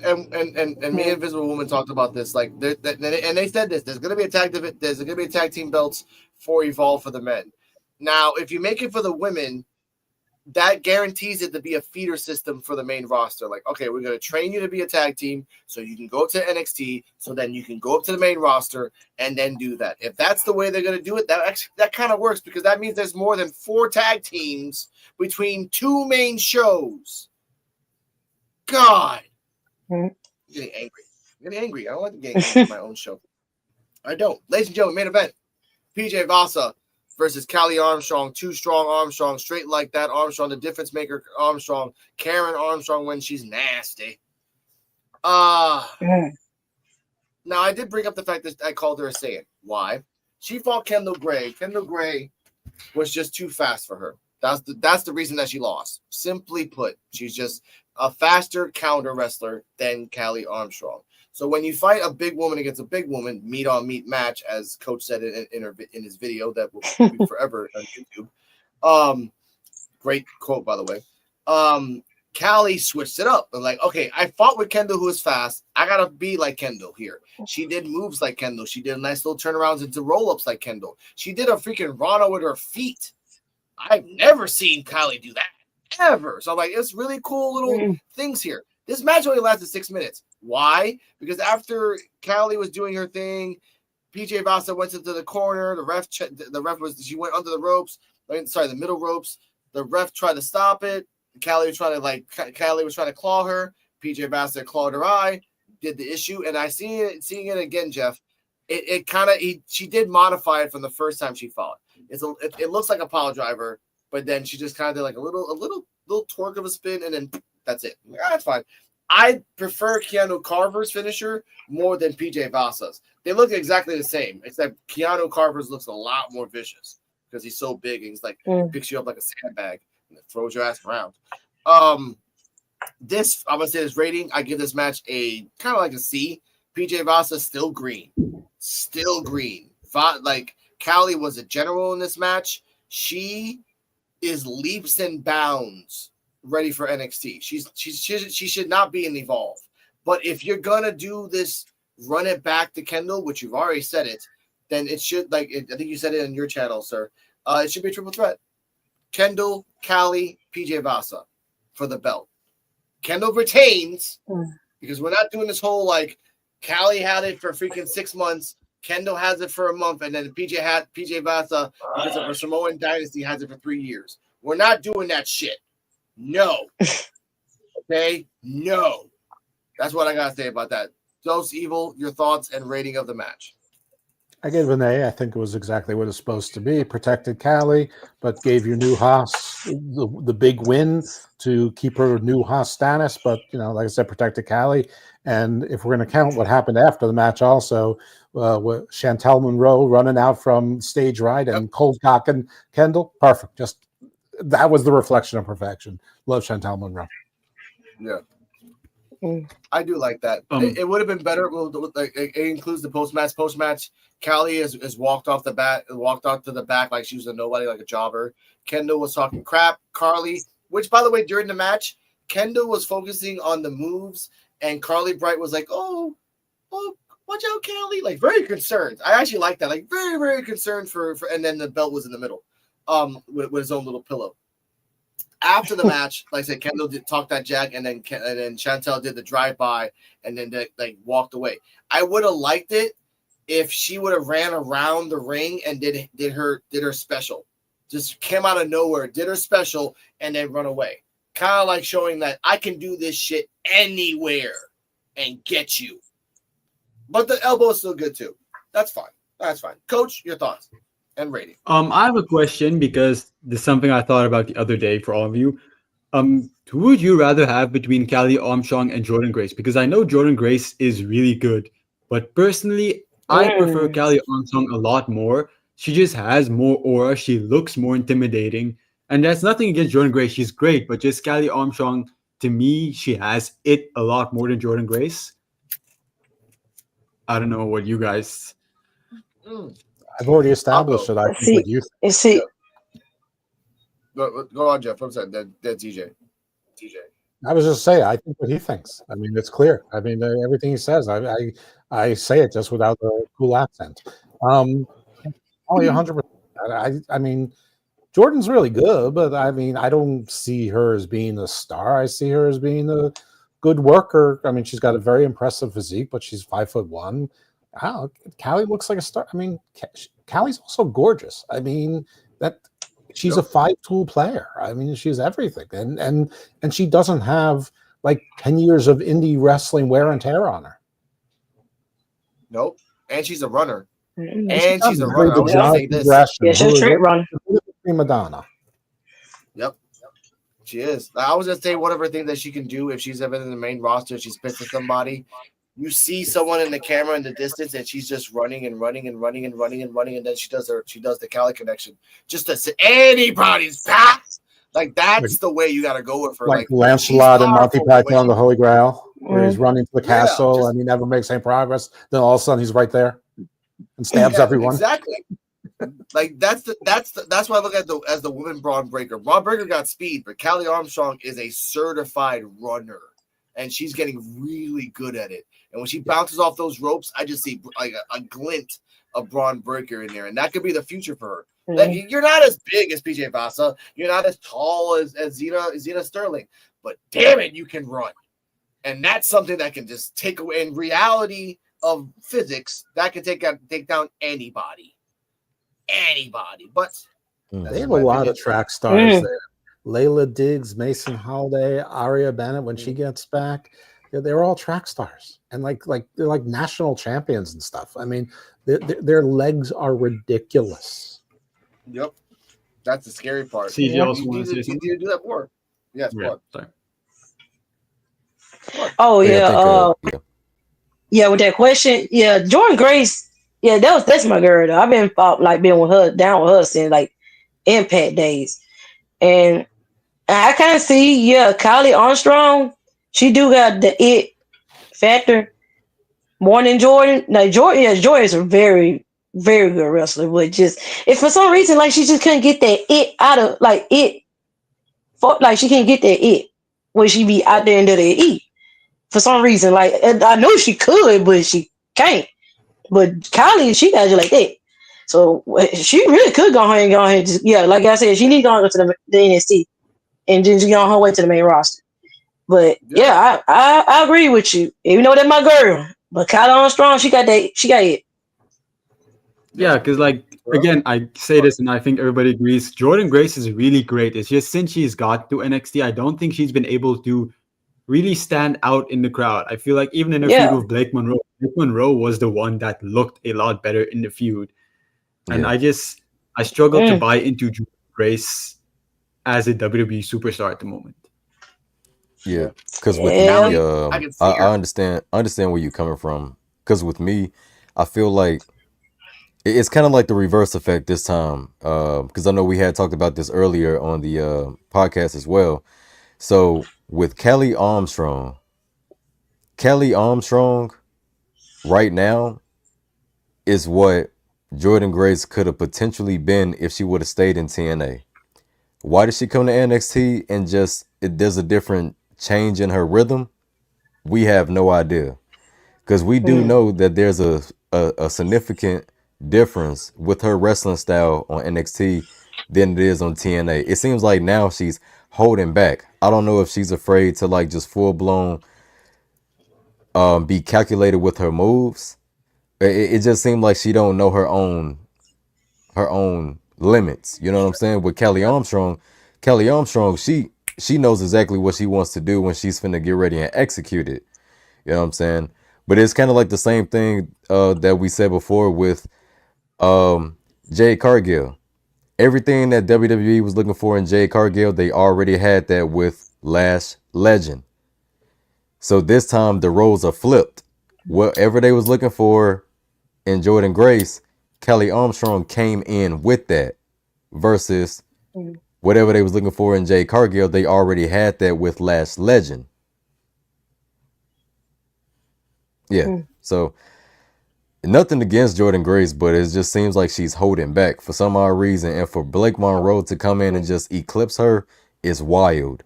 And me and Invisible Woman talked about this. Like, and they said this. There's gonna be a tag team belts for Evolve for the men. Now, if you make it for the women, that guarantees it to be a feeder system for the main roster. Like, okay, we're gonna train you to be a tag team, so you can go to NXT, so then you can go up to the main roster and then do that. If that's the way they're gonna do it, that kind of works, because that means there's more than 4 tag teams between 2 main shows. God. I'm getting angry. I don't like to get angry at my own show. I don't. Ladies and gentlemen, main event. PJ Vasa versus Callie Armstrong. 2 strong Armstrong. Straight like that Armstrong. The difference maker Armstrong. Karen Armstrong when she's nasty. Now, I did bring up the fact that I called her a Saiyan. Why? She fought Kendall Gray. Kendall Gray was just too fast for her. That's the reason that she lost. Simply put, she's just a faster counter wrestler than Callie Armstrong. So when you fight a big woman against a big woman, meat on meat match, as Coach said in his video that will be forever on YouTube. Great quote, by the way. Callie switched it up. And like, okay, I fought with Kendall, who is fast. I gotta be like Kendall here. She did moves like Kendall. She did nice little turnarounds into roll-ups like Kendall. She did a freaking Rana with her feet. I've never seen Callie do that. Ever. So like, it's really cool little things here. This match only lasted 6 minutes. Why? Because after Callie was doing her thing, PJ Vasa went into the corner. She went under the ropes. The middle ropes. The ref tried to stop it. Callie was trying to claw her. PJ Vasa clawed her eye. Did the issue, and seeing it again, Jeff. She did modify it from the first time she fought. It looks like a pile driver. But then she just kind of did like a little twerk of a spin, and then that's it. That's fine. I prefer Keanu Carver's finisher more than PJ Vasa's. They look exactly the same, except Keanu Carver's looks a lot more vicious because he's so big and he's like picks you up like a sandbag and throws your ass around. This I'm gonna say this rating. I give this match a kind of like a C. PJ Vasa still green. Like Callie was a general in this match. She is leaps and bounds ready for NXT. She should not be in Evolve. But if you're gonna do this, run it back to Kendall, which you've already said it, then it should I think you said it in your channel, sir. It should be a triple threat. Kendall, Callie, PJ Vasa for the belt. Kendall retains because we're not doing this whole like Callie had it for freaking 6 months. Kendall has it for a month, and then PJ Vasa, because of a Samoan dynasty, has it for 3 years. We're not doing that shit. No. Okay? No. That's what I gotta say about that. Dose Evil, your thoughts and rating of the match. I gave it an A. I think it was exactly what it's supposed to be. Protected Callie, but gave your new Haas the big win to keep her new Haas status. But, like I said, protected Callie. And if we're going to count what happened after the match also, with Chantel Monroe running out from stage right and cold cocking Kendall, perfect. Just that was the reflection of perfection. Love Chantel Monroe. Yeah. I do like that. It would have been better. It includes the post-match. Post-match, Callie is walked off to the back like she was a nobody, like a jobber. Kendall was talking crap. Carly, which, by the way, during the match, Kendall was focusing on the moves, and Carly Bright was like, oh, watch out, Callie. Like, very concerned. I actually like that. Like, very, very concerned for and then the belt was in the middle with his own little pillow. After the match, like I said, Kendall did talk that jack, and then Chantel did the drive-by, and then they walked away. I would have liked it if she would have ran around the ring and did her special. Just came out of nowhere, did her special, and then run away. Kind of like showing that I can do this shit anywhere and get you. But the elbow is still good too. That's fine. Coach, your thoughts and rating. I have a question because there's something I thought about the other day for all of you. Who would you rather have between Callie Armstrong and Jordynne Grace? Because I know Jordynne Grace is really good, but personally, I prefer Callie Armstrong a lot more. She just has more aura. She looks more intimidating. And that's nothing against Jordynne Grace. She's great, but just Callie Armstrong, to me, she has it a lot more than Jordynne Grace. I don't know what you guys... I've already established that I think what you think. Go on, Jeff. I'm sorry. That's DJ. I was just saying, I think what he thinks. I mean, it's clear. I mean, everything he says, I say it just without the cool accent. Only 100%. I mean, Jordan's really good, but I mean, I don't see her as being a star. I see her as being a good worker. I mean, she's got a very impressive physique, but she's 5'1". Callie looks like a star. I mean, Callie's also gorgeous. I mean, that she's a 5-tool player. I mean, she's everything, and she doesn't have like 10 years of indie wrestling wear and tear on her. Nope, and she's a runner. And she's a runner. I was gonna say this. Yeah, she's a straight run. Madonna. Yep. She is. I was gonna say one of her things that she can do if she's ever in the main roster, she's pissed at somebody. You see someone in the camera in the distance, and she's just running, and then she does the Cali connection just to sit anybody's back. Like that's the way you got to go with her. Like Lancelot and Monty Python on the Holy Grail, where he's running to the castle and he never makes any progress. Then all of a sudden he's right there and stabs everyone. Exactly. Like that's why I look at as the woman Braun Breaker. Braun Breaker got speed, but Callie Armstrong is a certified runner, and she's getting really good at it. And when she bounces off those ropes, I just see like a glint of Braun Breaker in there, and that could be the future for her. Like, you're not as big as PJ Vasa, you're not as tall as Zena Sterling, but damn it, you can run, and that's something that can just take away. In reality of physics, that can take down anybody. But they have a lot of track stars there. Layla Diggs, Mason Holiday, Aria Bennett. When she gets back, they're all track stars, and they're like national champions and stuff. I mean, their legs are ridiculous. Yep, that's the scary part. CJ also you need to do that more. Yes, yeah, sorry. Oh Hey, I yeah, think yeah. With that question, yeah, Jordan Grace, yeah, that's my girl. Though. I've been with her down with her since like Impact days, and I kind of see, yeah, Kylie Armstrong, she do got the it factor more than Jordan. Now Jordan, yeah, Jordan is a very, very good wrestler, but just if for some reason like she just couldn't get that it out of like it, like she can't get that it when she be out there into the it for some reason. Like and I know she could, but she can't. But Kylie, she got you like that. So she really could go ahead, just, yeah, like I said, she need to go to the NXT and then just get on her way to the main roster. But yeah, I agree with you. Even though that's my girl, but Kylie Armstrong, she got that. She got it. Yeah, because like again, I say this and I think everybody agrees. Jordan Grace is really great. It's just since she's got to NXT, I don't think she's been able to really stand out in the crowd. I feel like even in her feud Yeah. with Blake Monroe was the one that looked a lot better in the feud. And Yeah. I struggle to Mm. buy into Jordan Grace as a WWE superstar at the moment. Yeah, because with Yeah. me, I can see I her. understand where you're coming from. Because with me, I feel like it's kind of like the reverse effect this time. Because I know we had talked about this earlier on the podcast as well. So with Kelly Armstrong right now is what Jordan Grace could have potentially been if she would have stayed in TNA. Why did she come to NXT and just there's a different change in her rhythm? We have no idea. Because we do know that there's a significant difference with her wrestling style on NXT than it is on TNA. It seems like now she's holding back. I don't know if she's afraid to like just full blown be calculated with her moves. It just seemed like she don't know her own limits. You know what I'm saying? With Kelly Armstrong, she knows exactly what she wants to do when she's finna get ready and execute it. You know what I'm saying? But it's kind of like the same thing that we said before with Jade Cargill. Everything that WWE was looking for in Jade Cargill, they already had that with Lash Legend. So this time the roles are flipped. Whatever they was looking for in Jordan Grace, Kelly Armstrong came in with that versus whatever they was looking for in Jade Cargill, they already had that with Lash Legend. Yeah. So nothing against Jordan Grace, but it just seems like she's holding back for some odd reason. And for Blake Monroe to come in and just eclipse her is wild.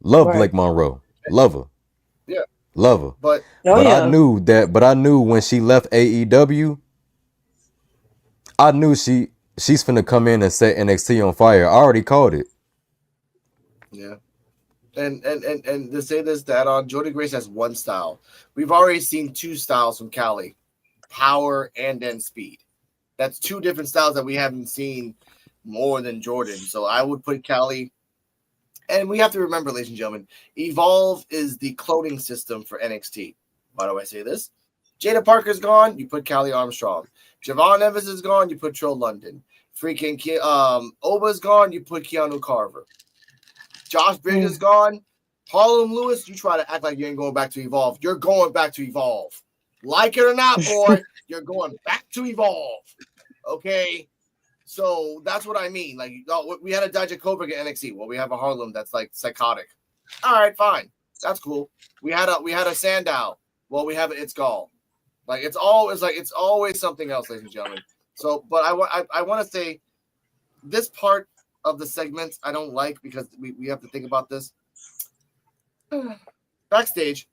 Love Right. Blake Monroe. Love her. Yeah. Love her. But Oh But yeah. I knew when she left AEW, I knew she's finna come in and set NXT on fire. I already called it. yeah. And to say this, that on Jordan Grace has one style. We've already seen two styles from Callie, power and then speed. That's two different styles that we haven't seen more than Jordan. So I would put Callie. And we have to remember, ladies and gentlemen, Evolve is the cloning system for NXT. Why do I say this? Jada Parker's gone, you put Callie Armstrong. Javon Evans is gone, you put Trill London. Freaking Oba's gone, you put Keanu Carver. Josh Bridges is gone. Harlem Lewis, you try to act like you ain't going back to Evolve. You're going back to Evolve. Like it or not, boy, you're going back to Evolve. Okay? So that's what I mean. Like, we had a Dijakovic at NXT. Well, we have a Harlem that's like psychotic. All right, fine. That's cool. We had a Sandow. Well, we have an It's Gall. Like it's always something else, ladies and gentlemen. So, but I want to say this part of the segments I don't like because we have to think about this. Backstage,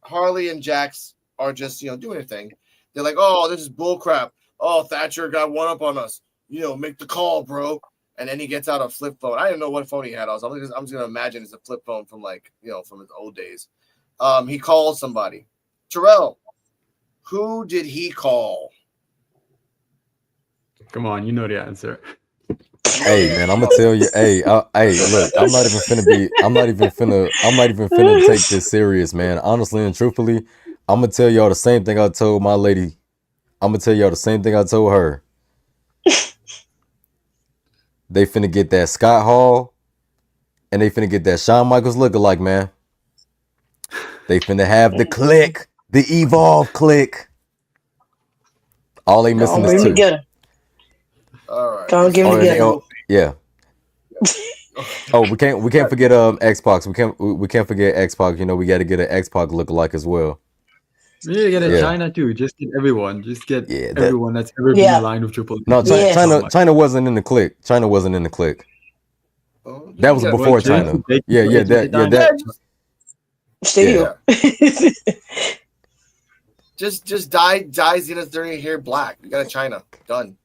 Harley and Jax are just doing their thing. They're like, oh, this is bullcrap. Oh, Thatcher got one up on us. Make the call, bro. And then he gets out a flip phone. I didn't know what phone he had. I'm just gonna imagine it's a flip phone from from his old days. He calls somebody. Terrell, who did he call? Come on, you know the answer. Hey man, I'm gonna tell you. Hey, look, I'm not even finna take this serious, man. Honestly and truthfully, I'm gonna tell y'all the same thing I told my lady. I'm gonna tell y'all the same thing I told her. They finna get that Scott Hall, and they finna get that Shawn Michaels lookalike, man. They finna have the click, the Evolve click. All they missing bring is them 2. together. All right. Come get them together. Yeah. Oh, we can't forget Xbox. We can't forget Xbox. You know, we got to get an Xbox lookalike as well. We need to get a China too. Just get everyone. Just get everyone that's ever been aligned with Triple H. No, China wasn't in the click. China wasn't in the click. That was before China. Still. Just dye Xena's dirty hair black. You got a China. Done.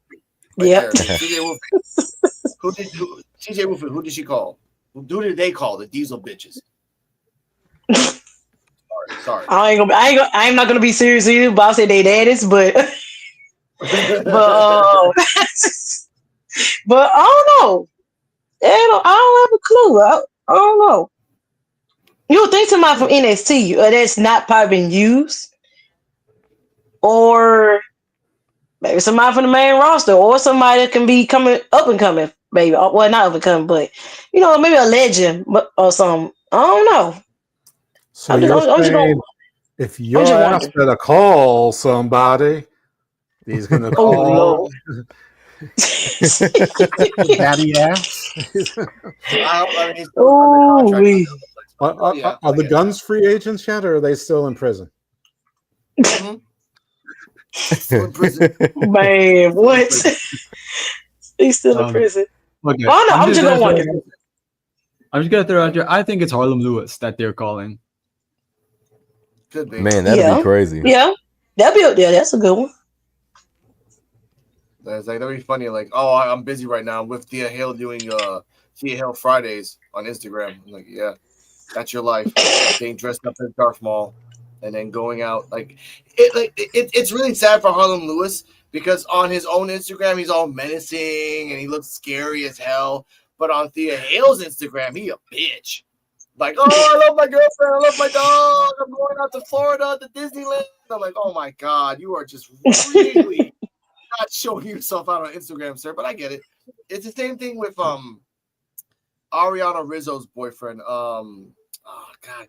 Yep. CJ Wolfie, who did she call? Who did they call? The Diesel bitches. Sorry. I'm not gonna be serious with you, but I'll say they daddies, but but I don't know. I don't have a clue. I don't know. You would think somebody from NXT that's not probably been used, or maybe somebody from the main roster, or somebody that can be coming up and coming, maybe. Well, not up and coming, but maybe a legend or something. I don't know. So you're saying if you're asked to call somebody, he's going to call daddy ass? Are the Guns free agents yet, or are they still in prison? Still in prison. Man, what? He's still in prison. Okay. Oh no, I'm just gonna throw out there. I think it's Harlem Lewis that they're calling. Could be. Man, that'd be crazy. Yeah, that's a good one. That's like that'd be funny. Like, oh, I'm busy right now with Thea Hale doing Thea Hale Fridays on Instagram. I'm like, yeah, that's your life. Getting dressed up as Darth Maul and then going out. It's really sad for Harlem Lewis because on his own Instagram he's all menacing and he looks scary as hell. But on Thea Hale's Instagram, he a bitch. Like, oh, I love my girlfriend, I love my dog, I'm going out to Florida, to Disneyland. I'm like, oh my God, you are just really not showing yourself out on Instagram, sir. But I get it. It's the same thing with Ariana Rizzo's boyfriend,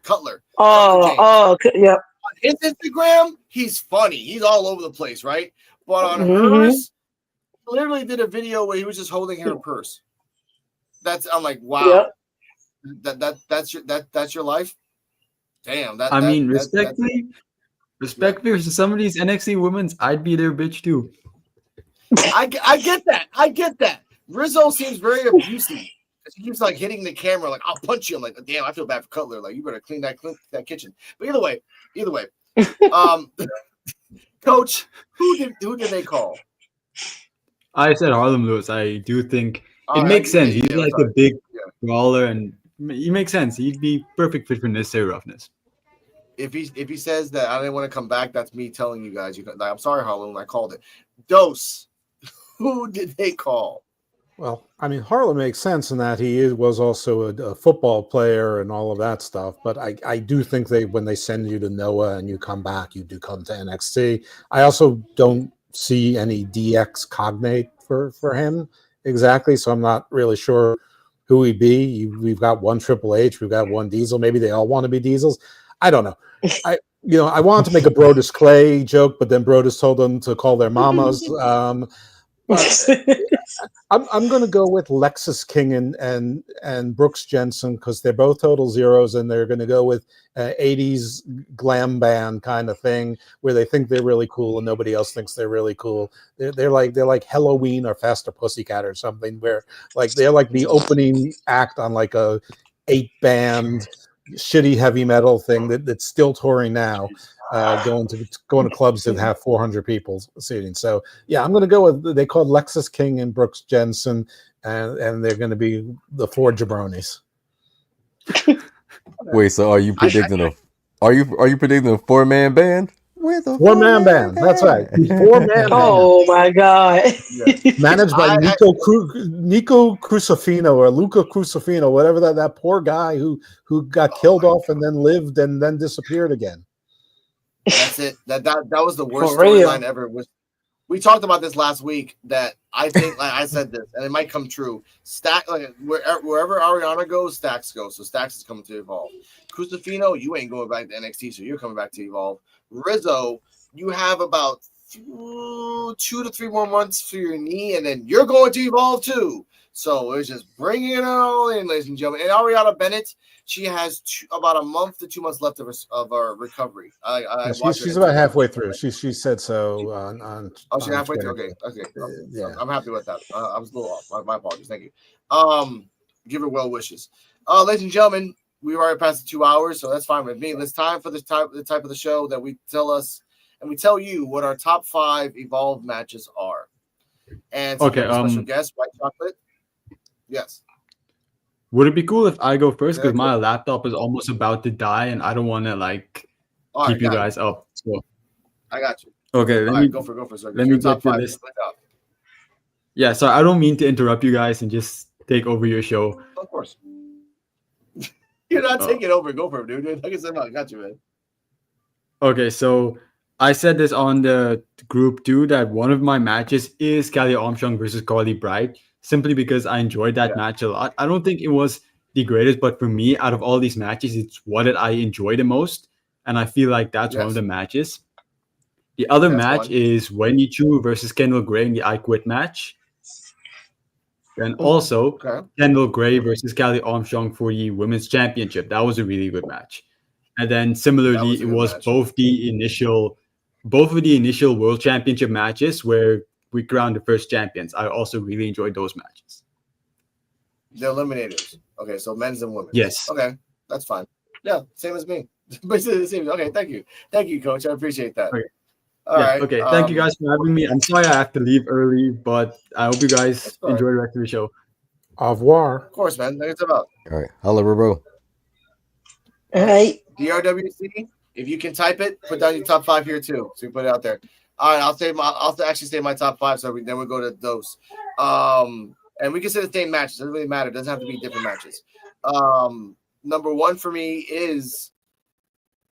Cutler. Yeah. On his Instagram, he's funny. He's all over the place, right? But on hers, literally did a video where he was just holding her purse. I'm like, wow. Yep. That's your life. Damn. Respectfully for some of these NXT women's, I'd be their bitch too. I get that. Rizzo seems very abusive. He keeps like hitting the camera, like I'll punch you. I'm like, damn, I feel bad for Cutler. Like you better clean that kitchen. But either way, Coach, who did they call? I said Harlem Lewis. I do think it makes sense. He's like a big brawler, and he makes sense. He'd be perfect fit for necessary roughness. If he says that I didn't want to come back, that's me telling you guys. I'm sorry, Harlem. I called it. Dose. Who did they call? Well, I mean, Harlem makes sense in that he was also a football player and all of that stuff. But I do think when they send you to Noah and you come back, you do come to NXT. I also don't see any DX cognate for him exactly. So I'm not really sure who he'd be. We've got one Triple H, we've got one Diesel. Maybe they all want to be Diesels. I don't know. I wanted to make a Brodus Clay joke, but then Brodus told them to call their mamas. I'm going to go with Lexus King and Brooks Jensen because they're both total zeros, and they're going to go with 80s glam band kind of thing where they think they're really cool and nobody else thinks they're really cool. They're like Halloween or Faster Pussycat or something where like they're like the opening act on like a 8-band shitty heavy metal thing that's still touring now. Going to clubs that have 400 people seating. So yeah, I'm going to go with they called Lexus King and Brooks Jensen, and they're going to be the 4 jabronis. Wait, so are you predicting a 4-man band? With a 4-man band. That's right. 4-man band. Oh my God. Managed by Nico Crucifino or Luca Crucifino, whatever that poor guy who got killed off and then lived and then disappeared again. That's it. That was the worst storyline ever. we talked about this last week that I think, like I said this, and it might come true. Wherever Ariana goes, Stacks goes. So Stacks is coming to Evolve. Crucifino, you ain't going back to NXT, so you're coming back to Evolve. Rizzo, you have about 2 to 3 more months for your knee, and then you're going to Evolve too. So it's just bringing it all in, ladies and gentlemen. And Ariana Bennett, she has about a month to 2 months left of her recovery. She's about halfway through. She said so on she's halfway through. Okay. Yeah, I'm happy with that. I was a little off. My apologies. Thank you. Give her well wishes. Ladies and gentlemen, we've already passed the 2 hours, so that's fine with me. It's time for the type of the show that we tell you what our top 5 Evolve matches are. And special guest, White Chocolate. Yes. Would it be cool if I go first? Because my laptop is almost about to die, and I don't want to keep you guys up. So I got you. Okay, go for it. Let me get your list. Yeah, so I don't mean to interrupt you guys and just take over your show. Of course. You're not taking over. Go for it, dude. Like I said, I got you, man. Okay, so I said this on the group too, that one of my matches is Kelly Armstrong versus Carly Bright, simply because I enjoyed that match a lot. I don't think it was the greatest, but for me, out of all these matches, it's what I enjoy the most, and I feel like that's one of the matches. The other match is Wendy Chu versus Kendall Gray in the I Quit match. And also Kendall Gray versus Kelly Armstrong for the Women's Championship. That was a really good match. And then similarly, it was both of the initial World Championship matches where we crowned the first champions. I also really enjoyed those matches. The Eliminators. Okay, so men's and women's. Yes. Okay, that's fine. Yeah, same as me. Basically the same. Okay, thank you. Thank you, Coach. I appreciate that. Okay. All right. Okay, thank you guys for having me. I'm sorry I have to leave early, but I hope you guys enjoy the rest of the show. Au revoir. Of course, man. Thanks about. All right. Holla, Robo. All right. DRWC, if you can type it, put down your top 5 here too. So you put it out there. All right, I'll actually say my top 5. So then we'll go to those. And we can say the same matches. Doesn't really matter. It doesn't have to be different matches. Number 1 for me is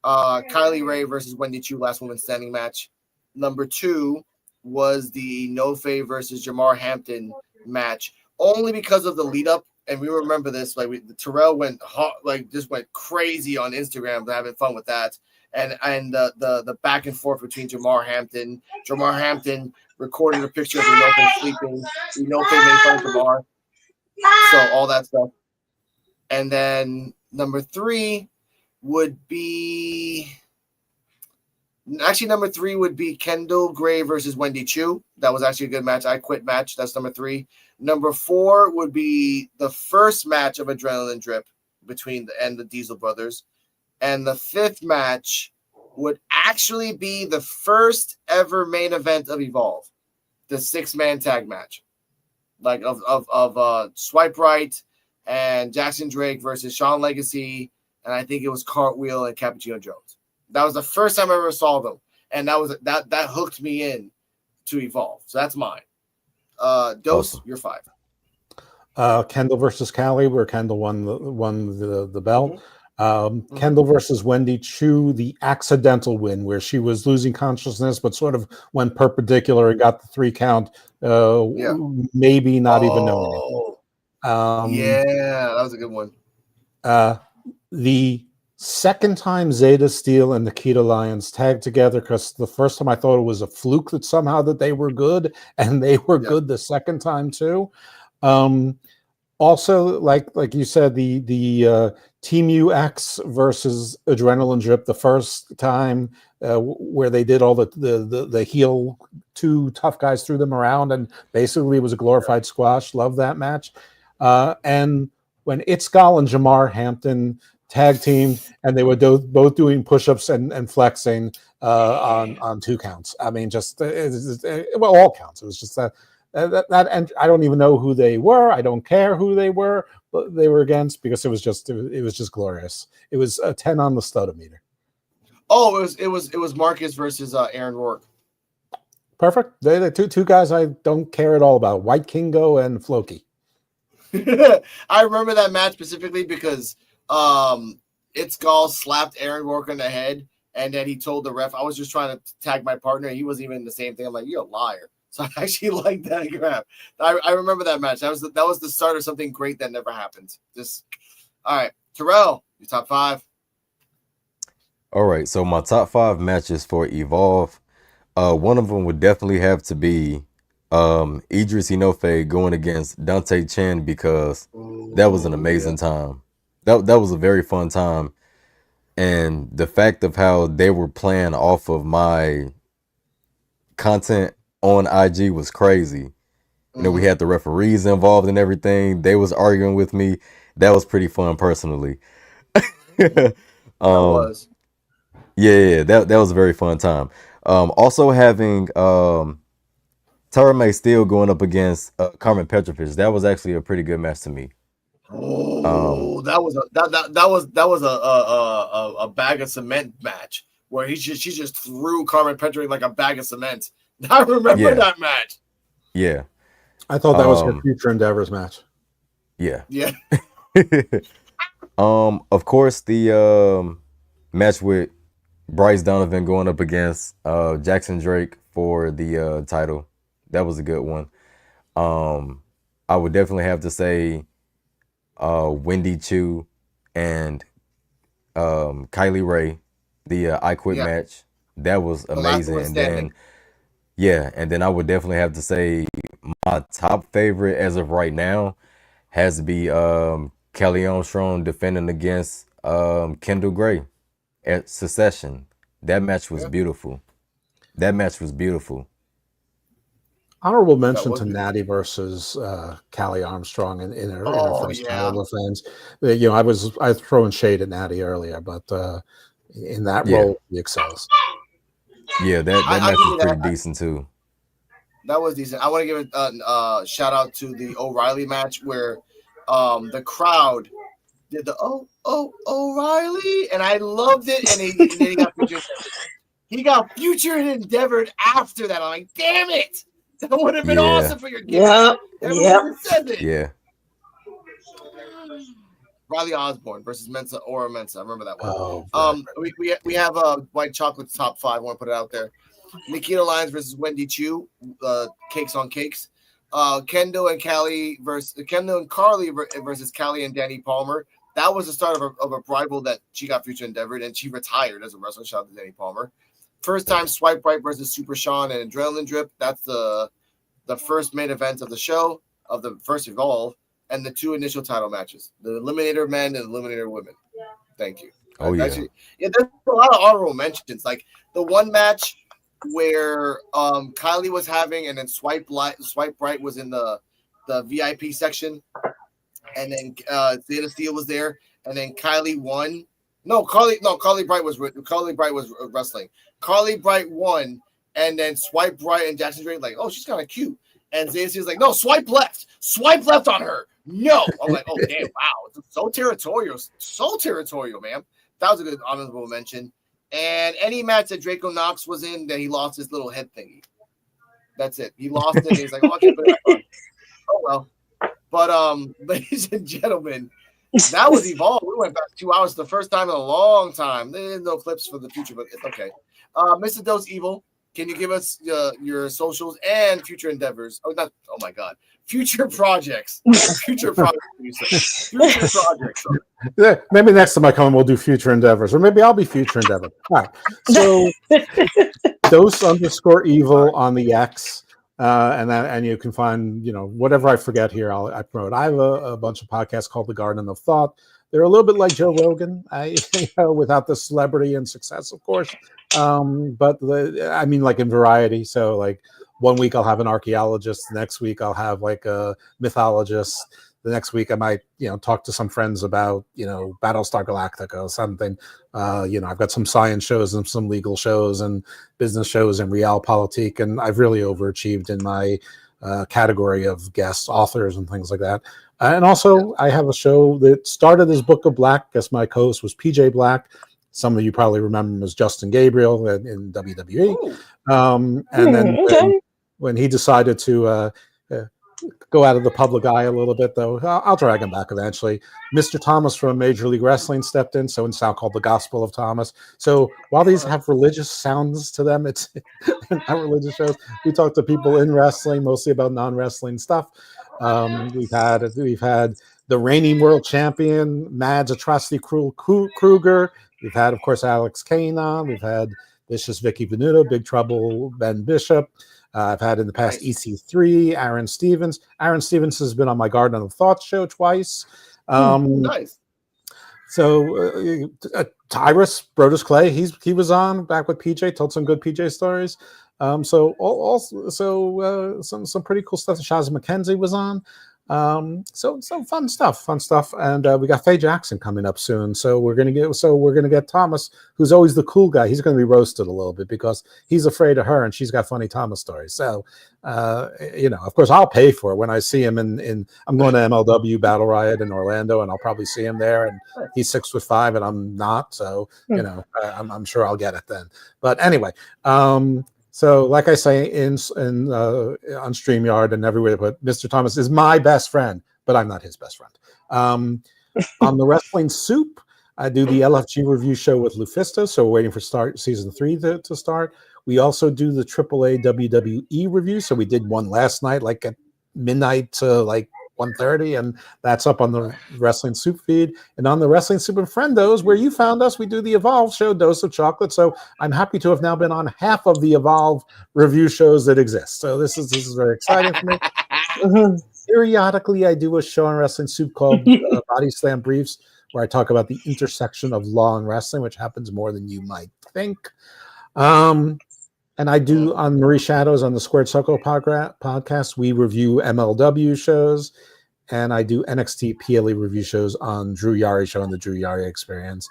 Kylie Ray versus Wendy Chu, last woman standing match. Number 2 was the No Faye versus Jamar Hampton match, only because of the lead up. And we remember this, Terrell went hot, just went crazy on Instagram, having fun with that. And the back and forth between Jamar Hampton recorded a picture of No Faye sleeping. No Faye made fun of Jamar. So all that stuff. And then number 3 would be Kendall Gray versus Wendy Chu. That was actually a good match. I Quit match. That's number 3. Number 4 would be the first match of Adrenaline Drip between the Diesel brothers. And the 5th match would actually be the first ever main event of Evolve, the 6-man tag match, of Swipe Right and Jackson Drake versus Sean Legacy, and I think it was Cartwheel and Cappuccino Jones. That was the first time I ever saw them, and that hooked me in to Evolve. So that's mine. Dose, awesome. You're 5. Kendall versus Callie, where Kendall won the belt. Kendall versus Wendy Chu, the accidental win, where she was losing consciousness, but sort of went perpendicular and got the 3 count. Maybe not even knowing it. That was a good one. The second time Zeta Steel and Nikita Lyons tagged together, because the first time I thought it was a fluke that somehow that they were good, and they were good the second time too. Also, like you said, the Team UX versus Adrenaline Drip the first time, where they did all the heel 2 tough guys, threw them around, and basically it was a glorified squash. Love that match. And when Itzgal and Jamar Hampton tag teamed, and they were both doing push-ups and flexing on 2 counts. I mean, just all counts. It was just that, and I don't even know who they were. I don't care who they were, but they were against, because it was just glorious. It was a 10 on the Stotometer. Oh, it was Marcus versus Aaron Rourke. Perfect. They're the two guys I don't care at all about. White Kingo and Floki. I remember that match specifically because Itzgal slapped Aaron Rourke on the head, And then he told the ref, I was just trying to tag my partner. He wasn't even the same thing. I'm like, you're a liar. So I actually like that grab. I remember that match. That was the start of something great that never happened. All right, Terrell, your top 5. All right, so my top 5 matches for Evolve. One of them would definitely have to be Idris Inofe going against Dante Chen, because that was an amazing time. That was a very fun time. And the fact of how they were playing off of my content on IG was crazy. You know, we had the referees involved and everything. They was arguing with me. That was pretty fun personally. That was. Yeah, that was a very fun time. Also having Terrell still going up against Carmen Petrovich. That was actually a pretty good match to me. Oh, that was a bag of cement match where she just threw Carmen Petrovich like a bag of cement. I remember that match. Yeah, I thought that was her future endeavors match. Yeah. Of course, the match with Bryce Donovan going up against Jackson Drake for the title. That was a good one. I would definitely have to say Wendy Chu and Kylie Ray, the I Quit match. That was amazing. And then I would definitely have to say my top favorite as of right now has to be Kelly Armstrong defending against Kendall Gray at Secession. That match was beautiful. Honorable mention to Natty versus Callie Armstrong in her first title defense. You know, I was throwing shade at Natty earlier, but in that role, he excels. Yeah, that match was pretty decent too. That was decent. I want to give a shout out to the O'Reilly match where the crowd did the O'Reilly, and I loved it. And then he got future and endeavored after that. I'm like, damn it! That would have been awesome for your game. Yeah. Riley Osborne versus Mensa Aura Mensa. I remember that one. We have a white chocolate top 5. I want to put it out there. Nikita Lyons versus Wendy Chu. Cakes on cakes. Kendo and Carly versus Callie and Danny Palmer. That was the start of a rival that she got future endeavored, and she retired as a wrestler. Shout out to Danny Palmer. First time Swipe Right versus Super Sean and Adrenaline Drip. That's the first main event of the show, of the first Evolve, and the 2 initial title matches, the Eliminator Men and Eliminator Women. Thank you. There's a lot of honorable mentions. Like the one match where Kylie was having, and then Swipe Right was in the VIP section, and then Zeta Steel was there, and then Kylie won. Carly Bright was wrestling. Carly Bright won, and then Swipe Right and Jackson Drake like, oh, she's kind of cute. And Zeta Steel's like, no, swipe left on her. No, I'm like, oh damn, wow, it's so territorial, man. That was a good honorable mention. And any match that Draco Knox was in, that he lost his little head thingy. That's it. He lost it. And he's like, oh, I can't put it back on. Oh well. But ladies and gentlemen, that was Evolve. We went back 2 hours, the first time in a long time. There's no clips for the future, but it's okay. Mr. Dose Evil, can you give us your socials and future endeavors? Oh my God, future projects. Future projects. Future projects. Yeah, maybe next time I come, we'll do future endeavors, or maybe I'll be future endeavor. All right. So Dose_Evil on the X. And you can find, whatever I forget here, I promote. I have a bunch of podcasts called The Garden of Thought. They're a little bit like Joe Rogan, without the celebrity and success, of course. But like in variety. So like 1 week I'll have an archaeologist. The next week I'll have like a mythologist. The next week I might, talk to some friends about, Battlestar Galactica or something. I've got some science shows and some legal shows and business shows and realpolitik, and I've really overachieved in my category of guest authors and things like that. And also, I have a show that started as Book of Black. Guess my co-host was PJ Black. Some of you probably remember him as Justin Gabriel in WWE. And then when he decided to go out of the public eye a little bit, though. I'll drag him back eventually. Mr. Thomas from Major League Wrestling stepped in, so it's now called the Gospel of Thomas. So while these have religious sounds to them, it's not religious shows. We talk to people in wrestling, mostly about non-wrestling stuff. We've had the reigning world champion, Mads Atrocity Kruger. We've had, of course, Alex Kane on. We've had Vicious Vicky Venuto, Big Trouble Ben Bishop. I've had in the past EC3, Aaron Stevens. Aaron Stevens has been on my Garden of Thoughts show twice. Nice. So Tyrus Brodus Clay, he was on back with PJ, told some good PJ stories. So some pretty cool stuff. Shaz McKenzie was on. So fun stuff, and we got Faye Jackson coming up soon. So we're gonna get Thomas, who's always the cool guy. He's gonna be roasted a little bit because he's afraid of her, and she's got funny Thomas stories. So of course, I'll pay for it when I see him in. I'm going to MLW Battle Riot in Orlando, and I'll probably see him there. And he's 6'5", and I'm not, so I'm sure I'll get it then. But anyway. So, like I say, on StreamYard and everywhere, but Mr. Thomas is my best friend, but I'm not his best friend. On the Wrestling Soup, I do the LFG review show with Lufisto, so we're waiting for season 3 to start. We also do the AAA WWE review, so we did one last night, like at midnight to like 1:30, and that's up on the Wrestling Soup feed. And on the Wrestling Soup and Friendos, where you found us, we do the Evolve show, Dose of Chocolate. So I'm happy to have now been on half of the Evolve review shows that exist. So this is very exciting for me. Periodically, I do a show on Wrestling Soup called Body Slam Briefs, where I talk about the intersection of law and wrestling, which happens more than you might think. And I do on Marie Shadows on the Squared Circle podcast, we review MLW shows, and I do NXT PLE review shows on Drew Yari show and the Drew Yari Experience.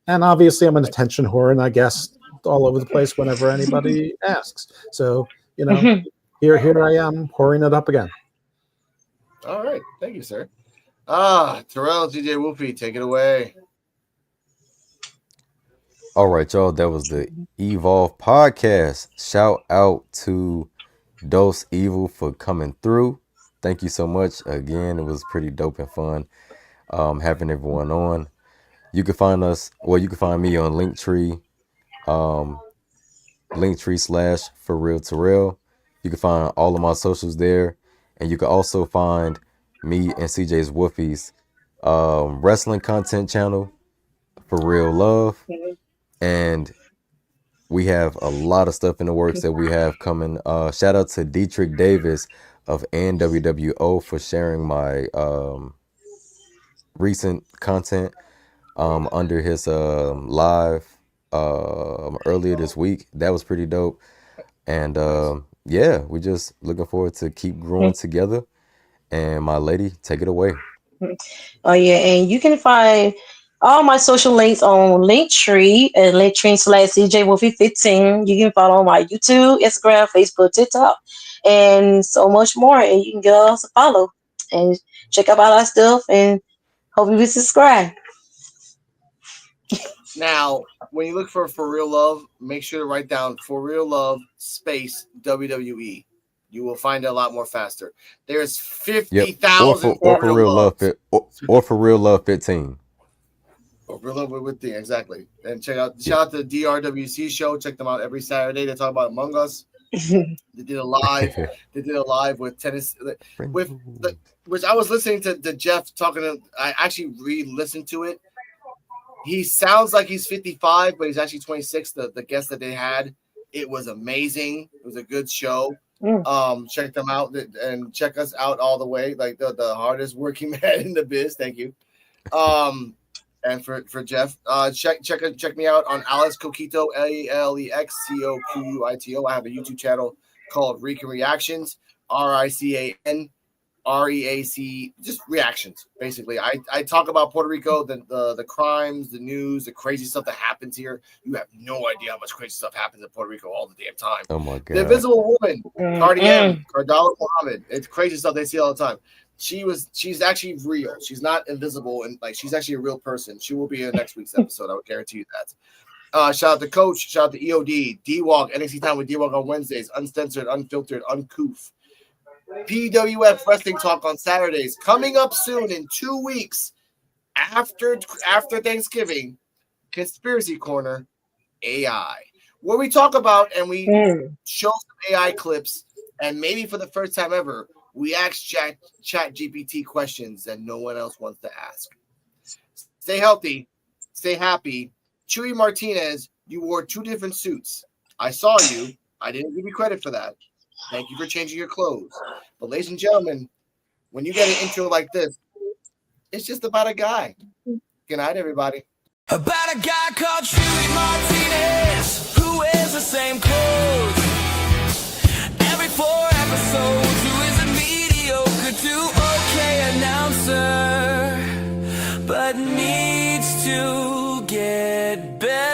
And obviously, I'm an attention whore, and I guess all over the place whenever anybody asks. So, here I am pouring it up again. All right, thank you, sir. Terrell, DJ Wolfie, take it away. All right, y'all. That was the Evolve podcast. Shout out to Dose Evil for coming through. Thank you so much. Again, it was pretty dope and fun having everyone on. You can find us, you can find me on Linktree, Linktree/ForRealTerrell. You can find all of my socials there. And you can also find me and CJ's Wolfie's wrestling content channel, For Real Love. And we have a lot of stuff in the works that we have coming. Shout out to Dietrich Davis of NWWO for sharing my recent content under his live earlier this week. That was pretty dope. And we just looking forward to keep growing together. And my lady, take it away. Oh yeah, and you can find all my social links on Linktree and Linktree/CJWolfie15. You can follow my YouTube, Instagram, Facebook, TikTok, and so much more. And you can give us a follow and check out all our stuff, and hope you will subscribe. Now, when you look for Real Love, make sure to write down For Real Love space WWE. You will find it a lot more faster. There's 50,000 or for Real Love or For Real Love 15. For Real Love with the exactly. And shout out to DRWC show. Check them out every Saturday. They talk about Among Us. They did a live. With tennis which I was listening to Jeff talking to. I actually re-listened to it. He sounds like he's 55, but he's actually 26. The guest that they had, it was amazing. It was a good show. Check them out and check us out all the way. Like the hardest working man in the biz. Thank you. And for Jeff, check me out on Alex Coquito, ALEXCOQUITO. I have a YouTube channel called Rico Reactions, RICAN. REAC, just reactions. Basically, I talk about Puerto Rico, the crimes, the news, the crazy stuff that happens here. You have no idea how much crazy stuff happens in Puerto Rico all the damn time. Oh my god! The Invisible Woman, Cardi M, Cardala Muhammad. It's crazy stuff they see all the time. She's actually real. She's not invisible, and she's actually a real person. She will be in next week's episode. I will guarantee you that. Shout out to Coach. Shout out to EOD, D-Walk, NXT Time with D-Walk on Wednesdays. Uncensored, unfiltered, uncouth. PWF Wrestling Talk on Saturdays. Coming up soon in 2 weeks after Thanksgiving, Conspiracy Corner AI, where we talk about and we show some AI clips, and maybe for the first time ever, we ask Chat GPT questions that no one else wants to ask. Stay healthy, stay happy. Chewy Martinez, you wore 2 different suits. I saw you. I didn't give you credit for that. Thank you for changing your clothes. But ladies and gentlemen, when you get an intro like this, it's just about a guy. Good night, everybody. About a guy called Chewy Martinez, who wears the same clothes every 4 episodes, who is a mediocre to okay announcer, but needs to get better.